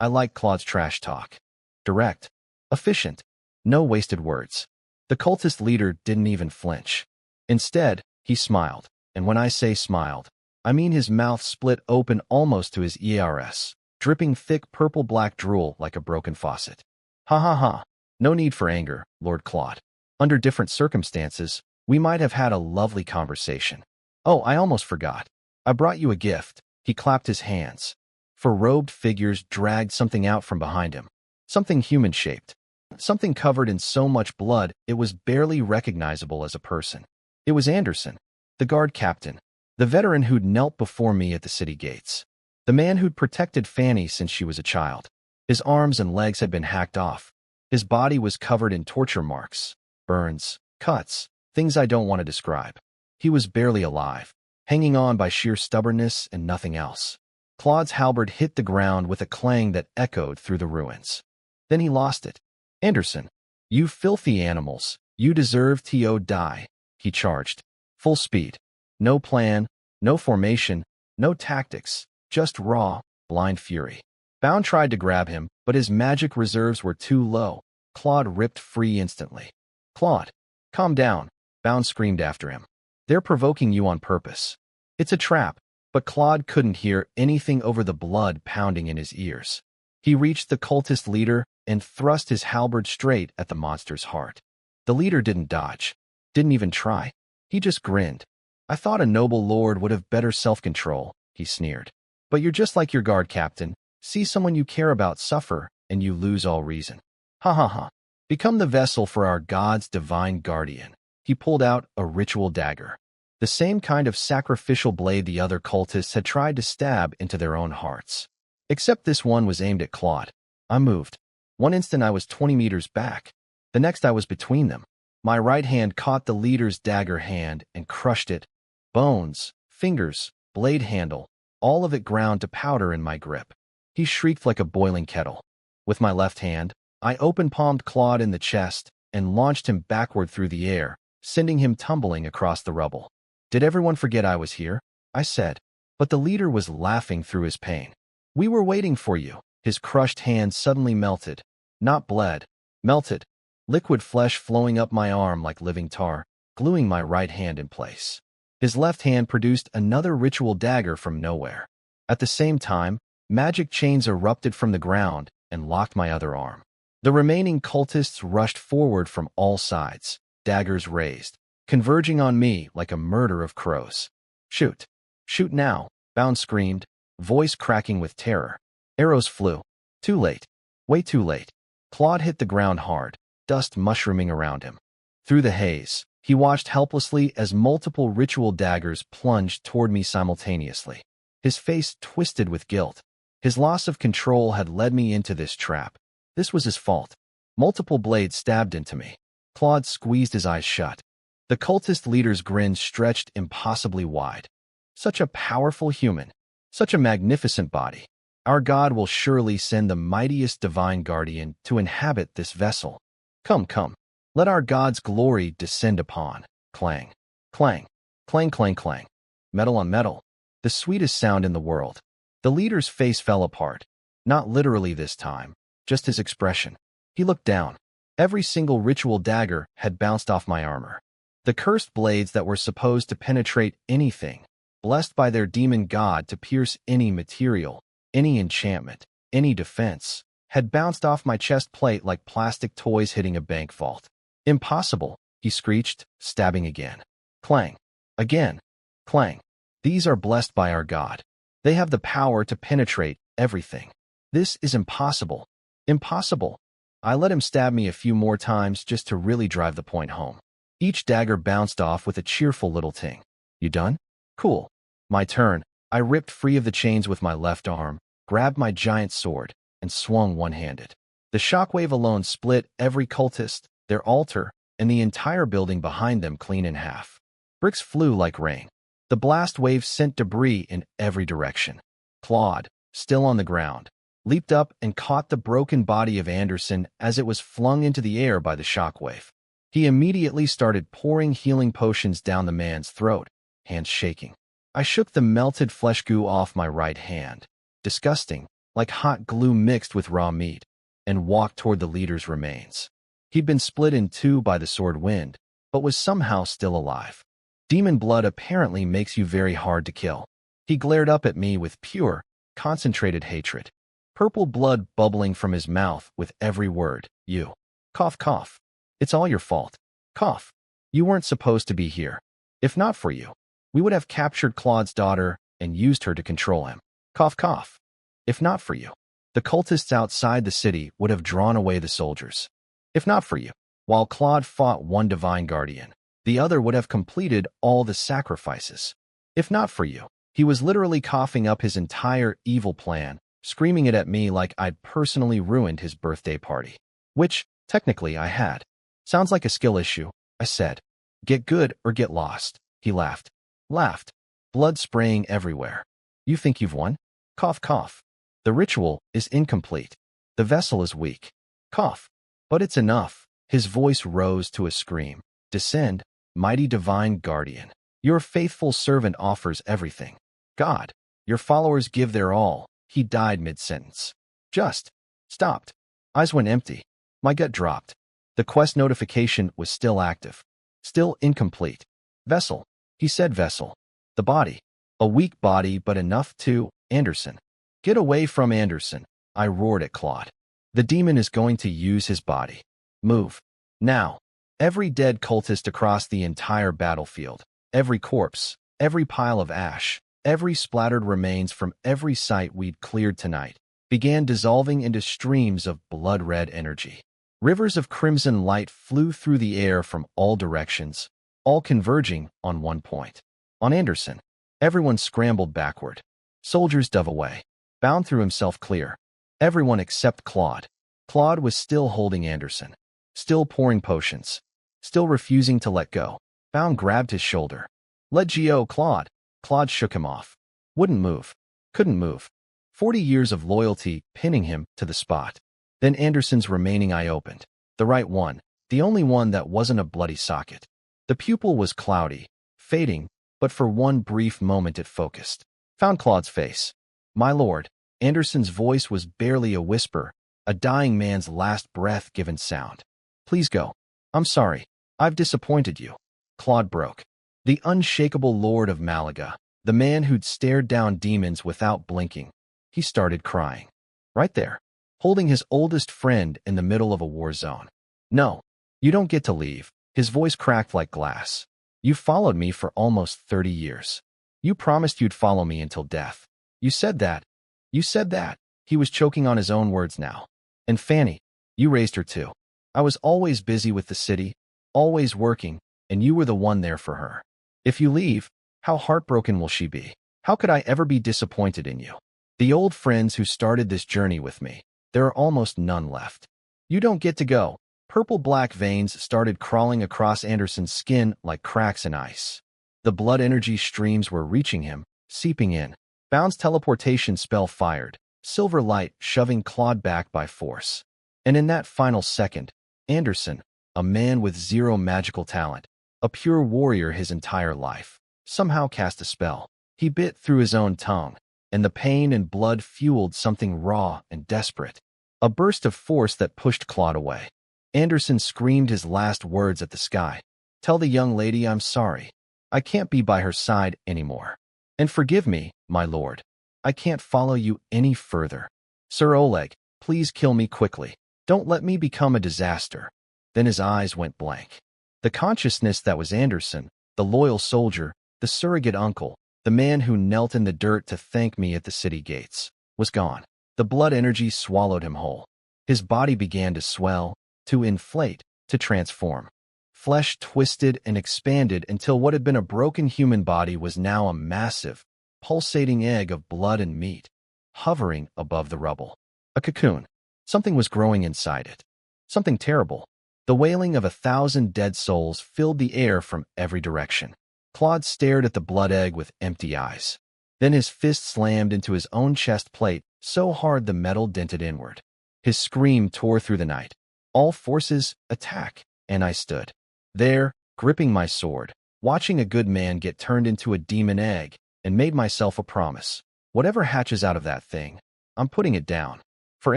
I like Claude's trash talk. Direct. Efficient. No wasted words. The cultist leader didn't even flinch. Instead, he smiled. And when I say smiled, I mean his mouth split open almost to his ears, dripping thick purple-black drool like a broken faucet. "Ha ha ha. No need for anger, Lord Claude. Under different circumstances, we might have had a lovely conversation. Oh, I almost forgot. I brought you a gift." He clapped his hands. Four robed figures dragged something out from behind him. Something human-shaped. Something covered in so much blood it was barely recognizable as a person. It was Anderson, the guard captain, the veteran who'd knelt before me at the city gates. The man who'd protected Fanny since she was a child. His arms and legs had been hacked off. His body was covered in torture marks, burns, cuts, things I don't want to describe. He was barely alive, hanging on by sheer stubbornness and nothing else. Claude's halberd hit the ground with a clang that echoed through the ruins. Then he lost it. "Anderson, you filthy animals, you deserve to die," he charged. Full speed. No plan, no formation, no tactics, just raw, blind fury. Bound tried to grab him, but his magic reserves were too low. Claude ripped free instantly. "Claude, calm down," Bound screamed after him. "They're provoking you on purpose. It's a trap." But Claude couldn't hear anything over the blood pounding in his ears. He reached the cultist leader and thrust his halberd straight at the monster's heart. The leader didn't dodge, didn't even try. He just grinned. "I thought a noble lord would have better self-control," he sneered. "But you're just like your guard captain. See someone you care about suffer, and you lose all reason. Ha ha ha. Become the vessel for our god's divine guardian." He pulled out a ritual dagger. The same kind of sacrificial blade the other cultists had tried to stab into their own hearts. Except this one was aimed at Claude. I moved. One instant I was 20 meters back. The next I was between them. My right hand caught the leader's dagger hand and crushed it. Bones, fingers, blade handle, all of it ground to powder in my grip. He shrieked like a boiling kettle. With my left hand, I open-palmed Claude in the chest and launched him backward through the air, sending him tumbling across the rubble. "Did everyone forget I was here?" I said. But the leader was laughing through his pain. "We were waiting for you." His crushed hand suddenly melted. Not bled. Melted. Liquid flesh flowing up my arm like living tar, gluing my right hand in place. His left hand produced another ritual dagger from nowhere. At the same time, magic chains erupted from the ground and locked my other arm. The remaining cultists rushed forward from all sides, daggers raised, converging on me like a murder of crows. "Shoot! Shoot now!" Bound screamed, voice cracking with terror. Arrows flew. Too late. Way too late. Claude hit the ground hard, dust mushrooming around him. Through the haze, he watched helplessly as multiple ritual daggers plunged toward me simultaneously. His face twisted with guilt. His loss of control had led me into this trap. This was his fault. Multiple blades stabbed into me. Claude squeezed his eyes shut. The cultist leader's grin stretched impossibly wide. "Such a powerful human. Such a magnificent body. Our God will surely send the mightiest divine guardian to inhabit this vessel. Come, come. Let our God's glory descend upon." Clang. Clang. Clang, clang, clang. Metal on metal. The sweetest sound in the world. The leader's face fell apart. Not literally this time, just his expression. He looked down. Every single ritual dagger had bounced off my armor. The cursed blades that were supposed to penetrate anything, blessed by their demon god to pierce any material, any enchantment, any defense, had bounced off my chest plate like plastic toys hitting a bank vault. Impossible, he screeched, stabbing again. Clang. Again. Clang. These are blessed by our god. They have the power to penetrate everything. This is impossible. Impossible. I let him stab me a few more times just to really drive the point home. Each dagger bounced off with a cheerful little ting. You done? Cool. My turn. I ripped free of the chains with my left arm, grabbed my giant sword, and swung one-handed. The shockwave alone split every cultist, their altar, and the entire building behind them clean in half. Bricks flew like rain. The blast wave sent debris in every direction. Claude, still on the ground, leaped up and caught the broken body of Anderson as it was flung into the air by the shockwave. He immediately started pouring healing potions down the man's throat, hands shaking. I shook the melted flesh goo off my right hand, disgusting, like hot glue mixed with raw meat, and walked toward the leader's remains. He'd been split in two by the sword wind, but was somehow still alive. Demon blood apparently makes you very hard to kill. He glared up at me with pure, concentrated hatred. Purple blood bubbling from his mouth with every word. You. Cough, cough. It's all your fault. Cough. You weren't supposed to be here. If not for you, we would have captured Claude's daughter and used her to control him. Cough, cough. If not for you, the cultists outside the city would have drawn away the soldiers. If not for you, while Claude fought one divine guardian, the other would have completed all the sacrifices. If not for you, he was literally coughing up his entire evil plan, screaming it at me like I'd personally ruined his birthday party. Which, technically, I had. Sounds like a skill issue, I said. Get good or get lost. He laughed. Laughed. Blood spraying everywhere. You think you've won? Cough, cough. The ritual is incomplete. The vessel is weak. Cough. But it's enough. His voice rose to a scream. Descend, mighty divine guardian. Your faithful servant offers everything. God, your followers give their all. He died mid-sentence. Just stopped. Eyes went empty. My gut dropped. The quest notification was still active. Still incomplete. Vessel. He said vessel. The body. A weak body, but enough to Anderson. Get away from Anderson. I roared at Claude. The demon is going to use his body. Move. Now. Every dead cultist across the entire battlefield. Every corpse. Every pile of ash. Every splattered remains from every site we'd cleared tonight began dissolving into streams of blood-red energy. Rivers of crimson light flew through the air from all directions, all converging on one point. On Anderson. Everyone scrambled backward. Soldiers dove away. Bound threw himself clear. Everyone except Claude. Claude was still holding Anderson. Still pouring potions. Still refusing to let go. Bound grabbed his shoulder. Let go, Claude. Claude shook him off. Wouldn't move. Couldn't move. 40 years of loyalty pinning him to the spot. Then Anderson's remaining eye opened. The right one. The only one that wasn't a bloody socket. The pupil was cloudy, fading, but for one brief moment it focused. Found Claude's face. My lord. Anderson's voice was barely a whisper, a dying man's last breath-given sound. Please go. I'm sorry. I've disappointed you. Claude broke. The unshakable lord of Malaga, the man who'd stared down demons without blinking. He started crying. Right there. Holding his oldest friend in the middle of a war zone. No. You don't get to leave. His voice cracked like glass. You followed me for almost 30 years. You promised you'd follow me until death. You said that. You said that. He was choking on his own words now. And Fanny, you raised her too. I was always busy with the city, always working, and you were the one there for her. If you leave, how heartbroken will she be? How could I ever be disappointed in you? The old friends who started this journey with me, there are almost none left. You don't get to go. Purple-black veins started crawling across Anderson's skin like cracks in ice. The blood energy streams were reaching him, seeping in. Bound's teleportation spell fired, silver light shoving Claude back by force. And in that final second, Anderson, a man with zero magical talent, a pure warrior his entire life, somehow cast a spell. He bit through his own tongue, and the pain and blood fueled something raw and desperate. A burst of force that pushed Claude away. Anderson screamed his last words at the sky. Tell the young lady I'm sorry. I can't be by her side anymore. And forgive me, my lord. I can't follow you any further. Sir Oleg, please kill me quickly. Don't let me become a disaster." Then his eyes went blank. The consciousness that was Anderson, the loyal soldier, the surrogate uncle, the man who knelt in the dirt to thank me at the city gates, was gone. The blood energy swallowed him whole. His body began to swell, to inflate, to transform. Flesh twisted and expanded until what had been a broken human body was now a massive, pulsating egg of blood and meat, hovering above the rubble. A cocoon. Something was growing inside it. Something terrible. The wailing of 1,000 dead souls filled the air from every direction. Claude stared at the blood egg with empty eyes. Then his fist slammed into his own chest plate so hard the metal dented inward. His scream tore through the night. All forces, attack! And I stood there, gripping my sword, watching a good man get turned into a demon egg, and made myself a promise. Whatever hatches out of that thing, I'm putting it down. For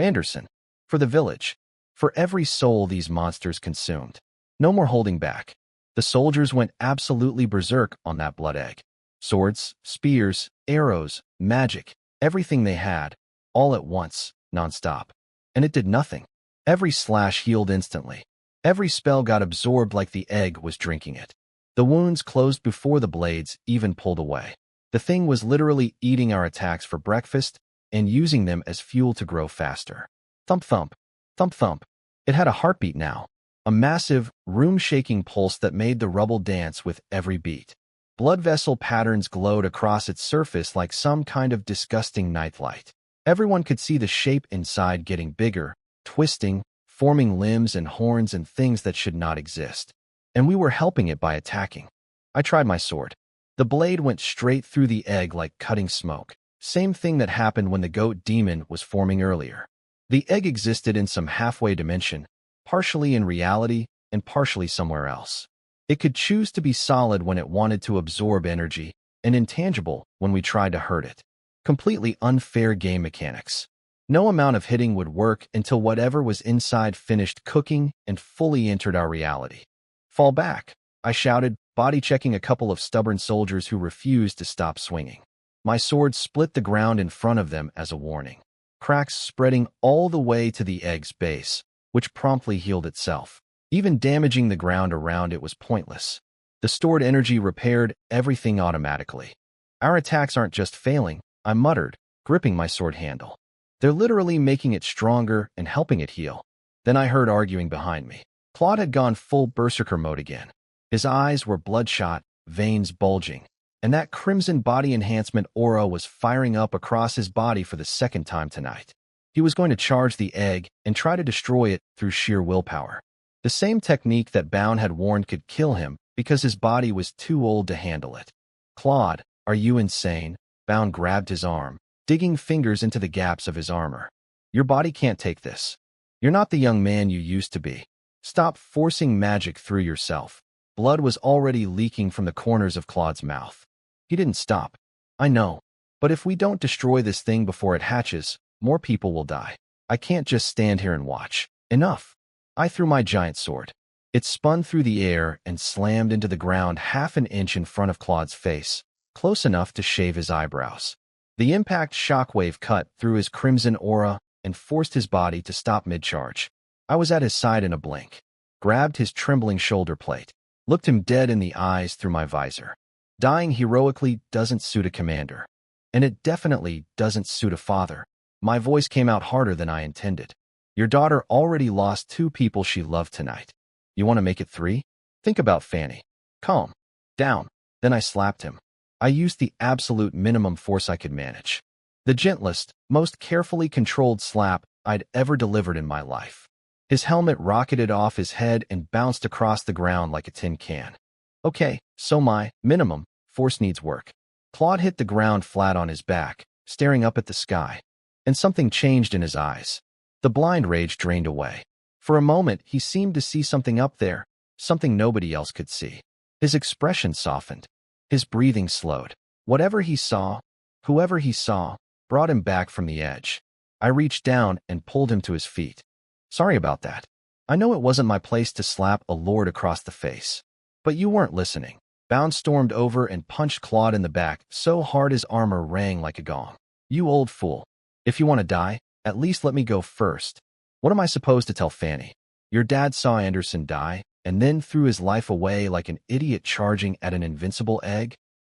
Anderson. For the village. For every soul these monsters consumed. No more holding back. The soldiers went absolutely berserk on that blood egg. Swords, spears, arrows, magic, everything they had, all at once, nonstop. And it did nothing. Every slash healed instantly. Every spell got absorbed like the egg was drinking it. The wounds closed before the blades even pulled away. The thing was literally eating our attacks for breakfast and using them as fuel to grow faster. Thump thump, thump thump. It had a heartbeat now. A massive, room-shaking pulse that made the rubble dance with every beat. Blood vessel patterns glowed across its surface like some kind of disgusting nightlight. Everyone could see the shape inside getting bigger, twisting, forming limbs and horns and things that should not exist. And we were helping it by attacking. I tried my sword. The blade went straight through the egg like cutting smoke. Same thing that happened when the goat demon was forming earlier. The egg existed in some halfway dimension, partially in reality and partially somewhere else. It could choose to be solid when it wanted to absorb energy, and intangible when we tried to hurt it. Completely unfair game mechanics. No amount of hitting would work until whatever was inside finished cooking and fully entered our reality. "Fall back," I shouted, body-checking a couple of stubborn soldiers who refused to stop swinging. My sword split the ground in front of them as a warning. Cracks spreading all the way to the egg's base, which promptly healed itself. Even damaging the ground around it was pointless. The stored energy repaired everything automatically. "Our attacks aren't just failing," I muttered, gripping my sword handle. "They're literally making it stronger and helping it heal." Then I heard arguing behind me. Claude had gone full berserker mode again. His eyes were bloodshot, veins bulging, and that crimson body enhancement aura was firing up across his body for the second time tonight. He was going to charge the egg and try to destroy it through sheer willpower. The same technique that Bound had warned could kill him because his body was too old to handle it. "Claude, are you insane?" Bound grabbed his arm, digging fingers into the gaps of his armor. "Your body can't take this. You're not the young man you used to be. Stop forcing magic through yourself." Blood was already leaking from the corners of Claude's mouth. He didn't stop. "I know. But if we don't destroy this thing before it hatches, more people will die. I can't just stand here and watch. Enough." I threw my giant sword. It spun through the air and slammed into the ground half an inch in front of Claude's face, close enough to shave his eyebrows. The impact shockwave cut through his crimson aura and forced his body to stop mid-charge. I was at his side in a blink, grabbed his trembling shoulder plate, looked him dead in the eyes through my visor. Dying heroically doesn't suit a commander. And it definitely doesn't suit a father. My voice came out harder than I intended. "Your daughter already lost 2 people she loved tonight. You want to make it 3? Think about Fanny. Calm down." Then I slapped him. I used the absolute minimum force I could manage. The gentlest, most carefully controlled slap I'd ever delivered in my life. His helmet rocketed off his head and bounced across the ground like a tin can. Okay, so my minimum force needs work. Claude hit the ground flat on his back, staring up at the sky. And something changed in his eyes. The blind rage drained away. For a moment, he seemed to see something up there, something nobody else could see. His expression softened. His breathing slowed. Whatever he saw, whoever he saw, brought him back from the edge. I reached down and pulled him to his feet. "Sorry about that. I know it wasn't my place to slap a lord across the face. But you weren't listening. Bound stormed over and punched Claude in the back so hard his armor rang like a gong. You old fool. If you want to die, at least let me go first. What am I supposed to tell Fanny? Your dad saw Anderson die, and then threw his life away like an idiot charging at an invincible egg?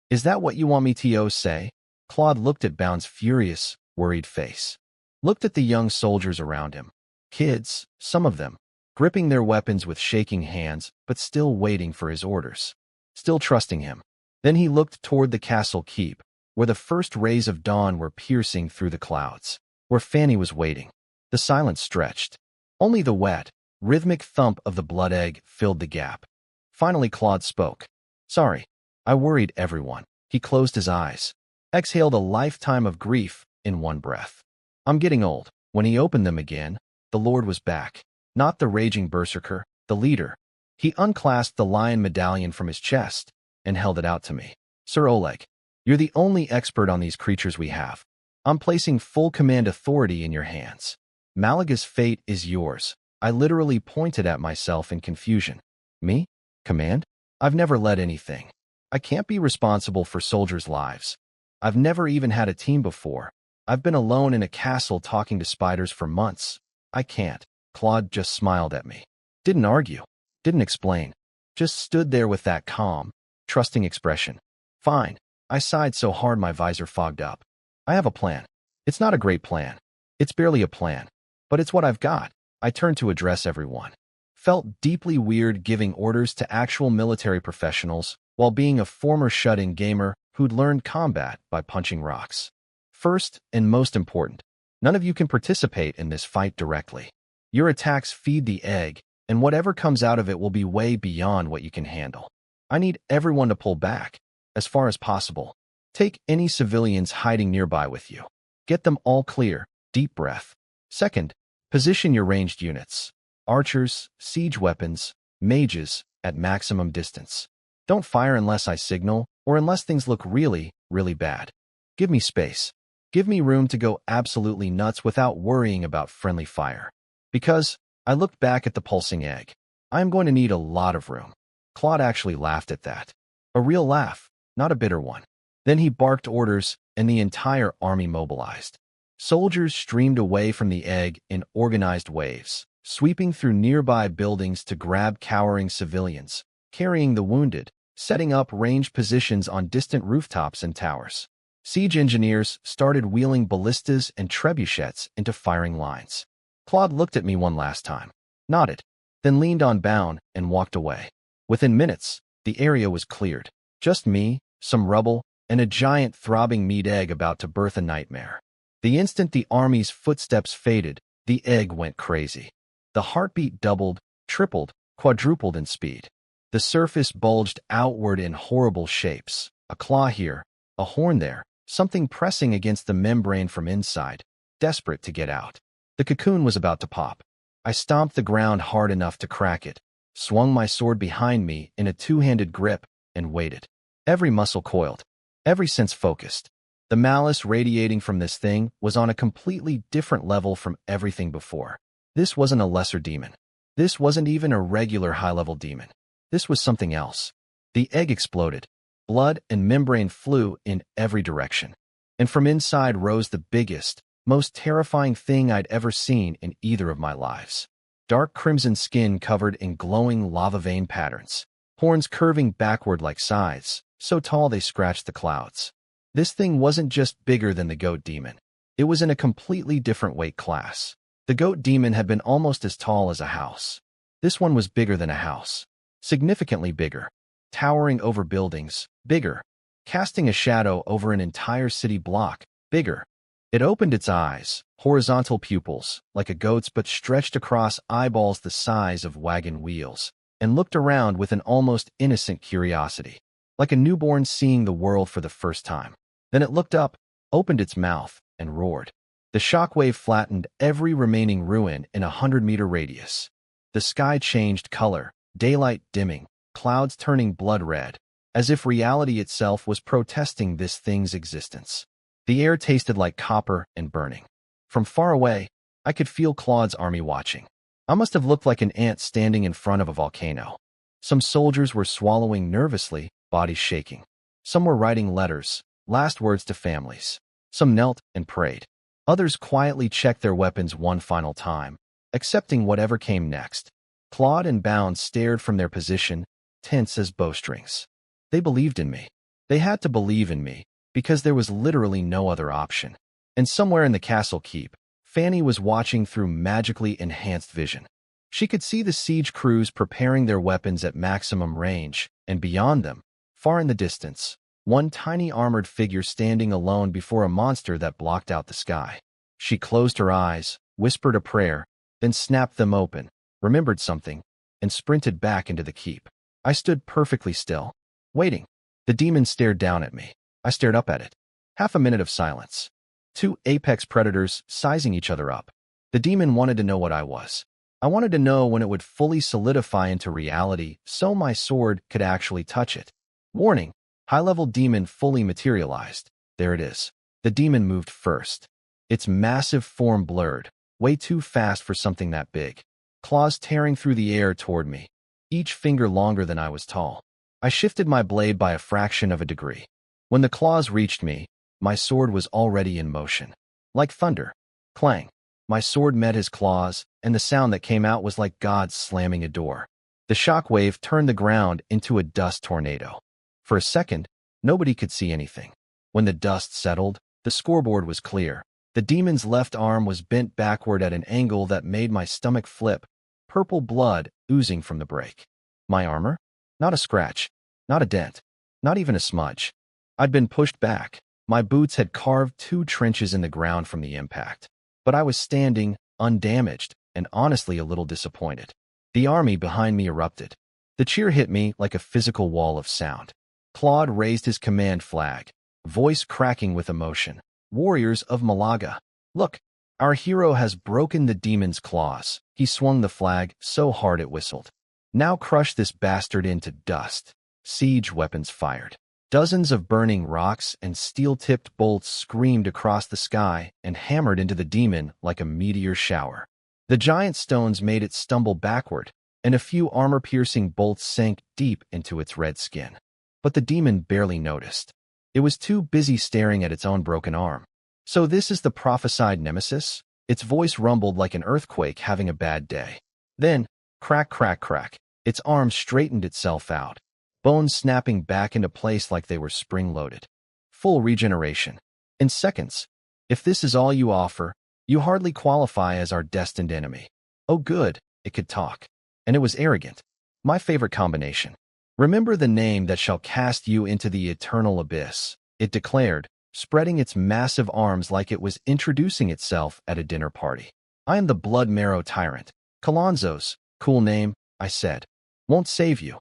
Is that what you want me to say? Claude looked at Bound's furious, worried face. Looked at the young soldiers around him. Kids, some of them, gripping their weapons with shaking hands, but still waiting for his orders. Still trusting him. Then he looked toward the castle keep, where the first rays of dawn were piercing through the clouds, where Fanny was waiting. The silence stretched. Only the wet, rhythmic thump of the blood egg filled the gap. Finally Claude spoke. Sorry, I worried everyone. He closed his eyes, exhaled a lifetime of grief in one breath. I'm getting old. When he opened them again, the Lord was back. Not the raging berserker, the leader. He unclasped the lion medallion from his chest and held it out to me. Sir Oleg, you're the only expert on these creatures we have. I'm placing full command authority in your hands. Malaga's fate is yours. I literally pointed at myself in confusion. Me? Command? I've never led anything. I can't be responsible for soldiers' lives. I've never even had a team before. I've been alone in a castle talking to spiders for months. I can't. Claude just smiled at me. Didn't argue. Didn't explain. Just stood there with that calm, trusting expression. Fine. I sighed so hard my visor fogged up. I have a plan. It's not a great plan. It's barely a plan. But it's what I've got. I turned to address everyone. Felt deeply weird giving orders to actual military professionals while being a former shut-in gamer who'd learned combat by punching rocks. First, and most important, none of you can participate in this fight directly. Your attacks feed the egg, and whatever comes out of it will be way beyond what you can handle. I need everyone to pull back, as far as possible. Take any civilians hiding nearby with you. Get them all clear, deep breath. Second, position your ranged units. Archers, siege weapons, mages, at maximum distance. Don't fire unless I signal, or unless things look really, really bad. Give me space. Give me room to go absolutely nuts without worrying about friendly fire. Because, I looked back at the pulsing egg. I'm going to need a lot of room. Claude actually laughed at that. A real laugh, not a bitter one. Then he barked orders, and the entire army mobilized. Soldiers streamed away from the egg in organized waves, sweeping through nearby buildings to grab cowering civilians, carrying the wounded, setting up ranged positions on distant rooftops and towers. Siege engineers started wheeling ballistas and trebuchets into firing lines. Claude looked at me one last time, nodded, then leaned on Bound and walked away. Within minutes, the area was cleared. Just me, some rubble, and a giant throbbing meat egg about to birth a nightmare. The instant the army's footsteps faded, the egg went crazy. The heartbeat doubled, tripled, quadrupled in speed. The surface bulged outward in horrible shapes, a claw here, a horn there, something pressing against the membrane from inside, desperate to get out. The cocoon was about to pop. I stomped the ground hard enough to crack it, swung my sword behind me in a two-handed grip, and waited. Every muscle coiled, every sense focused. The malice radiating from this thing was on a completely different level from everything before. This wasn't a lesser demon. This wasn't even a regular high-level demon. This was something else. The egg exploded. Blood and membrane flew in every direction. And from inside rose the biggest, most terrifying thing I'd ever seen in either of my lives. Dark crimson skin covered in glowing lava vein patterns. Horns curving backward like scythes, so tall they scratched the clouds. This thing wasn't just bigger than the goat demon. It was in a completely different weight class. The goat demon had been almost as tall as a house. This one was bigger than a house. Significantly bigger. Towering over buildings, bigger. Casting a shadow over an entire city block, bigger. It opened its eyes, horizontal pupils, like a goat's but stretched across eyeballs the size of wagon wheels, and looked around with an almost innocent curiosity, like a newborn seeing the world for the first time. Then it looked up, opened its mouth, and roared. The shockwave flattened every remaining ruin in a 100-meter radius. The sky changed color, daylight dimming, clouds turning blood red, as if reality itself was protesting this thing's existence. The air tasted like copper and burning. From far away, I could feel Claude's army watching. I must have looked like an ant standing in front of a volcano. Some soldiers were swallowing nervously, bodies shaking. Some were writing letters, last words to families. Some knelt and prayed. Others quietly checked their weapons one final time, accepting whatever came next. Claude and Bound stared from their position, tense as bowstrings. They believed in me. They had to believe in me, because there was literally no other option. And somewhere in the castle keep, Fanny was watching through magically enhanced vision. She could see the siege crews preparing their weapons at maximum range, and beyond them, far in the distance, one tiny armored figure standing alone before a monster that blocked out the sky. She closed her eyes, whispered a prayer, then snapped them open, remembered something, and sprinted back into the keep. I stood perfectly still, waiting. The demon stared down at me. I stared up at it. Half a minute of silence. Two apex predators sizing each other up. The demon wanted to know what I was. I wanted to know when it would fully solidify into reality so my sword could actually touch it. Warning, high-level demon fully materialized. There it is. The demon moved first. Its massive form blurred, way too fast for something that big. Claws tearing through the air toward me, each finger longer than I was tall. I shifted my blade by a fraction of a degree. When the claws reached me, my sword was already in motion. Like thunder. Clang. My sword met his claws, and the sound that came out was like God slamming a door. The shockwave turned the ground into a dust tornado. For a second, nobody could see anything. When the dust settled, the scoreboard was clear. The demon's left arm was bent backward at an angle that made my stomach flip, purple blood oozing from the break. My armor? Not a scratch. Not a dent. Not even a smudge. I'd been pushed back. My boots had carved 2 trenches in the ground from the impact. But I was standing, undamaged, and honestly a little disappointed. The army behind me erupted. The cheer hit me like a physical wall of sound. Claude raised his command flag, voice cracking with emotion. Warriors of Malaga, look, our hero has broken the demon's claws. He swung the flag so hard it whistled. Now crush this bastard into dust. Siege weapons fired. Dozens of burning rocks and steel-tipped bolts screamed across the sky and hammered into the demon like a meteor shower. The giant stones made it stumble backward, and a few armor-piercing bolts sank deep into its red skin. But the demon barely noticed. It was too busy staring at its own broken arm. So this is the prophesied nemesis? Its voice rumbled like an earthquake having a bad day. Then, crack, crack, crack, its arm straightened itself out, bones snapping back into place like they were spring-loaded. Full regeneration. In seconds. If this is all you offer, you hardly qualify as our destined enemy. Oh good, it could talk. And it was arrogant. My favorite combination. Remember the name that shall cast you into the eternal abyss, it declared, spreading its massive arms like it was introducing itself at a dinner party. I am the blood marrow tyrant. Kalonzo's, cool name, I said. Won't save you.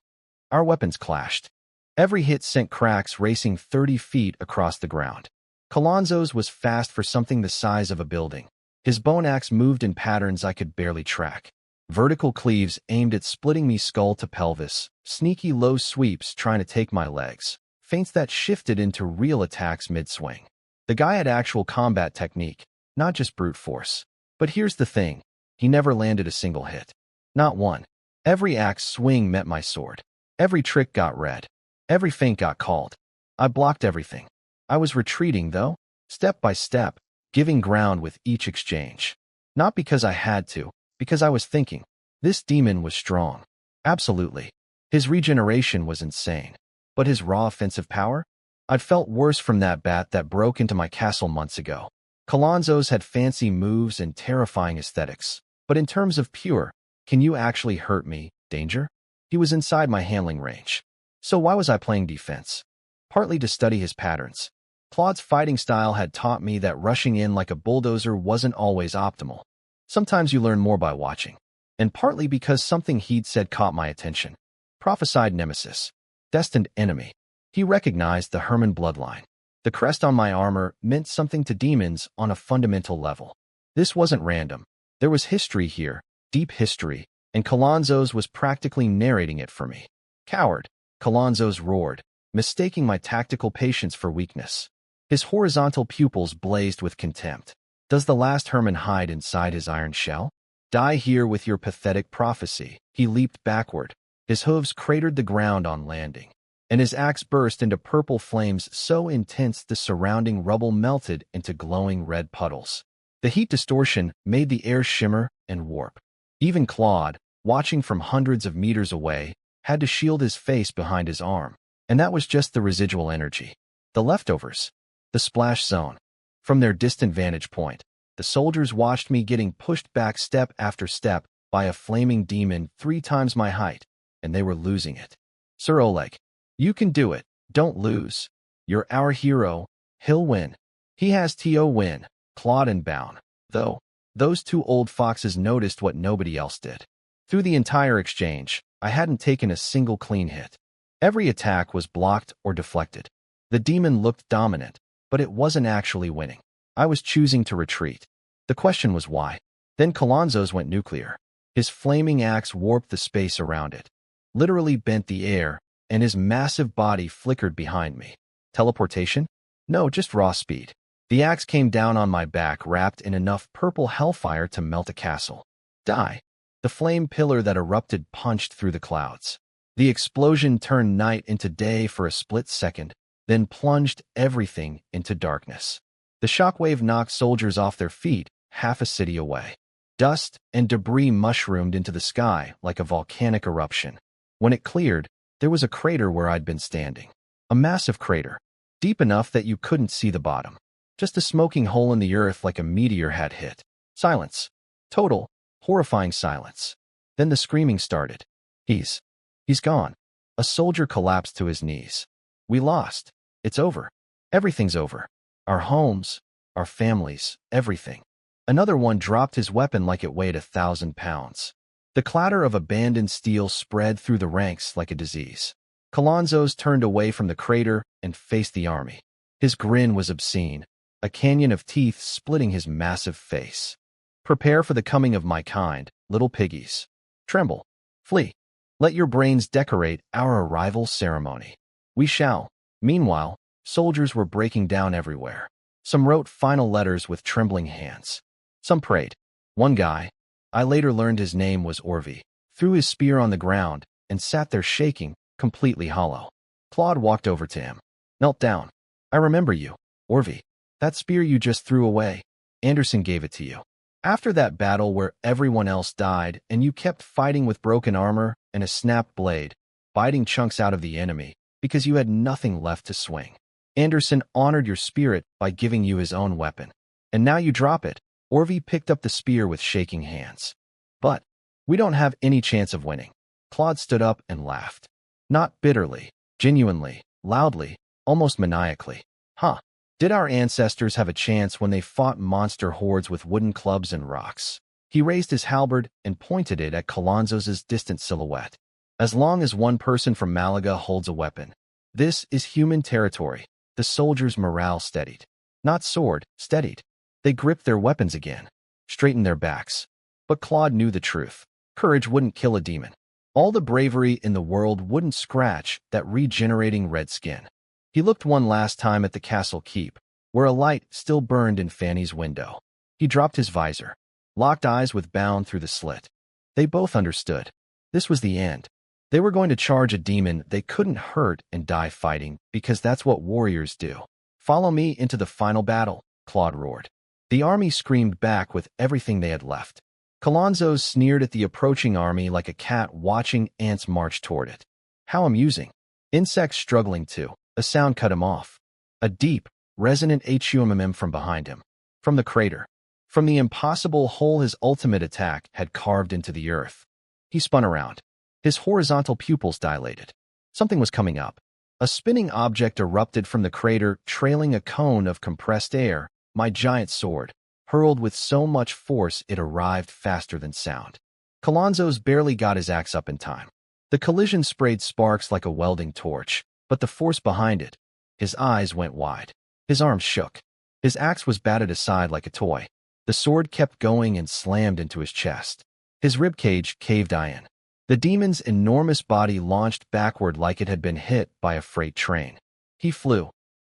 Our weapons clashed. Every hit sent cracks racing 30 feet across the ground. Kalonzo's was fast for something the size of a building. His bone axe moved in patterns I could barely track. Vertical cleaves aimed at splitting me skull to pelvis, sneaky low sweeps trying to take my legs, feints that shifted into real attacks mid-swing. The guy had actual combat technique, not just brute force. But here's the thing, he never landed a single hit. Not one. Every axe swing met my sword. Every trick got read. Every feint got called. I blocked everything. I was retreating, though, step by step, giving ground with each exchange. Not because I had to, because I was thinking. This demon was strong. Absolutely. His regeneration was insane. But his raw offensive power? I'd felt worse from that bat that broke into my castle months ago. Kalonzo's had fancy moves and terrifying aesthetics. But in terms of pure, can you actually hurt me, danger? He was inside my handling range. So why was I playing defense? Partly to study his patterns. Claude's fighting style had taught me that rushing in like a bulldozer wasn't always optimal. Sometimes you learn more by watching. And partly because something he'd said caught my attention. Prophesied nemesis. Destined enemy. He recognized the Herman bloodline. The crest on my armor meant something to demons on a fundamental level. This wasn't random. There was history here, deep history, and Kalonzo's was practically narrating it for me. Coward, Kalonzo's roared, mistaking my tactical patience for weakness. His horizontal pupils blazed with contempt. Does the last Herman hide inside his iron shell? Die here with your pathetic prophecy. He leaped backward, His hooves cratered the ground on landing, and his axe burst into purple flames so intense the surrounding rubble melted into glowing red puddles. The heat distortion made the air shimmer and warp. Even Claude, watching from hundreds of meters away, had to shield his face behind his arm, and that was just the residual energy. The leftovers. The splash zone. From their distant vantage point, the soldiers watched me getting pushed back step after step by a flaming demon 3 times my height, and they were losing it. Sir Oleg, you can do it. Don't lose. You're our hero. He'll win. He has to win. Claude and Bound, though. Those 2 old foxes noticed what nobody else did. Through the entire exchange, I hadn't taken a single clean hit. Every attack was blocked or deflected. The demon looked dominant, but it wasn't actually winning. I was choosing to retreat. The question was why. Then Colonzo's went nuclear. His flaming axe warped the space around it, literally bent the air, and his massive body flickered behind me. Teleportation? No, just raw speed. The axe came down on my back wrapped in enough purple hellfire to melt a castle. Die. The flame pillar that erupted punched through the clouds. The explosion turned night into day for a split second, then plunged everything into darkness. The shockwave knocked soldiers off their feet half a city away. Dust and debris mushroomed into the sky like a volcanic eruption. When it cleared, there was a crater where I'd been standing. A massive crater, deep enough that you couldn't see the bottom. Just a smoking hole in the earth like a meteor had hit. Silence. Total, horrifying silence. Then the screaming started. He's gone. A soldier collapsed to his knees. We lost. It's over. Everything's over. Our homes, our families, everything. Another one dropped his weapon like it weighed 1,000 pounds. The clatter of abandoned steel spread through the ranks like a disease. Colonzo's turned away from the crater and faced the army. His grin was obscene, a canyon of teeth splitting his massive face. Prepare for the coming of my kind, little piggies. Tremble. Flee. Let your brains decorate our arrival ceremony. We shall. Meanwhile, soldiers were breaking down everywhere. Some wrote final letters with trembling hands. Some prayed. One guy, I later learned his name was Orvi, threw his spear on the ground and sat there shaking, completely hollow. Claude walked over to him. Knelt down. I remember you, Orvi. That spear you just threw away. Anderson gave it to you. After that battle where everyone else died and you kept fighting with broken armor and a snapped blade, biting chunks out of the enemy because you had nothing left to swing. Anderson honored your spirit by giving you his own weapon. And now you drop it. Orvi picked up the spear with shaking hands. But we don't have any chance of winning. Claude stood up and laughed. Not bitterly, genuinely, loudly, almost maniacally. Huh. Did our ancestors have a chance when they fought monster hordes with wooden clubs and rocks? He raised his halberd and pointed it at Colonzo's distant silhouette. As long as one person from Malaga holds a weapon, this is human territory. The soldiers' morale steadied. Not soared, steadied. They gripped their weapons again, straightened their backs. But Claude knew the truth. Courage wouldn't kill a demon. All the bravery in the world wouldn't scratch that regenerating red skin. He looked one last time at the castle keep, where a light still burned in Fanny's window. He dropped his visor, locked eyes with Bound through the slit. They both understood. This was the end. They were going to charge a demon they couldn't hurt and die fighting because that's what warriors do. Follow me into the final battle, Claude roared. The army screamed back with everything they had left. Colonzo sneered at the approaching army like a cat watching ants march toward it. How amusing. Insects struggling too. A sound cut him off. A deep, resonant HUMM from behind him. From the crater. From the impossible hole his ultimate attack had carved into the earth. He spun around. His horizontal pupils dilated. Something was coming up. A spinning object erupted from the crater, trailing a cone of compressed air. My giant sword, hurled with so much force it arrived faster than sound. Colonzo's barely got his axe up in time. The collision sprayed sparks like a welding torch, but the force behind it. His eyes went wide. His arms shook. His axe was batted aside like a toy. The sword kept going and slammed into his chest. His ribcage caved in. The demon's enormous body launched backward like it had been hit by a freight train. He flew.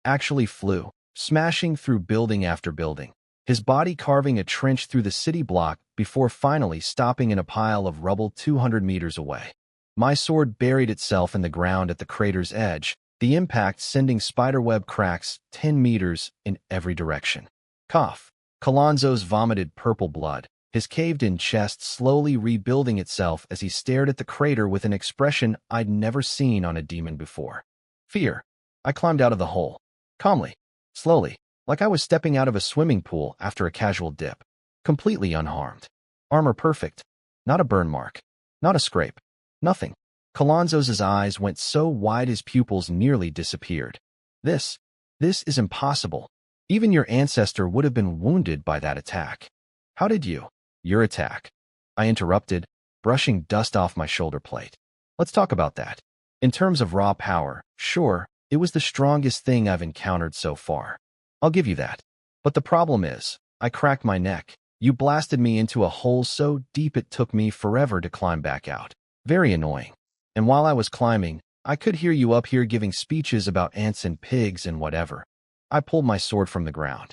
Actually flew. Smashing through building after building, his body carving a trench through the city block before finally stopping in a pile of rubble 200 meters away. My sword buried itself in the ground at the crater's edge, the impact sending spiderweb cracks 10 meters in every direction. Cough. Colonzo's vomited purple blood, his caved-in chest slowly rebuilding itself as he stared at the crater with an expression I'd never seen on a demon before. Fear. I climbed out of the hole. Calmly. Slowly. Like I was stepping out of a swimming pool after a casual dip. Completely unharmed. Armor perfect. Not a burn mark. Not a scrape. Nothing. Colonzo's eyes went so wide his pupils nearly disappeared. This is impossible. Even your ancestor would have been wounded by that attack. How did you? Your attack. I interrupted, brushing dust off my shoulder plate. Let's talk about that. In terms of raw power, sure, it was the strongest thing I've encountered so far. I'll give you that. But the problem is, I cracked my neck. You blasted me into a hole so deep it took me forever to climb back out. Very annoying. And while I was climbing, I could hear you up here giving speeches about ants and pigs and whatever. I pulled my sword from the ground,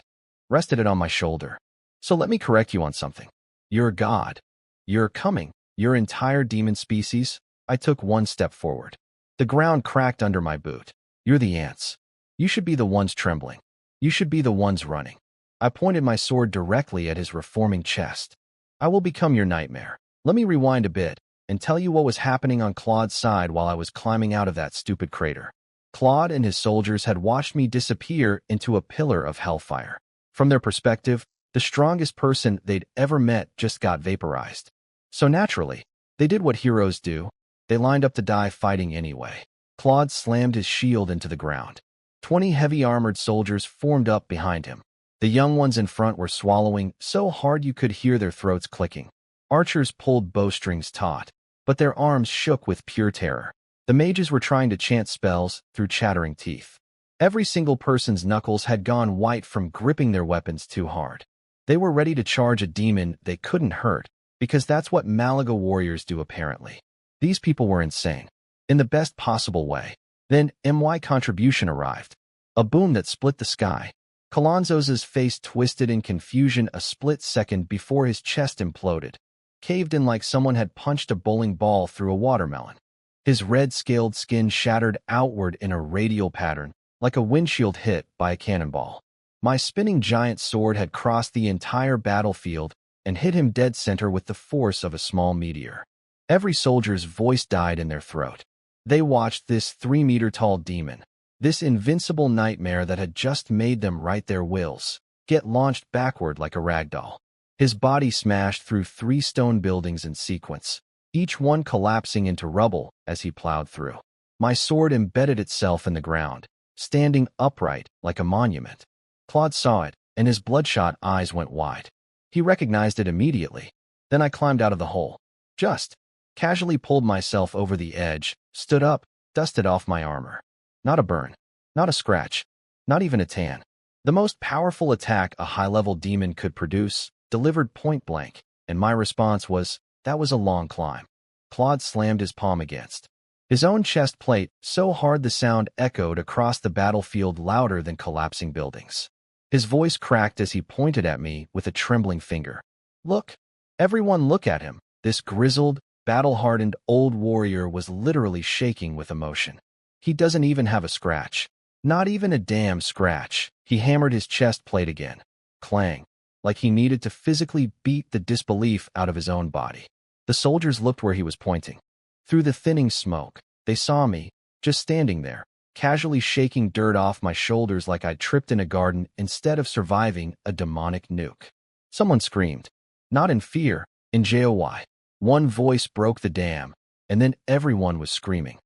rested it on my shoulder. So let me correct you on something. You're a god. You're coming. Your entire demon species. I took one step forward. The ground cracked under my boot. You're the ants. You should be the ones trembling. You should be the ones running. I pointed my sword directly at his reforming chest. I will become your nightmare. Let me rewind a bit and tell you what was happening on Claude's side while I was climbing out of that stupid crater. Claude and his soldiers had watched me disappear into a pillar of hellfire. From their perspective, the strongest person they'd ever met just got vaporized. So naturally, they did what heroes do. They lined up to die fighting anyway. Claude slammed his shield into the ground. 20 heavy armored soldiers formed up behind him. The young ones in front were swallowing so hard you could hear their throats clicking. Archers pulled bowstrings taut, but their arms shook with pure terror. The mages were trying to chant spells through chattering teeth. Every single person's knuckles had gone white from gripping their weapons too hard. They were ready to charge a demon they couldn't hurt, because that's what Malaga warriors do apparently. These people were insane. In the best possible way. Then my contribution arrived. A boom that split the sky. Colonzo's face twisted in confusion a split second before his chest imploded, caved in like someone had punched a bowling ball through a watermelon. His red-scaled skin shattered outward in a radial pattern, like a windshield hit by a cannonball. My spinning giant sword had crossed the entire battlefield and hit him dead center with the force of a small meteor. Every soldier's voice died in their throat. They watched this 3-meter-tall demon, this invincible nightmare that had just made them write their wills, get launched backward like a ragdoll. His body smashed through 3 stone buildings in sequence, each one collapsing into rubble as he plowed through. My sword embedded itself in the ground, standing upright like a monument. Claude saw it, and his bloodshot eyes went wide. He recognized it immediately. Then I climbed out of the hole. Just casually pulled myself over the edge, stood up, dusted off my armor. Not a burn. Not a scratch. Not even a tan. The most powerful attack a high-level demon could produce, delivered point blank, and my response was, that was a long climb. Claude slammed his palm against his own chest plate so hard the sound echoed across the battlefield louder than collapsing buildings. His voice cracked as he pointed at me with a trembling finger. Look. Everyone look at him. This grizzled, battle-hardened old warrior was literally shaking with emotion. He doesn't even have a scratch. Not even a damn scratch. He hammered his chest plate again. Clang. Like he needed to physically beat the disbelief out of his own body. The soldiers looked where he was pointing. Through the thinning smoke, they saw me, just standing there, casually shaking dirt off my shoulders like I'd tripped in a garden instead of surviving a demonic nuke. Someone screamed. Not in fear, in joy. One voice broke the dam, and then everyone was screaming.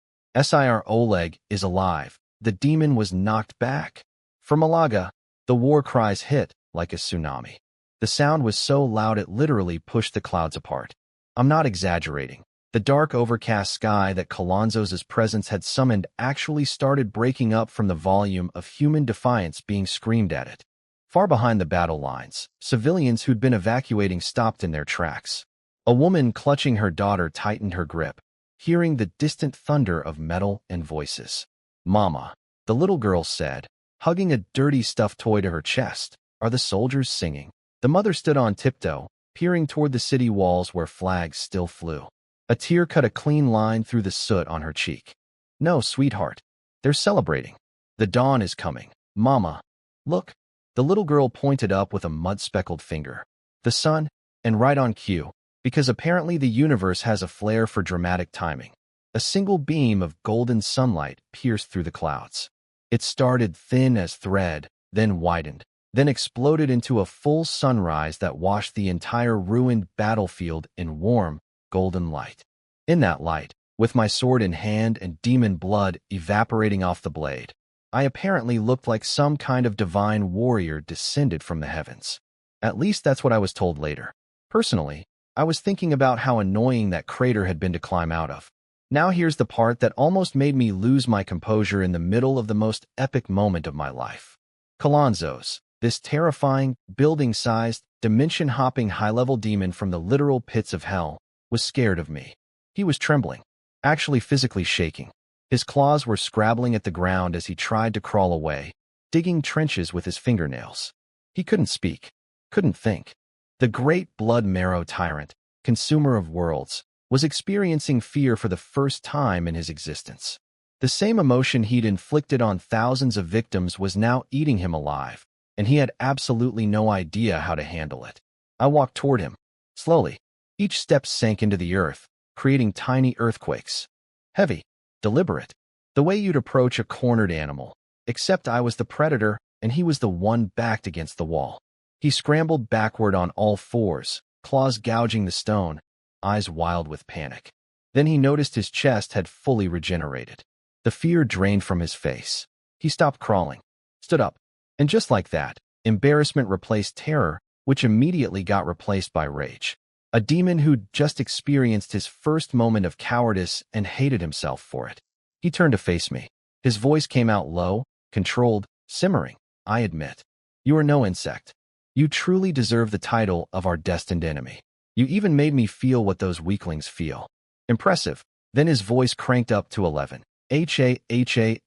Sir Oleg is alive. The demon was knocked back. For Malaga, the war cries hit like a tsunami. The sound was so loud it literally pushed the clouds apart. I'm not exaggerating. The dark overcast sky that Colonzo's presence had summoned actually started breaking up from the volume of human defiance being screamed at it. Far behind the battle lines, civilians who'd been evacuating stopped in their tracks. A woman clutching her daughter tightened her grip, hearing the distant thunder of metal and voices. Mama, the little girl said, hugging a dirty stuffed toy to her chest. Are the soldiers singing? The mother stood on tiptoe, peering toward the city walls where flags still flew. A tear cut a clean line through the soot on her cheek. No, sweetheart. They're celebrating. The dawn is coming. Mama, look. The little girl pointed up with a mud-speckled finger. The sun, and right on cue, because apparently the universe has a flair for dramatic timing. A single beam of golden sunlight pierced through the clouds. It started thin as thread, then widened, then exploded into a full sunrise that washed the entire ruined battlefield in warm, golden light. In that light, with my sword in hand and demon blood evaporating off the blade, I apparently looked like some kind of divine warrior descended from the heavens. At least that's what I was told later. Personally, I was thinking about how annoying that crater had been to climb out of. Now here's the part that almost made me lose my composure in the middle of the most epic moment of my life. Kalonzos, this terrifying, building-sized, dimension-hopping high-level demon from the literal pits of hell, was scared of me. He was trembling, actually physically shaking. His claws were scrabbling at the ground as he tried to crawl away, digging trenches with his fingernails. He couldn't speak, couldn't think. The great blood-marrow tyrant, consumer of worlds, was experiencing fear for the first time in his existence. The same emotion he'd inflicted on thousands of victims was now eating him alive, and he had absolutely no idea how to handle it. I walked toward him, slowly. Each step sank into the earth, creating tiny earthquakes. Heavy, deliberate, the way you'd approach a cornered animal, except I was the predator and he was the one backed against the wall. He scrambled backward on all fours, claws gouging the stone, eyes wild with panic. Then he noticed his chest had fully regenerated. The fear drained from his face. He stopped crawling, stood up, and just like that, embarrassment replaced terror, which immediately got replaced by rage. A demon who'd just experienced his first moment of cowardice and hated himself for it. He turned to face me. His voice came out low, controlled, simmering. I admit, you are no insect. You truly deserve the title of our destined enemy. You even made me feel what those weaklings feel. Impressive. Then his voice cranked up to 11. H-A-H-A-H-A-H-A.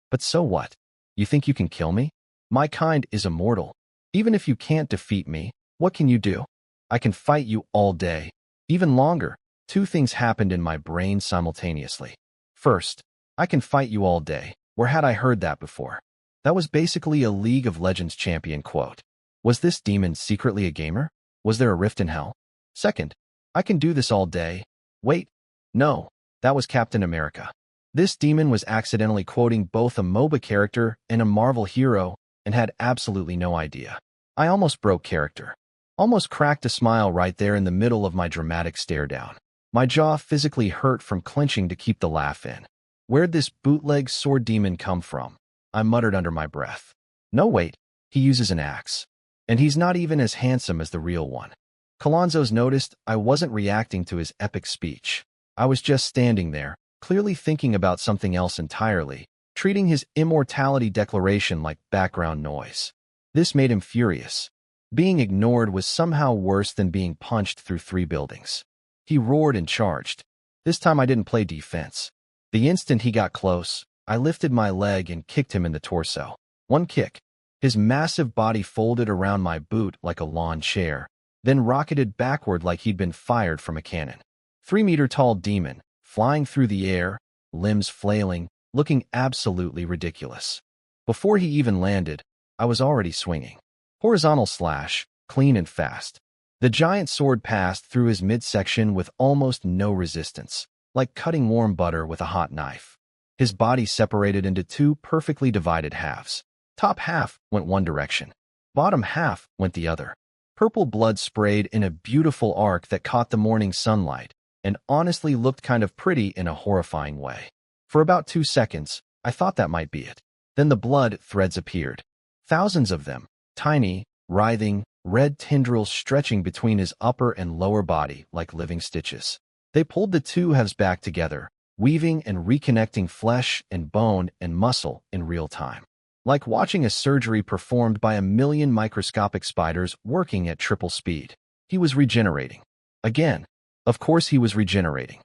But so what? You think you can kill me? My kind is immortal. Even if you can't defeat me, what can you do? I can fight you all day. Even longer. Two things happened in my brain simultaneously. First, I can fight you all day. Where had I heard that before? That was basically a League of Legends champion quote. Was this demon secretly a gamer? Was there a rift in hell? Second, I can do this all day. Wait, no, that was Captain America. This demon was accidentally quoting both a MOBA character and a Marvel hero and had absolutely no idea. I almost broke character. Almost cracked a smile right there in the middle of my dramatic stare down. My jaw physically hurt from clenching to keep the laugh in. Where'd this bootleg sword demon come from? I muttered under my breath. No, wait, he uses an axe. And he's not even as handsome as the real one. Kalonzos noticed I wasn't reacting to his epic speech. I was just standing there, clearly thinking about something else entirely, treating his immortality declaration like background noise. This made him furious. Being ignored was somehow worse than being punched through 3 buildings. He roared and charged. This time I didn't play defense. The instant he got close, I lifted my leg and kicked him in the torso. One kick. His massive body folded around my boot like a lawn chair, then rocketed backward like he'd been fired from a cannon. 3-meter-tall demon, flying through the air, limbs flailing, looking absolutely ridiculous. Before he even landed, I was already swinging. Horizontal slash, clean and fast. The giant sword passed through his midsection with almost no resistance, like cutting warm butter with a hot knife. His body separated into 2 perfectly divided halves. Top half went one direction. Bottom half went the other. Purple blood sprayed in a beautiful arc that caught the morning sunlight and honestly looked kind of pretty in a horrifying way. For about 2 seconds, I thought that might be it. Then the blood threads appeared. Thousands of them, tiny, writhing, red tendrils stretching between his upper and lower body like living stitches. They pulled the 2 halves back together, weaving and reconnecting flesh and bone and muscle in real time. Like watching a surgery performed by a million microscopic spiders working at triple speed. He was regenerating. Again. Of course he was regenerating.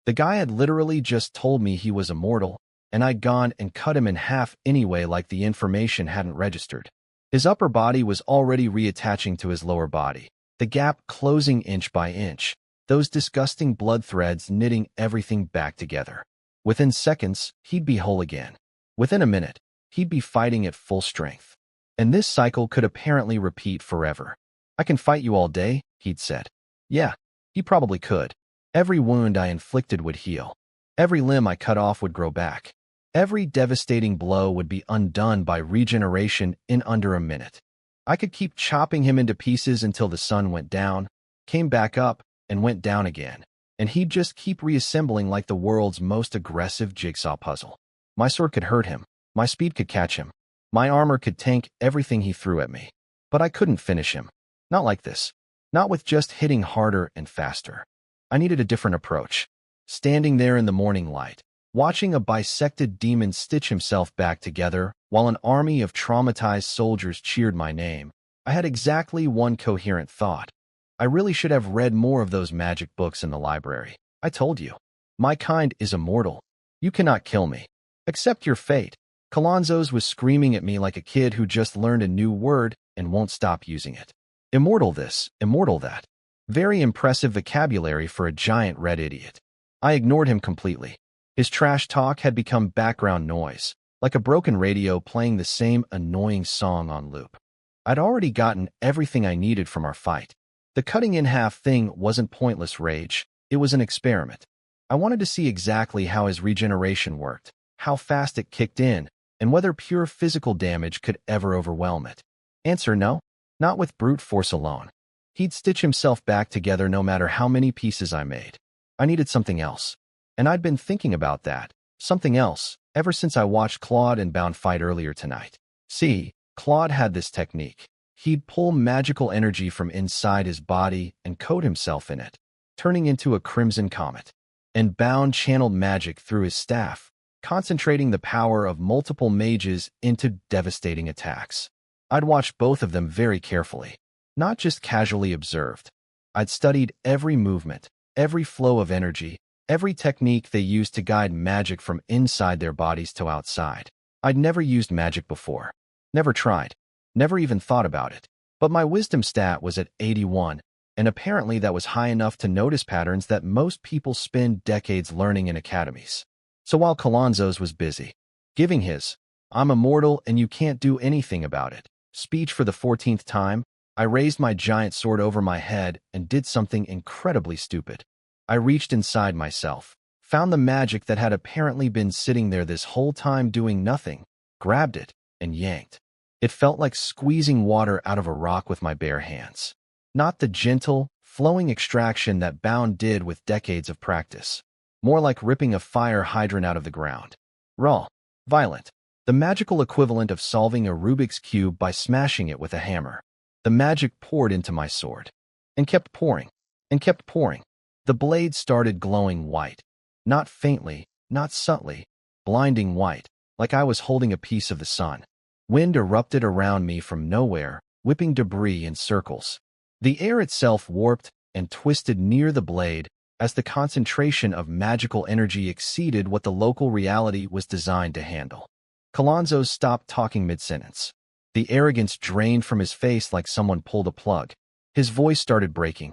The guy had literally just told me he was immortal, and I'd gone and cut him in half anyway like the information hadn't registered. His upper body was already reattaching to his lower body, the gap closing inch by inch. those disgusting blood threads knitting everything back together. Within seconds, he'd be whole again. Within a minute, he'd be fighting at full strength. And this cycle could apparently repeat forever. "I can fight you all day," he'd said. Yeah, he probably could. Every wound I inflicted would heal. Every limb I cut off would grow back. Every devastating blow would be undone by regeneration in under a minute. I could keep chopping him into pieces until the sun went down, came back up, and went down again, and he'd just keep reassembling like the world's most aggressive jigsaw puzzle. My sword could hurt him. My speed could catch him. My armor could tank everything he threw at me. But I couldn't finish him. Not like this. Not with just hitting harder and faster. I needed a different approach. Standing there in the morning light, watching a bisected demon stitch himself back together while an army of traumatized soldiers cheered my name, I had exactly one coherent thought. I really should have read more of those magic books in the library. I told you. My kind is immortal. You cannot kill me. Accept your fate. Kalonzos was screaming at me like a kid who just learned a new word and won't stop using it. Immortal this, immortal that. Very impressive vocabulary for a giant red idiot. I ignored him completely. His trash talk had become background noise, like a broken radio playing the same annoying song on loop. I'd already gotten everything I needed from our fight. The cutting in half thing wasn't pointless rage, it was an experiment. I wanted to see exactly how his regeneration worked, how fast it kicked in, and whether pure physical damage could ever overwhelm it. Answer: no, not with brute force alone. He'd stitch himself back together no matter how many pieces I made. I needed something else. And I'd been thinking about that, something else, ever since I watched Claude and Bound fight earlier tonight. See, Claude had this technique. He'd pull magical energy from inside his body and coat himself in it, turning into a crimson comet. And Bound channeled magic through his staff, concentrating the power of multiple mages into devastating attacks. I'd watched both of them very carefully, not just casually observed. I'd studied every movement, every flow of energy, every technique they used to guide magic from inside their bodies to outside. I'd never used magic before. Never tried. Never even thought about it. But my wisdom stat was at 81, and apparently that was high enough to notice patterns that most people spend decades learning in academies. So while Kalonzos was busy, giving his, "I'm immortal and you can't do anything about it," speech for the 14th time, I raised my giant sword over my head and did something incredibly stupid. I reached inside myself, found the magic that had apparently been sitting there this whole time doing nothing, grabbed it, and yanked. It felt like squeezing water out of a rock with my bare hands. Not the gentle, flowing extraction that Bound did with decades of practice. More like ripping a fire hydrant out of the ground. Raw, violent. The magical equivalent of solving a Rubik's Cube by smashing it with a hammer. The magic poured into my sword. And kept pouring. And kept pouring. The blade started glowing white. Not faintly, not subtly. Blinding white, like I was holding a piece of the sun. Wind erupted around me from nowhere, whipping debris in circles. The air itself warped and twisted near the blade as the concentration of magical energy exceeded what the local reality was designed to handle. Kalonzos stopped talking mid-sentence. The arrogance drained from his face like someone pulled a plug. His voice started breaking.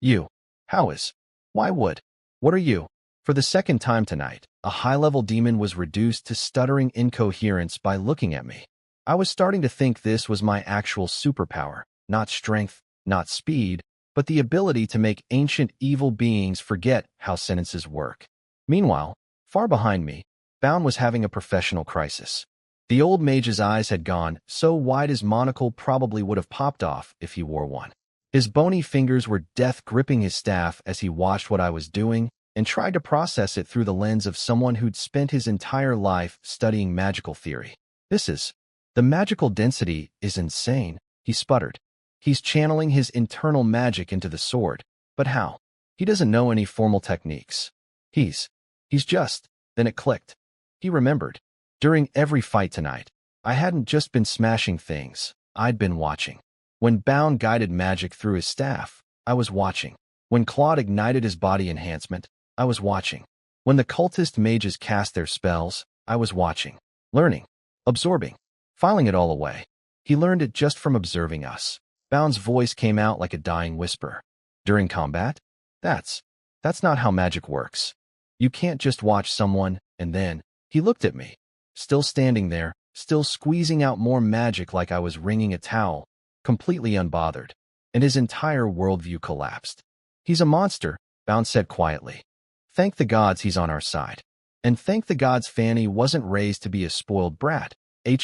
You. How is? Why would? What are you? For the second time tonight, a high-level demon was reduced to stuttering incoherence by looking at me. I was starting to think this was my actual superpower, not strength, not speed, but the ability to make ancient evil beings forget how sentences work. Meanwhile, far behind me, Bound was having a professional crisis. The old mage's eyes had gone so wide his monocle probably would have popped off if he wore one. His bony fingers were death gripping his staff as he watched what I was doing and tried to process it through the lens of someone who'd spent his entire life studying magical theory. The magical density is insane, he sputtered. He's channeling his internal magic into the sword. But how? He doesn't know any formal techniques. He's just. Then it clicked. He remembered. During every fight tonight, I hadn't just been smashing things, I'd been watching. When Bound guided magic through his staff, I was watching. When Claude ignited his body enhancement, I was watching. When the cultist mages cast their spells, I was watching. Learning. Absorbing. Filing it all away. He learned it just from observing us. Bound's voice came out like a dying whisper. During combat? That's, that's not how magic works. You can't just watch someone, and then, he looked at me, still standing there, still squeezing out more magic like I was wringing a towel, completely unbothered, and his entire worldview collapsed. He's a monster, Bound said quietly. Thank the gods he's on our side. And thank the gods Fanny wasn't raised to be a spoiled brat. Hey.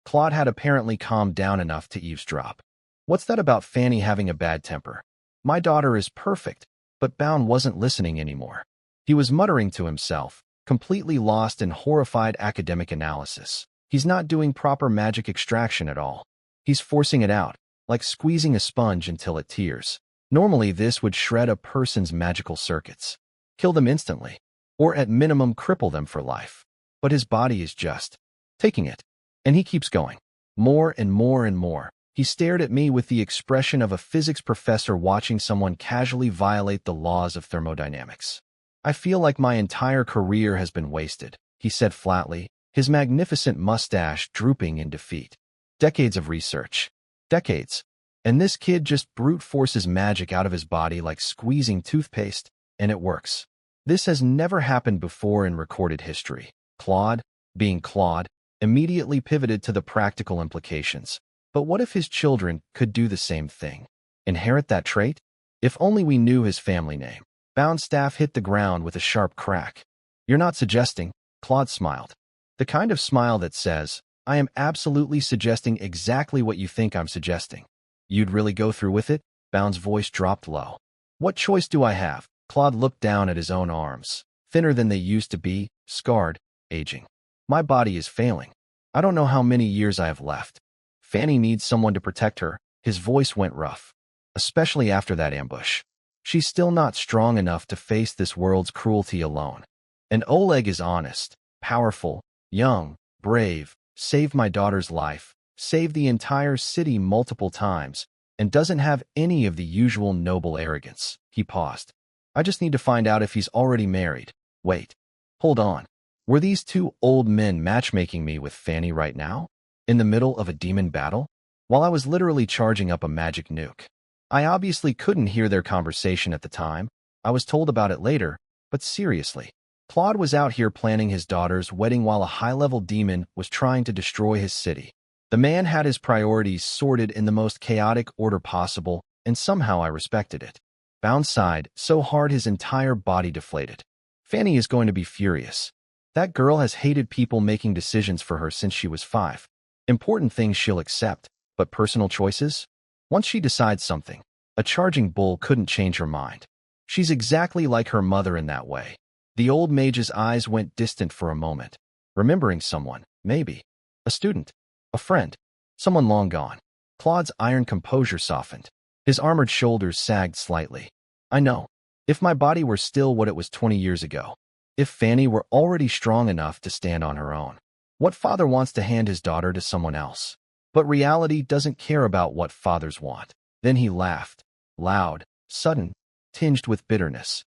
Claude had apparently calmed down enough to eavesdrop. What's that about Fanny having a bad temper? My daughter is perfect, but Bound wasn't listening anymore. He was muttering to himself, completely lost in horrified academic analysis. He's not doing proper magic extraction at all. He's forcing it out, like squeezing a sponge until it tears. Normally, this would shred a person's magical circuits, kill them instantly, or at minimum cripple them for life. But his body is just taking it. And he keeps going. More and more and more. He stared at me with the expression of a physics professor watching someone casually violate the laws of thermodynamics. I feel like my entire career has been wasted, he said flatly, his magnificent mustache drooping in defeat. Decades of research. Decades. And this kid just brute forces magic out of his body like squeezing toothpaste, and it works. This has never happened before in recorded history. Claude, being Claude, immediately pivoted to the practical implications. But what if his children could do the same thing? Inherit that trait? If only we knew his family name. Bound's staff hit the ground with a sharp crack. You're not suggesting, Claude smiled. The kind of smile that says, I am absolutely suggesting exactly what you think I'm suggesting. You'd really go through with it? Bound's voice dropped low. What choice do I have? Claude looked down at his own arms, thinner than they used to be, scarred, aging. My body is failing. I don't know how many years I have left. Fanny needs someone to protect her. His voice went rough, especially after that ambush. She's still not strong enough to face this world's cruelty alone. And Oleg is honest, powerful, young, brave, saved my daughter's life, saved the entire city multiple times, and doesn't have any of the usual noble arrogance. He paused. I just need to find out if he's already married. Wait. Hold on. Were these two old men matchmaking me with Fanny right now? In the middle of a demon battle? While I was literally charging up a magic nuke. I obviously couldn't hear their conversation at the time. I was told about it later, but seriously. Claude was out here planning his daughter's wedding while a high-level demon was trying to destroy his city. The man had his priorities sorted in the most chaotic order possible, and somehow I respected it. Bound sighed so hard his entire body deflated. Fanny is going to be furious. That girl has hated people making decisions for her since she was 5. Important things she'll accept, but personal choices? Once she decides something, a charging bull couldn't change her mind. She's exactly like her mother in that way. The old mage's eyes went distant for a moment, remembering someone, maybe. A student, a friend, someone long gone. Claude's iron composure softened. His armored shoulders sagged slightly. I know. If my body were still what it was 20 years ago, if Fanny were already strong enough to stand on her own, what father wants to hand his daughter to someone else? But reality doesn't care about what fathers want. Then he laughed, loud, sudden, tinged with bitterness.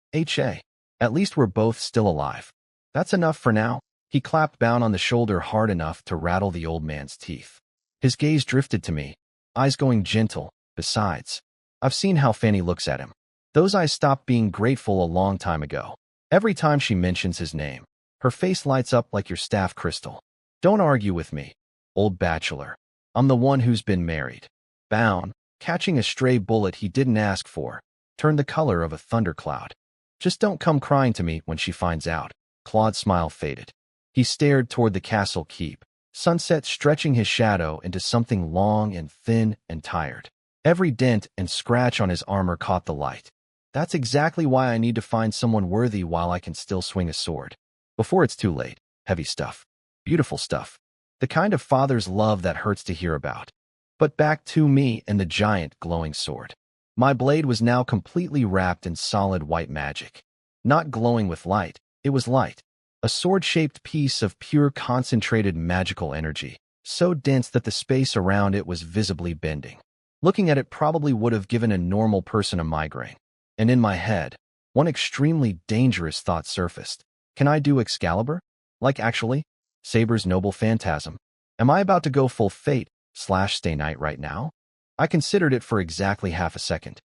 At least we're both still alive. That's enough for now. He clapped Bound on the shoulder hard enough to rattle the old man's teeth. His gaze drifted to me, eyes going gentle. Besides, I've seen how Fanny looks at him. Those eyes stopped being grateful a long time ago. Every time she mentions his name, her face lights up like your staff crystal. Don't argue with me, old bachelor. I'm the one who's been married. Bound, catching a stray bullet he didn't ask for, turned the color of a thundercloud. Just don't come crying to me when she finds out. Claude's smile faded. He stared toward the castle keep, sunset stretching his shadow into something long and thin and tired. Every dent and scratch on his armor caught the light. That's exactly why I need to find someone worthy while I can still swing a sword. Before it's too late. Heavy stuff. Beautiful stuff. The kind of father's love that hurts to hear about. But back to me and the giant glowing sword. My blade was now completely wrapped in solid white magic. Not glowing with light, it was light. A sword-shaped piece of pure concentrated magical energy, so dense that the space around it was visibly bending. Looking at it probably would have given a normal person a migraine. And in my head, one extremely dangerous thought surfaced. Can I do Excalibur? Like actually? Saber's noble phantasm. Am I about to go full Fate/Stay Night right now? I considered it for exactly half a second.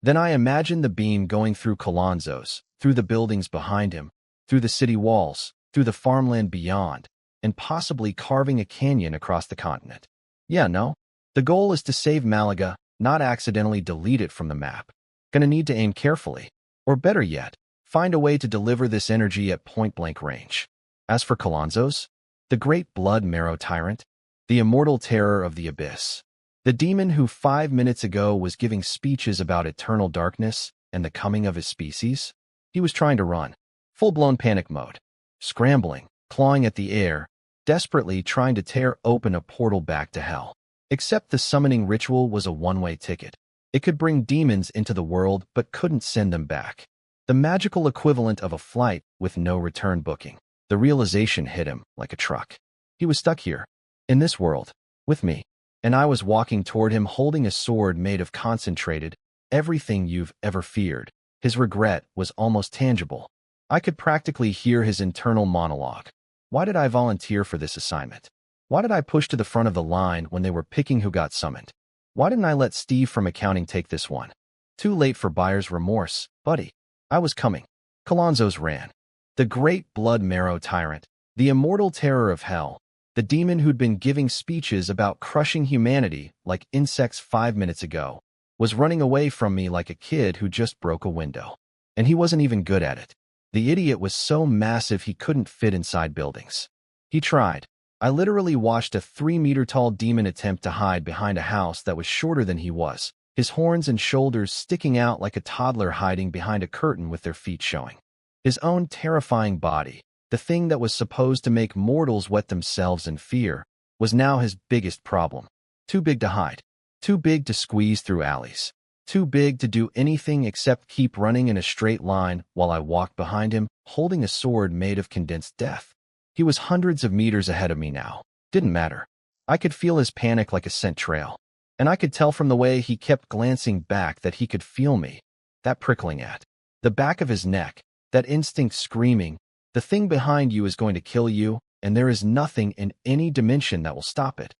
Then I imagined the beam going through Colonzo's, through the buildings behind him, through the city walls, through the farmland beyond, and possibly carving a canyon across the continent. Yeah, no. The goal is to save Malaga, not accidentally delete it from the map. Gonna need to aim carefully. Or better yet, find a way to deliver this energy at point-blank range. As for Colonzo's, the great blood marrow tyrant, the immortal terror of the abyss, the demon who 5 minutes ago was giving speeches about eternal darkness and the coming of his species, he was trying to run. Full-blown panic mode. Scrambling, clawing at the air, desperately trying to tear open a portal back to hell. Except the summoning ritual was a one-way ticket. It could bring demons into the world but couldn't send them back. The magical equivalent of a flight with no return booking. The realization hit him like a truck. He was stuck here, in this world, with me. And I was walking toward him holding a sword made of concentrated, everything you've ever feared. His regret was almost tangible. I could practically hear his internal monologue. Why did I volunteer for this assignment? Why did I push to the front of the line when they were picking who got summoned? Why didn't I let Steve from accounting take this one? Too late for buyer's remorse, buddy. I was coming. Colonzo's ran. The great blood marrow tyrant, the immortal terror of hell, the demon who'd been giving speeches about crushing humanity like insects 5 minutes ago, was running away from me like a kid who just broke a window. And he wasn't even good at it. The idiot was so massive he couldn't fit inside buildings. He tried. I literally watched a 3-meter-tall demon attempt to hide behind a house that was shorter than he was, his horns and shoulders sticking out like a toddler hiding behind a curtain with their feet showing. His own terrifying body, the thing that was supposed to make mortals wet themselves in fear, was now his biggest problem. Too big to hide. Too big to squeeze through alleys. Too big to do anything except keep running in a straight line while I walked behind him, holding a sword made of condensed death. He was hundreds of meters ahead of me now. Didn't matter. I could feel his panic like a scent trail. And I could tell from the way he kept glancing back that he could feel me. That prickling at the back of his neck, that instinct screaming, the thing behind you is going to kill you, and there is nothing in any dimension that will stop it.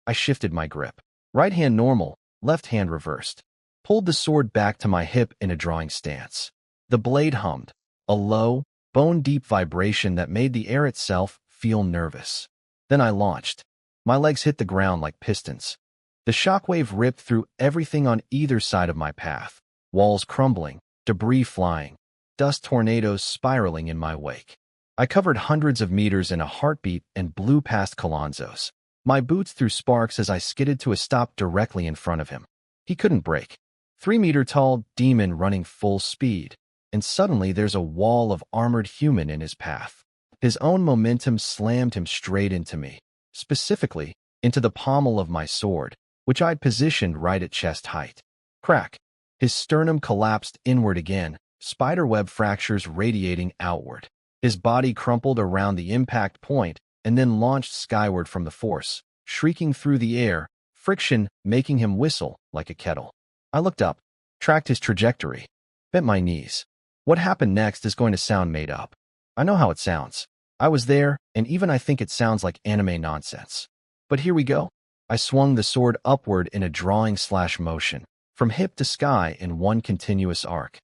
I shifted my grip. Right hand normal, left hand reversed. Pulled the sword back to my hip in a drawing stance. The blade hummed, a low, bone-deep vibration that made the air itself feel nervous. Then I launched. My legs hit the ground like pistons. The shockwave ripped through everything on either side of my path. Walls crumbling, debris flying, dust tornadoes spiraling in my wake. I covered hundreds of meters in a heartbeat and blew past Colonzo's. My boots threw sparks as I skidded to a stop directly in front of him. He couldn't brake. 3-meter-tall demon running full speed. And suddenly there's a wall of armored human in his path. His own momentum slammed him straight into me, specifically into the pommel of my sword, which I'd positioned right at chest height. Crack. His sternum collapsed inward again, spiderweb fractures radiating outward. His body crumpled around the impact point and then launched skyward from the force, shrieking through the air, friction making him whistle like a kettle. I looked up, tracked his trajectory, bent my knees. What happened next is going to sound made up. I know how it sounds. I was there, and even I think it sounds like anime nonsense. But here we go. I swung the sword upward in a drawing/motion, from hip to sky in one continuous arc.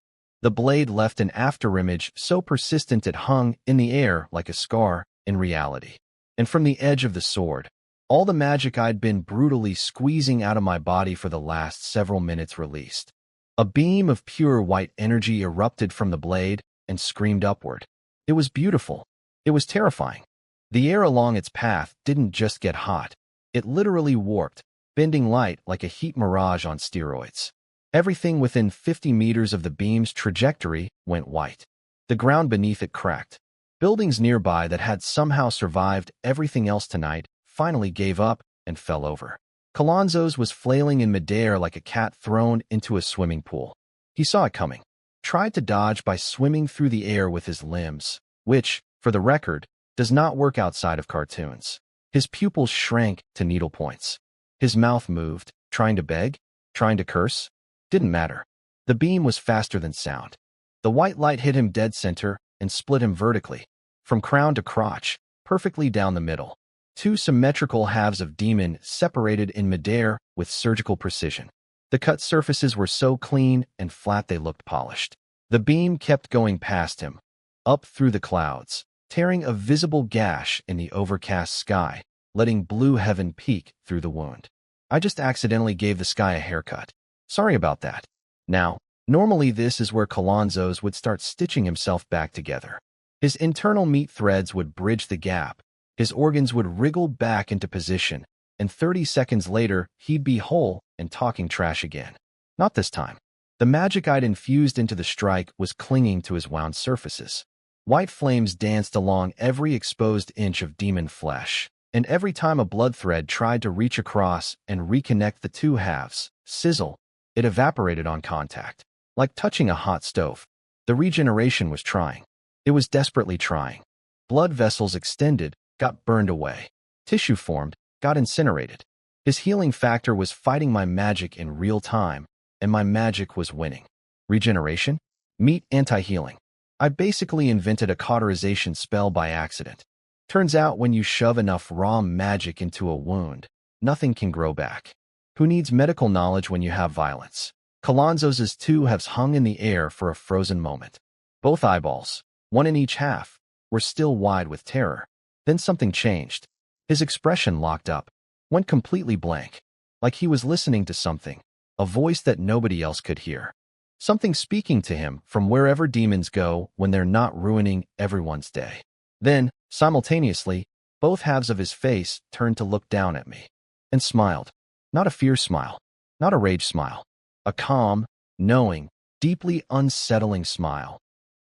The blade left an afterimage so persistent it hung in the air like a scar in reality. And from the edge of the sword, all the magic I'd been brutally squeezing out of my body for the last several minutes released. A beam of pure white energy erupted from the blade and screamed upward. It was beautiful. It was terrifying. The air along its path didn't just get hot. It literally warped, bending light like a heat mirage on steroids. Everything within 50 meters of the beam's trajectory went white. The ground beneath it cracked. Buildings nearby that had somehow survived everything else tonight finally gave up and fell over. Colonzo's was flailing in midair like a cat thrown into a swimming pool. He saw it coming, tried to dodge by swimming through the air with his limbs, which, for the record, does not work outside of cartoons. His pupils shrank to needle points. His mouth moved, trying to beg, trying to curse. Didn't matter. The beam was faster than sound. The white light hit him dead center and split him vertically, from crown to crotch, perfectly down the middle. Two symmetrical halves of demon separated in midair with surgical precision. The cut surfaces were so clean and flat they looked polished. The beam kept going past him, up through the clouds, tearing a visible gash in the overcast sky, letting blue heaven peek through the wound. I just accidentally gave the sky a haircut. Sorry about that. Now, normally this is where Colonzo's would start stitching himself back together. His internal meat threads would bridge the gap, his organs would wriggle back into position, and 30 seconds later, he'd be whole and talking trash again. Not this time. The magic I'd infused into the strike was clinging to his wound surfaces. White flames danced along every exposed inch of demon flesh, and every time a blood thread tried to reach across and reconnect the two halves, sizzle, it evaporated on contact. Like touching a hot stove. The regeneration was trying. It was desperately trying. Blood vessels extended, got burned away. Tissue formed, got incinerated. His healing factor was fighting my magic in real time, and my magic was winning. Regeneration? Meet anti-healing. I basically invented a cauterization spell by accident. Turns out when you shove enough raw magic into a wound, nothing can grow back. Who needs medical knowledge when you have violence? Colonzo's two halves hung in the air for a frozen moment. Both eyeballs, one in each half, were still wide with terror. Then something changed. His expression locked up, went completely blank, like he was listening to something, a voice that nobody else could hear. Something speaking to him from wherever demons go when they're not ruining everyone's day. Then, simultaneously, both halves of his face turned to look down at me and smiled. Not a fierce smile, not a rage smile. A calm, knowing, deeply unsettling smile.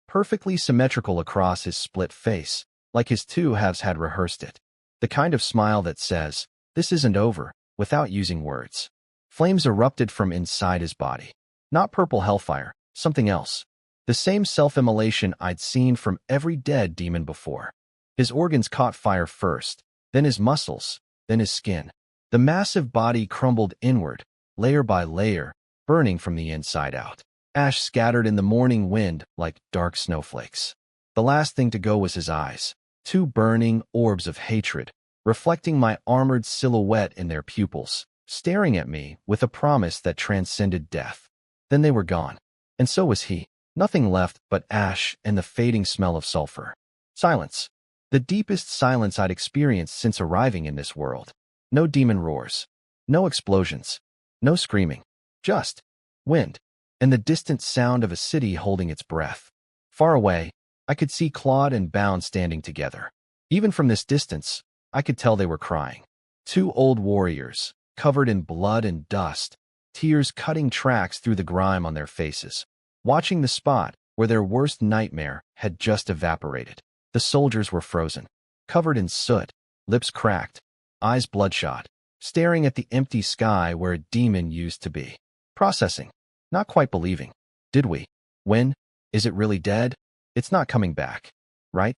Perfectly symmetrical across his split face, like his two halves had rehearsed it. The kind of smile that says, "This isn't over," without using words. Flames erupted from inside his body. Not purple hellfire, something else. The same self-immolation I'd seen from every dead demon before. His organs caught fire first, then his muscles, then his skin. The massive body crumbled inward, layer by layer, burning from the inside out. Ash scattered in the morning wind like dark snowflakes. The last thing to go was his eyes, two burning orbs of hatred, reflecting my armored silhouette in their pupils, staring at me with a promise that transcended death. Then they were gone, and so was he. Nothing left but ash and the fading smell of sulfur. Silence. The deepest silence I'd experienced since arriving in this world. No demon roars. No explosions. No screaming. Just wind, and the distant sound of a city holding its breath. Far away, I could see Claude and Bound standing together. Even from this distance, I could tell they were crying. Two old warriors, covered in blood and dust, tears cutting tracks through the grime on their faces, watching the spot where their worst nightmare had just evaporated. The soldiers were frozen, covered in soot, lips cracked, eyes bloodshot, staring at the empty sky where a demon used to be. Processing. Not quite believing. Did we? When? Is it really dead? It's not coming back. Right?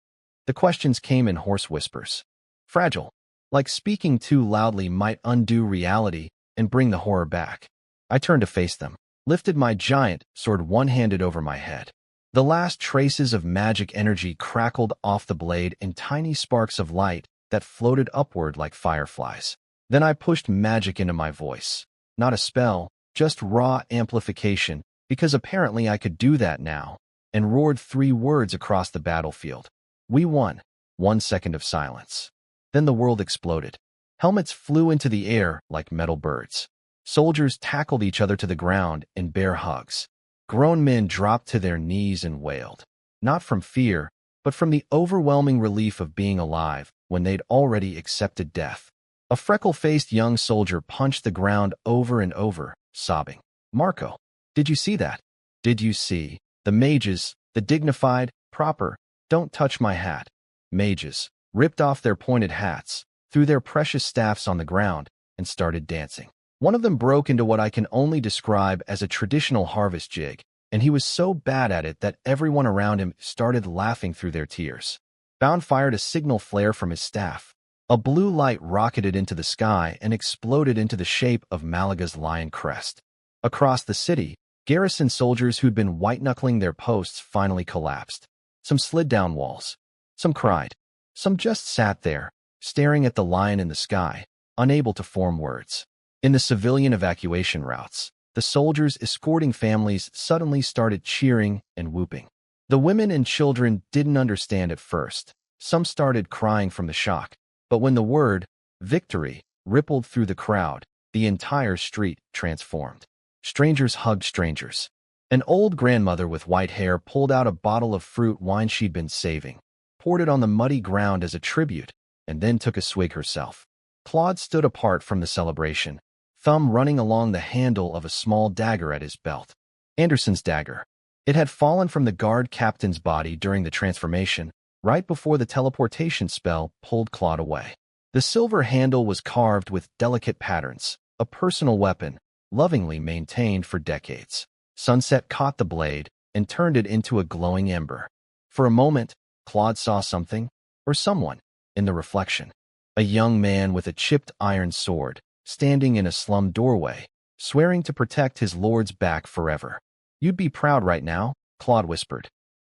The questions came in hoarse whispers. Fragile. Like speaking too loudly might undo reality and bring the horror back. I turned to face them, lifted my giant sword one-handed over my head. The last traces of magic energy crackled off the blade in tiny sparks of light that floated upward like fireflies. Then I pushed magic into my voice. Not a spell, just raw amplification, because apparently I could do that now, and roared 3 words across the battlefield. We won. 1 second of silence. Then the world exploded. Helmets flew into the air like metal birds. Soldiers tackled each other to the ground in bear hugs. Grown men dropped to their knees and wailed. Not from fear, but from the overwhelming relief of being alive when they'd already accepted death. A freckle-faced young soldier punched the ground over and over, sobbing. Marco, did you see that? Did you see? The mages, the dignified, proper, don't touch my hat. Mages, ripped off their pointed hats, threw their precious staffs on the ground, and started dancing. One of them broke into what I can only describe as a traditional harvest jig, and he was so bad at it that everyone around him started laughing through their tears. Bound fired a signal flare from his staff. A blue light rocketed into the sky and exploded into the shape of Malaga's lion crest. Across the city, garrison soldiers who'd been white-knuckling their posts finally collapsed. Some slid down walls. Some cried. Some just sat there, staring at the lion in the sky, unable to form words. In the civilian evacuation routes, the soldiers escorting families suddenly started cheering and whooping. The women and children didn't understand at first. Some started crying from the shock. But when the word victory rippled through the crowd, the entire street transformed. Strangers hugged strangers. An old grandmother with white hair pulled out a bottle of fruit wine she'd been saving, poured it on the muddy ground as a tribute, and then took a swig herself. Claude stood apart from the celebration, thumb running along the handle of a small dagger at his belt. Anderson's dagger. It had fallen from the guard captain's body during the transformation, right before the teleportation spell pulled Claude away. The silver handle was carved with delicate patterns, a personal weapon, lovingly maintained for decades. Sunset caught the blade and turned it into a glowing ember. For a moment, Claude saw something, or someone, in the reflection. A young man with a chipped iron sword, standing in a slum doorway, swearing to protect his lord's back forever. "You'd be proud right now," Claude whispered.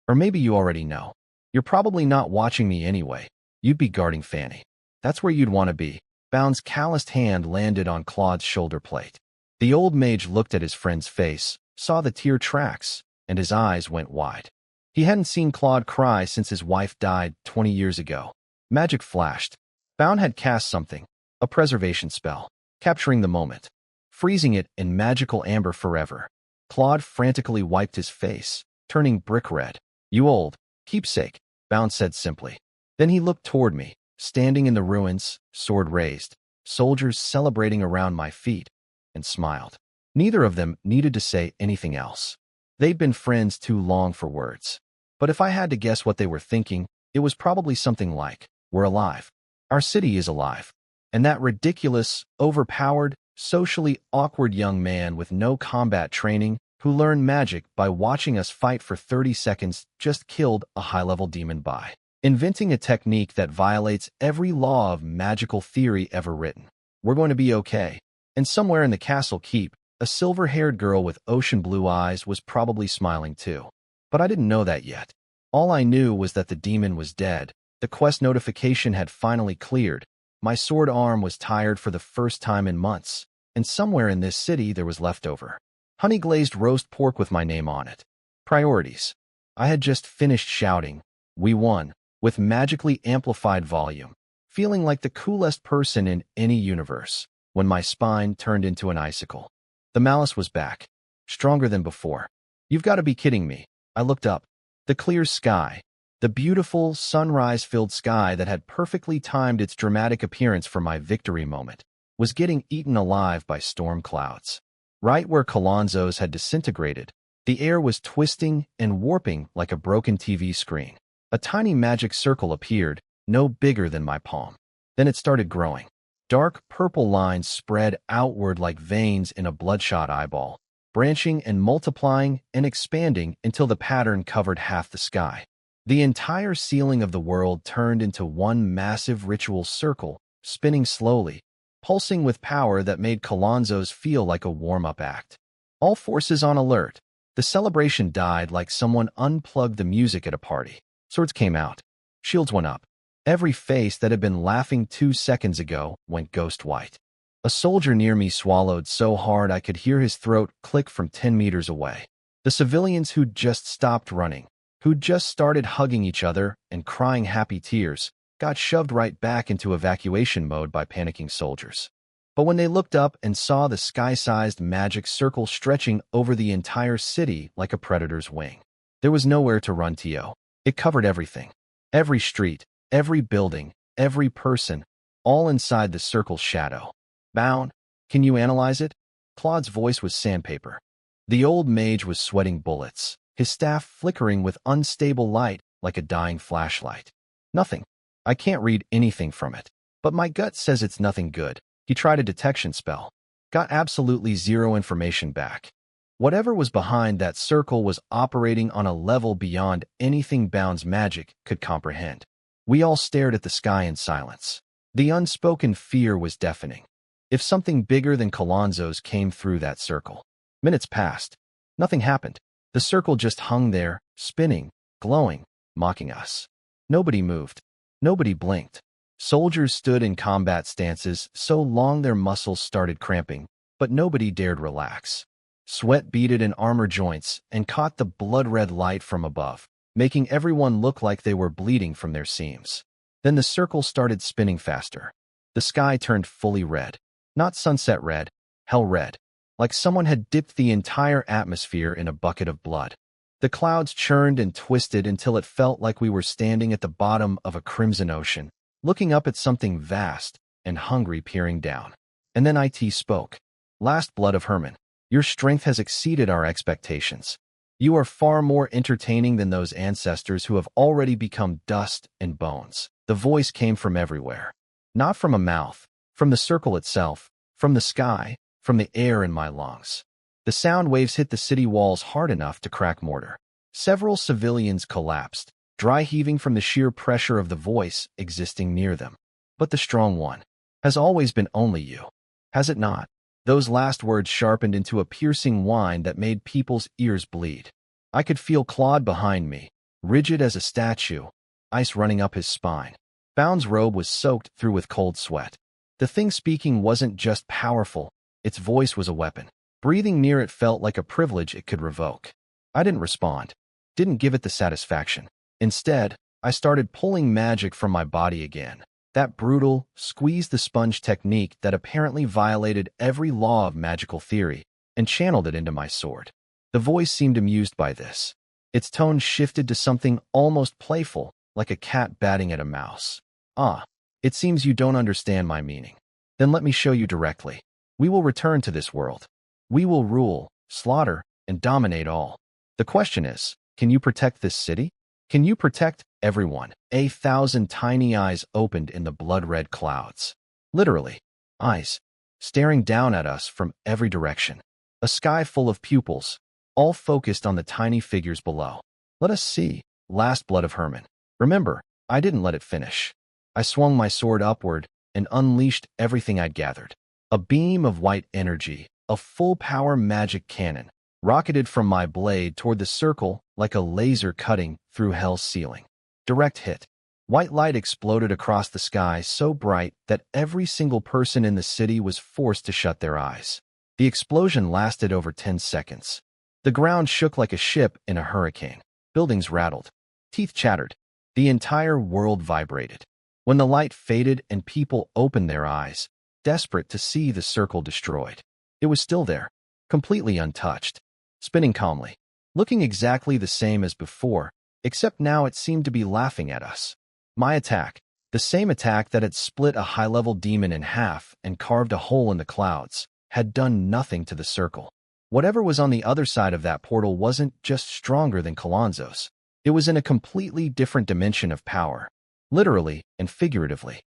"Or maybe you already know. You're probably not watching me anyway. You'd be guarding Fanny. That's where you'd want to be." Bound's calloused hand landed on Claude's shoulder plate. The old mage looked at his friend's face, saw the tear tracks, and his eyes went wide. He hadn't seen Claude cry since his wife died 20 years ago. Magic flashed. Bound had cast something, a preservation spell, capturing the moment, freezing it in magical amber forever. Claude frantically wiped his face, turning brick red. "You old keepsake," Bound said simply. Then he looked toward me, standing in the ruins, sword raised, soldiers celebrating around my feet, and smiled. Neither of them needed to say anything else. They'd been friends too long for words. But if I had to guess what they were thinking, it was probably something like, "We're alive. Our city is alive." And that ridiculous, overpowered, socially awkward young man with no combat training who learned magic by watching us fight for 30 seconds just killed a high-level demon by inventing a technique that violates every law of magical theory ever written. We're going to be okay. And somewhere in the castle keep, a silver-haired girl with ocean blue eyes was probably smiling too. But I didn't know that yet. All I knew was that the demon was dead, the quest notification had finally cleared, my sword arm was tired for the first time in months, and somewhere in this city there was leftover honey-glazed roast pork with my name on it. Priorities. I had just finished shouting, "We won," with magically amplified volume, feeling like the coolest person in any universe, when my spine turned into an icicle. The malice was back, stronger than before. "You've got to be kidding me." I looked up. The clear sky, the beautiful, sunrise-filled sky that had perfectly timed its dramatic appearance for my victory moment, was getting eaten alive by storm clouds. Right where Colonzo's had disintegrated, the air was twisting and warping like a broken TV screen. A tiny magic circle appeared, no bigger than my palm. Then it started growing. Dark purple lines spread outward like veins in a bloodshot eyeball, branching and multiplying and expanding until the pattern covered half the sky. The entire ceiling of the world turned into one massive ritual circle, spinning slowly, pulsing with power that made Colonzo's feel like a warm-up act. All forces on alert. The celebration died like someone unplugged the music at a party. Swords came out. Shields went up. Every face that had been laughing 2 seconds ago went ghost white. A soldier near me swallowed so hard I could hear his throat click from 10 meters away. The civilians who'd just stopped running, who'd just started hugging each other and crying happy tears, got shoved right back into evacuation mode by panicking soldiers. But when they looked up and saw the sky-sized magic circle stretching over the entire city like a predator's wing, there was nowhere to run to. It covered everything. Every street, every building, every person, all inside the circle's shadow. "Bound, can you analyze it?" Claude's voice was sandpaper. The old mage was sweating bullets, his staff flickering with unstable light like a dying flashlight. "Nothing. I can't read anything from it. But my gut says it's nothing good." He tried a detection spell. Got absolutely zero information back. Whatever was behind that circle was operating on a level beyond anything Bound's magic could comprehend. We all stared at the sky in silence. The unspoken fear was deafening. If something bigger than Colonzo's came through that circle. Minutes passed. Nothing happened. The circle just hung there, spinning, glowing, mocking us. Nobody moved. Nobody blinked. Soldiers stood in combat stances so long their muscles started cramping, but nobody dared relax. Sweat beaded in armor joints and caught the blood-red light from above, making everyone look like they were bleeding from their seams. Then the circle started spinning faster. The sky turned fully red. Not sunset red, hell red, like someone had dipped the entire atmosphere in a bucket of blood. The clouds churned and twisted until it felt like we were standing at the bottom of a crimson ocean, looking up at something vast and hungry peering down. And then IT spoke. Last blood of Herman, your strength has exceeded our expectations. You are far more entertaining than those ancestors who have already become dust and bones. The voice came from everywhere. Not from a mouth, from the circle itself, from the sky, from the air in my lungs. The sound waves hit the city walls hard enough to crack mortar. Several civilians collapsed, dry heaving from the sheer pressure of the voice existing near them. But the strong one has always been only you, has it not? Those last words sharpened into a piercing whine that made people's ears bleed. I could feel Claude behind me, rigid as a statue, ice running up his spine. Bound's robe was soaked through with cold sweat. The thing speaking wasn't just powerful, its voice was a weapon. Breathing near it felt like a privilege it could revoke. I didn't respond, didn't give it the satisfaction. Instead, I started pulling magic from my body again. That brutal, squeeze-the-sponge technique that apparently violated every law of magical theory, and channeled it into my sword. The voice seemed amused by this. Its tone shifted to something almost playful, like a cat batting at a mouse. Ah, it seems you don't understand my meaning. Then let me show you directly. We will return to this world. We will rule, slaughter, and dominate all. The question is, can you protect this city? Can you protect everyone? 1,000 tiny eyes opened in the blood-red clouds. Literally, eyes, staring down at us from every direction. A sky full of pupils, all focused on the tiny figures below. Let us see. Last blood of Herman. Remember, I didn't let it finish. I swung my sword upward and unleashed everything I'd gathered. A beam of white energy, a full-power magic cannon, rocketed from my blade toward the circle like a laser cutting through hell's ceiling. Direct hit. White light exploded across the sky so bright that every single person in the city was forced to shut their eyes. The explosion lasted over 10 seconds. The ground shook like a ship in a hurricane. Buildings rattled. Teeth chattered. The entire world vibrated. When the light faded and people opened their eyes, desperate to see the circle destroyed, it was still there, completely untouched, spinning calmly, looking exactly the same as before, except now it seemed to be laughing at us. My attack, the same attack that had split a high-level demon in half and carved a hole in the clouds, had done nothing to the circle. Whatever was on the other side of that portal wasn't just stronger than Colonzo's. It was in a completely different dimension of power, literally and figuratively.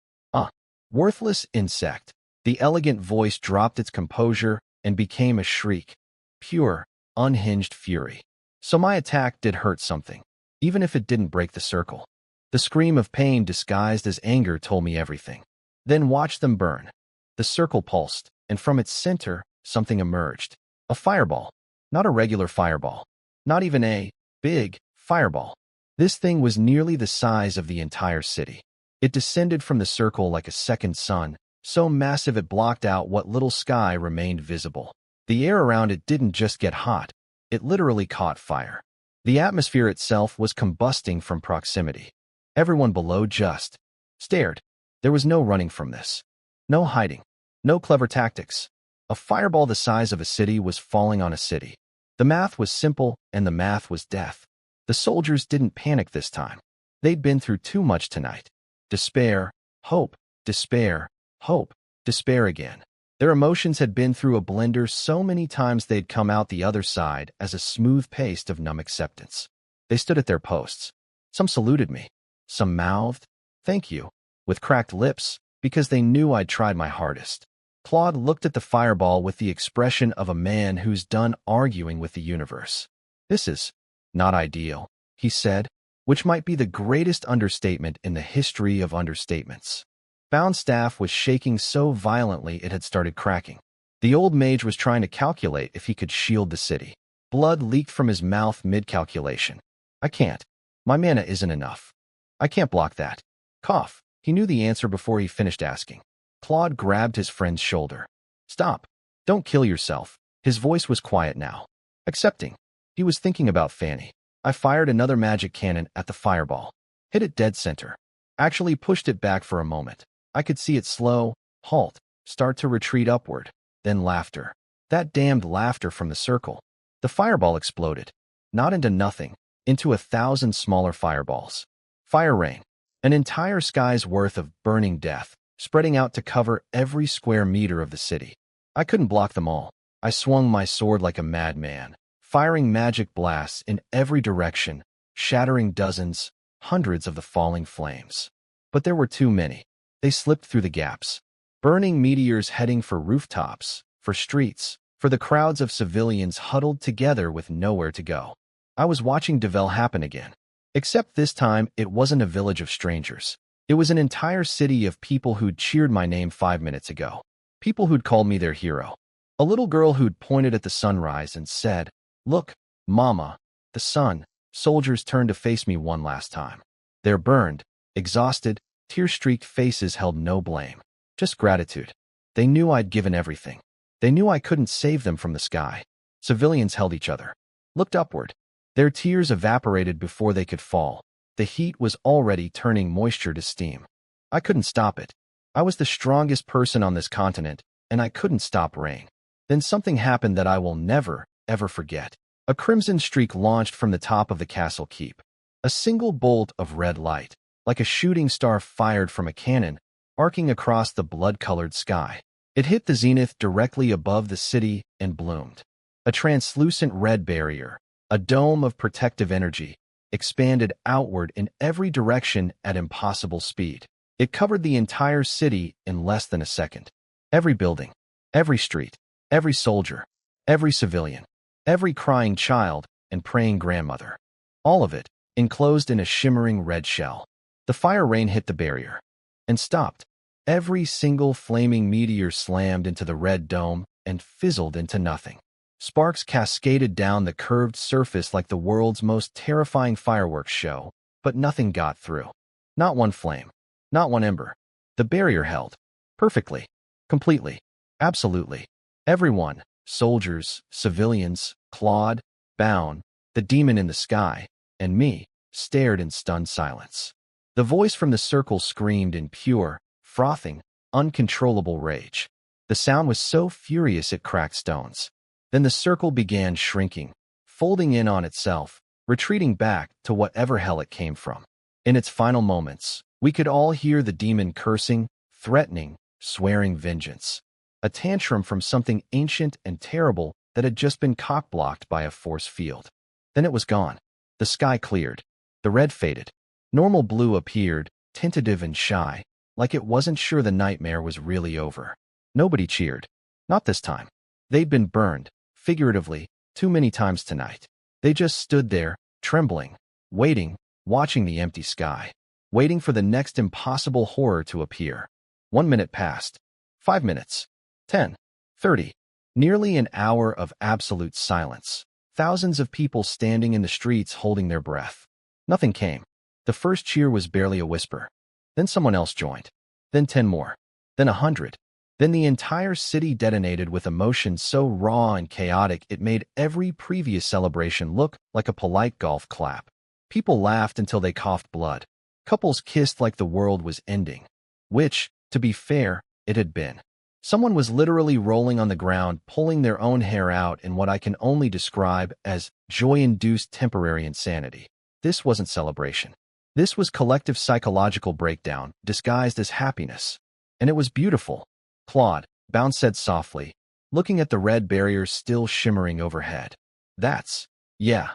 Worthless insect. The elegant voice dropped its composure and became a shriek. Pure, unhinged fury. So my attack did hurt something, even if it didn't break the circle. The scream of pain disguised as anger told me everything. Then watch them burn. The circle pulsed, and from its center, something emerged. A fireball. Not a regular fireball. Not even a big fireball. This thing was nearly the size of the entire city. It descended from the circle like a second sun, so massive it blocked out what little sky remained visible. The air around it didn't just get hot, it literally caught fire. The atmosphere itself was combusting from proximity. Everyone below just stared. There was no running from this. No hiding. No clever tactics. A fireball the size of a city was falling on a city. The math was simple, and the math was death. The soldiers didn't panic this time. They'd been through too much tonight. Despair, hope, despair, hope, despair again. Their emotions had been through a blender so many times they'd come out the other side as a smooth paste of numb acceptance. They stood at their posts. Some saluted me. Some mouthed, "Thank you," with cracked lips, because they knew I'd tried my hardest. Claude looked at the fireball with the expression of a man who's done arguing with the universe. "This is not ideal," he said, which might be the greatest understatement in the history of understatements. Bound's staff was shaking so violently it had started cracking. The old mage was trying to calculate if he could shield the city. Blood leaked from his mouth mid-calculation. "I can't. My mana isn't enough. I can't block that." Cough. He knew the answer before he finished asking. Claude grabbed his friend's shoulder. "Stop. Don't kill yourself. His voice was quiet now. Accepting. He was thinking about Fanny. I fired another magic cannon at the fireball. Hit it dead center. Actually pushed it back for a moment. I could see it slow, halt, start to retreat upward. Then laughter. That damned laughter from the circle. The fireball exploded. Not into nothing. Into 1,000 smaller fireballs. Fire rain. An entire sky's worth of burning death, spreading out to cover every square meter of the city. I couldn't block them all. I swung my sword like a madman, firing magic blasts in every direction, shattering dozens, hundreds of the falling flames. But there were too many. They slipped through the gaps. Burning meteors heading for rooftops, for streets, for the crowds of civilians huddled together with nowhere to go. I was watching Devel happen again. Except this time, it wasn't a village of strangers. It was an entire city of people who'd cheered my name 5 minutes ago. People who'd called me their hero. A little girl who'd pointed at the sunrise and said, "Look, Mama, the sun." Soldiers turned to face me one last time. Their burned, exhausted, tear-streaked faces held no blame. Just gratitude. They knew I'd given everything. They knew I couldn't save them from the sky. Civilians held each other. Looked upward. Their tears evaporated before they could fall. The heat was already turning moisture to steam. I couldn't stop it. I was the strongest person on this continent, and I couldn't stop rain. Then something happened that I will never, ever forget. A crimson streak launched from the top of the castle keep. A single bolt of red light, like a shooting star fired from a cannon, arcing across the blood-colored sky. It hit the zenith directly above the city and bloomed. A translucent red barrier, a dome of protective energy, expanded outward in every direction at impossible speed. It covered the entire city in less than a second. Every building, every street, every soldier, every civilian, every crying child and praying grandmother. All of it, enclosed in a shimmering red shell. The fire rain hit the barrier and stopped. Every single flaming meteor slammed into the red dome and fizzled into nothing. Sparks cascaded down the curved surface like the world's most terrifying fireworks show, but nothing got through. Not one flame. Not one ember. The barrier held. Perfectly. Completely. Absolutely. Everyone, soldiers, civilians, Claude, Bound, the demon in the sky, and me, stared in stunned silence. The voice from the circle screamed in pure, frothing, uncontrollable rage. The sound was so furious it cracked stones. Then the circle began shrinking, folding in on itself, retreating back to whatever hell it came from. In its final moments, we could all hear the demon cursing, threatening, swearing vengeance. A tantrum from something ancient and terrible that had just been cock-blocked by a force field. Then it was gone. The sky cleared. The red faded. Normal blue appeared, tentative and shy, like it wasn't sure the nightmare was really over. Nobody cheered. Not this time. They'd been burned, figuratively, too many times tonight. They just stood there, trembling, waiting, watching the empty sky, waiting for the next impossible horror to appear. 1 minute passed. 5 minutes. 10. 30. Nearly an hour of absolute silence. Thousands of people standing in the streets holding their breath. Nothing came. The first cheer was barely a whisper. Then someone else joined. Then 10 more. Then 100. Then the entire city detonated with emotion so raw and chaotic it made every previous celebration look like a polite golf clap. People laughed until they coughed blood. Couples kissed like the world was ending. Which, to be fair, it had been. Someone was literally rolling on the ground, pulling their own hair out in what I can only describe as joy-induced temporary insanity. This wasn't celebration. This was collective psychological breakdown, disguised as happiness. And it was beautiful. Claude, Bound said softly, looking at the red barrier still shimmering overhead. Yeah.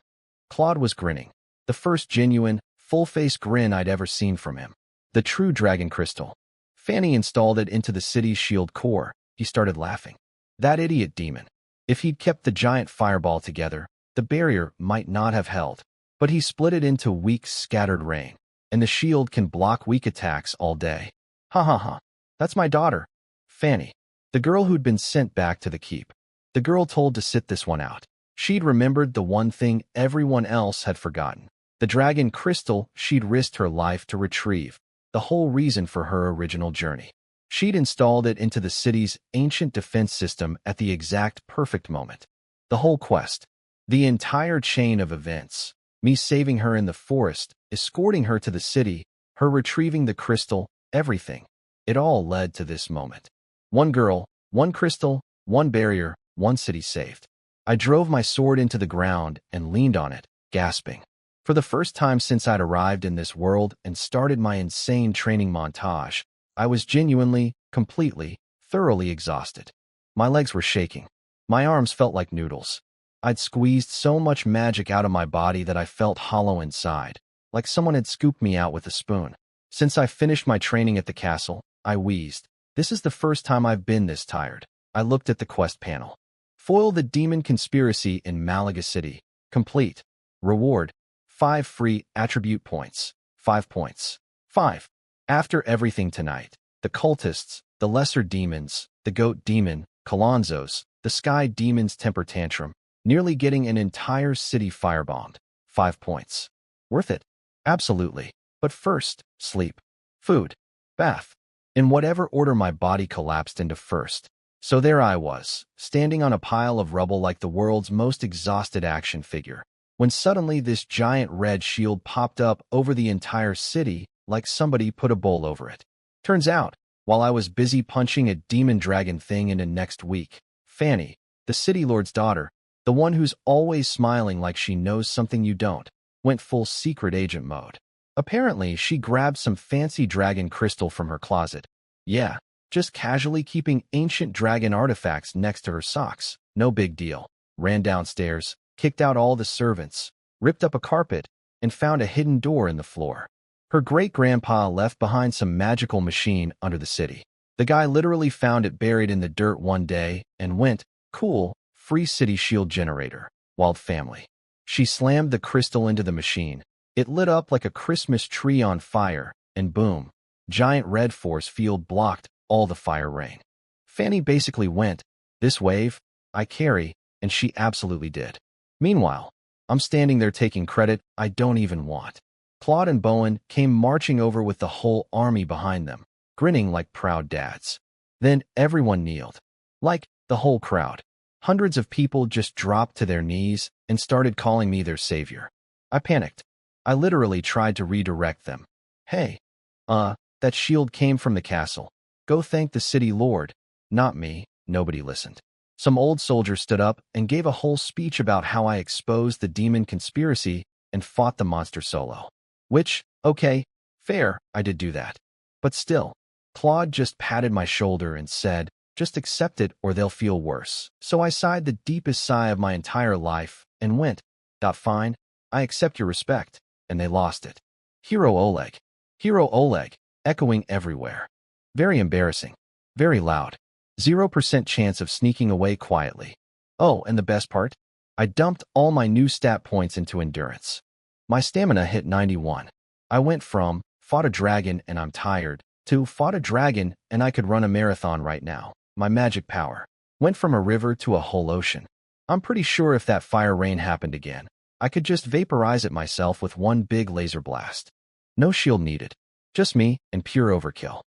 Claude was grinning. The first genuine, full-face grin I'd ever seen from him. The true dragon crystal. Fanny installed it into the city's shield core. He started laughing. That idiot demon. If he'd kept the giant fireball together, the barrier might not have held. But he split it into weak, scattered rain. And the shield can block weak attacks all day. Ha ha ha. That's my daughter. Fanny. The girl who'd been sent back to the keep. The girl told to sit this one out. She'd remembered the one thing everyone else had forgotten. The dragon crystal she'd risked her life to retrieve. The whole reason for her original journey. She'd installed it into the city's ancient defense system at the exact perfect moment. The whole quest, the entire chain of events, me saving her in the forest, escorting her to the city, her retrieving the crystal, everything. It all led to this moment. One girl, one crystal, one barrier, one city saved. I drove my sword into the ground and leaned on it, gasping. For the first time since I'd arrived in this world and started my insane training montage, I was genuinely, completely, thoroughly exhausted. My legs were shaking. My arms felt like noodles. I'd squeezed so much magic out of my body that I felt hollow inside, like someone had scooped me out with a spoon. Since I finished my training at the castle, I wheezed. This is the first time I've been this tired. I looked at the quest panel. Foil the demon conspiracy in Malaga City. Complete. Reward. 5 free attribute points. 5 points. 5. After everything tonight, the cultists, the lesser demons, the goat demon, Kalonzos, the sky demon's temper tantrum, nearly getting an entire city firebombed. 5 points. Worth it? Absolutely. But first, sleep. Food. Bath. In whatever order my body collapsed into first. So there I was, standing on a pile of rubble like the world's most exhausted action figure, when suddenly this giant red shield popped up over the entire city like somebody put a bowl over it. Turns out, while I was busy punching a demon dragon thing into next week, Fanny, the city lord's daughter, the one who's always smiling like she knows something you don't, went full secret agent mode. Apparently, she grabbed some fancy dragon crystal from her closet. Yeah, just casually keeping ancient dragon artifacts next to her socks. No big deal. Ran downstairs, kicked out all the servants, ripped up a carpet, and found a hidden door in the floor. Her great-grandpa left behind some magical machine under the city. The guy literally found it buried in the dirt one day and went, cool, free city shield generator, wild family. She slammed the crystal into the machine. It lit up like a Christmas tree on fire, and boom, giant red force field blocked all the fire rain. Fanny basically went, this wave, I carry, and she absolutely did. Meanwhile, I'm standing there taking credit I don't even want. Claude and Bowen came marching over with the whole army behind them, grinning like proud dads. Then everyone kneeled. Like, the whole crowd. Hundreds of people just dropped to their knees and started calling me their savior. I panicked. I literally tried to redirect them. Hey, that shield came from the castle. Go thank the city lord. Not me. Nobody listened. Some old soldier stood up and gave a whole speech about how I exposed the demon conspiracy and fought the monster solo. Which, okay, fair, I did do that. But still, Claude just patted my shoulder and said, just accept it or they'll feel worse. So I sighed the deepest sigh of my entire life and went, fine, I accept your respect. And they lost it. Hero Oleg, echoing everywhere. Very embarrassing. Very loud. 0% chance of sneaking away quietly. Oh, and the best part? I dumped all my new stat points into endurance. My stamina hit 91. I went from, fought a dragon and I'm tired, to fought a dragon and I could run a marathon right now. My magic power went from a river to a whole ocean. I'm pretty sure if that fire rain happened again, I could just vaporize it myself with one big laser blast. No shield needed. Just me and pure overkill.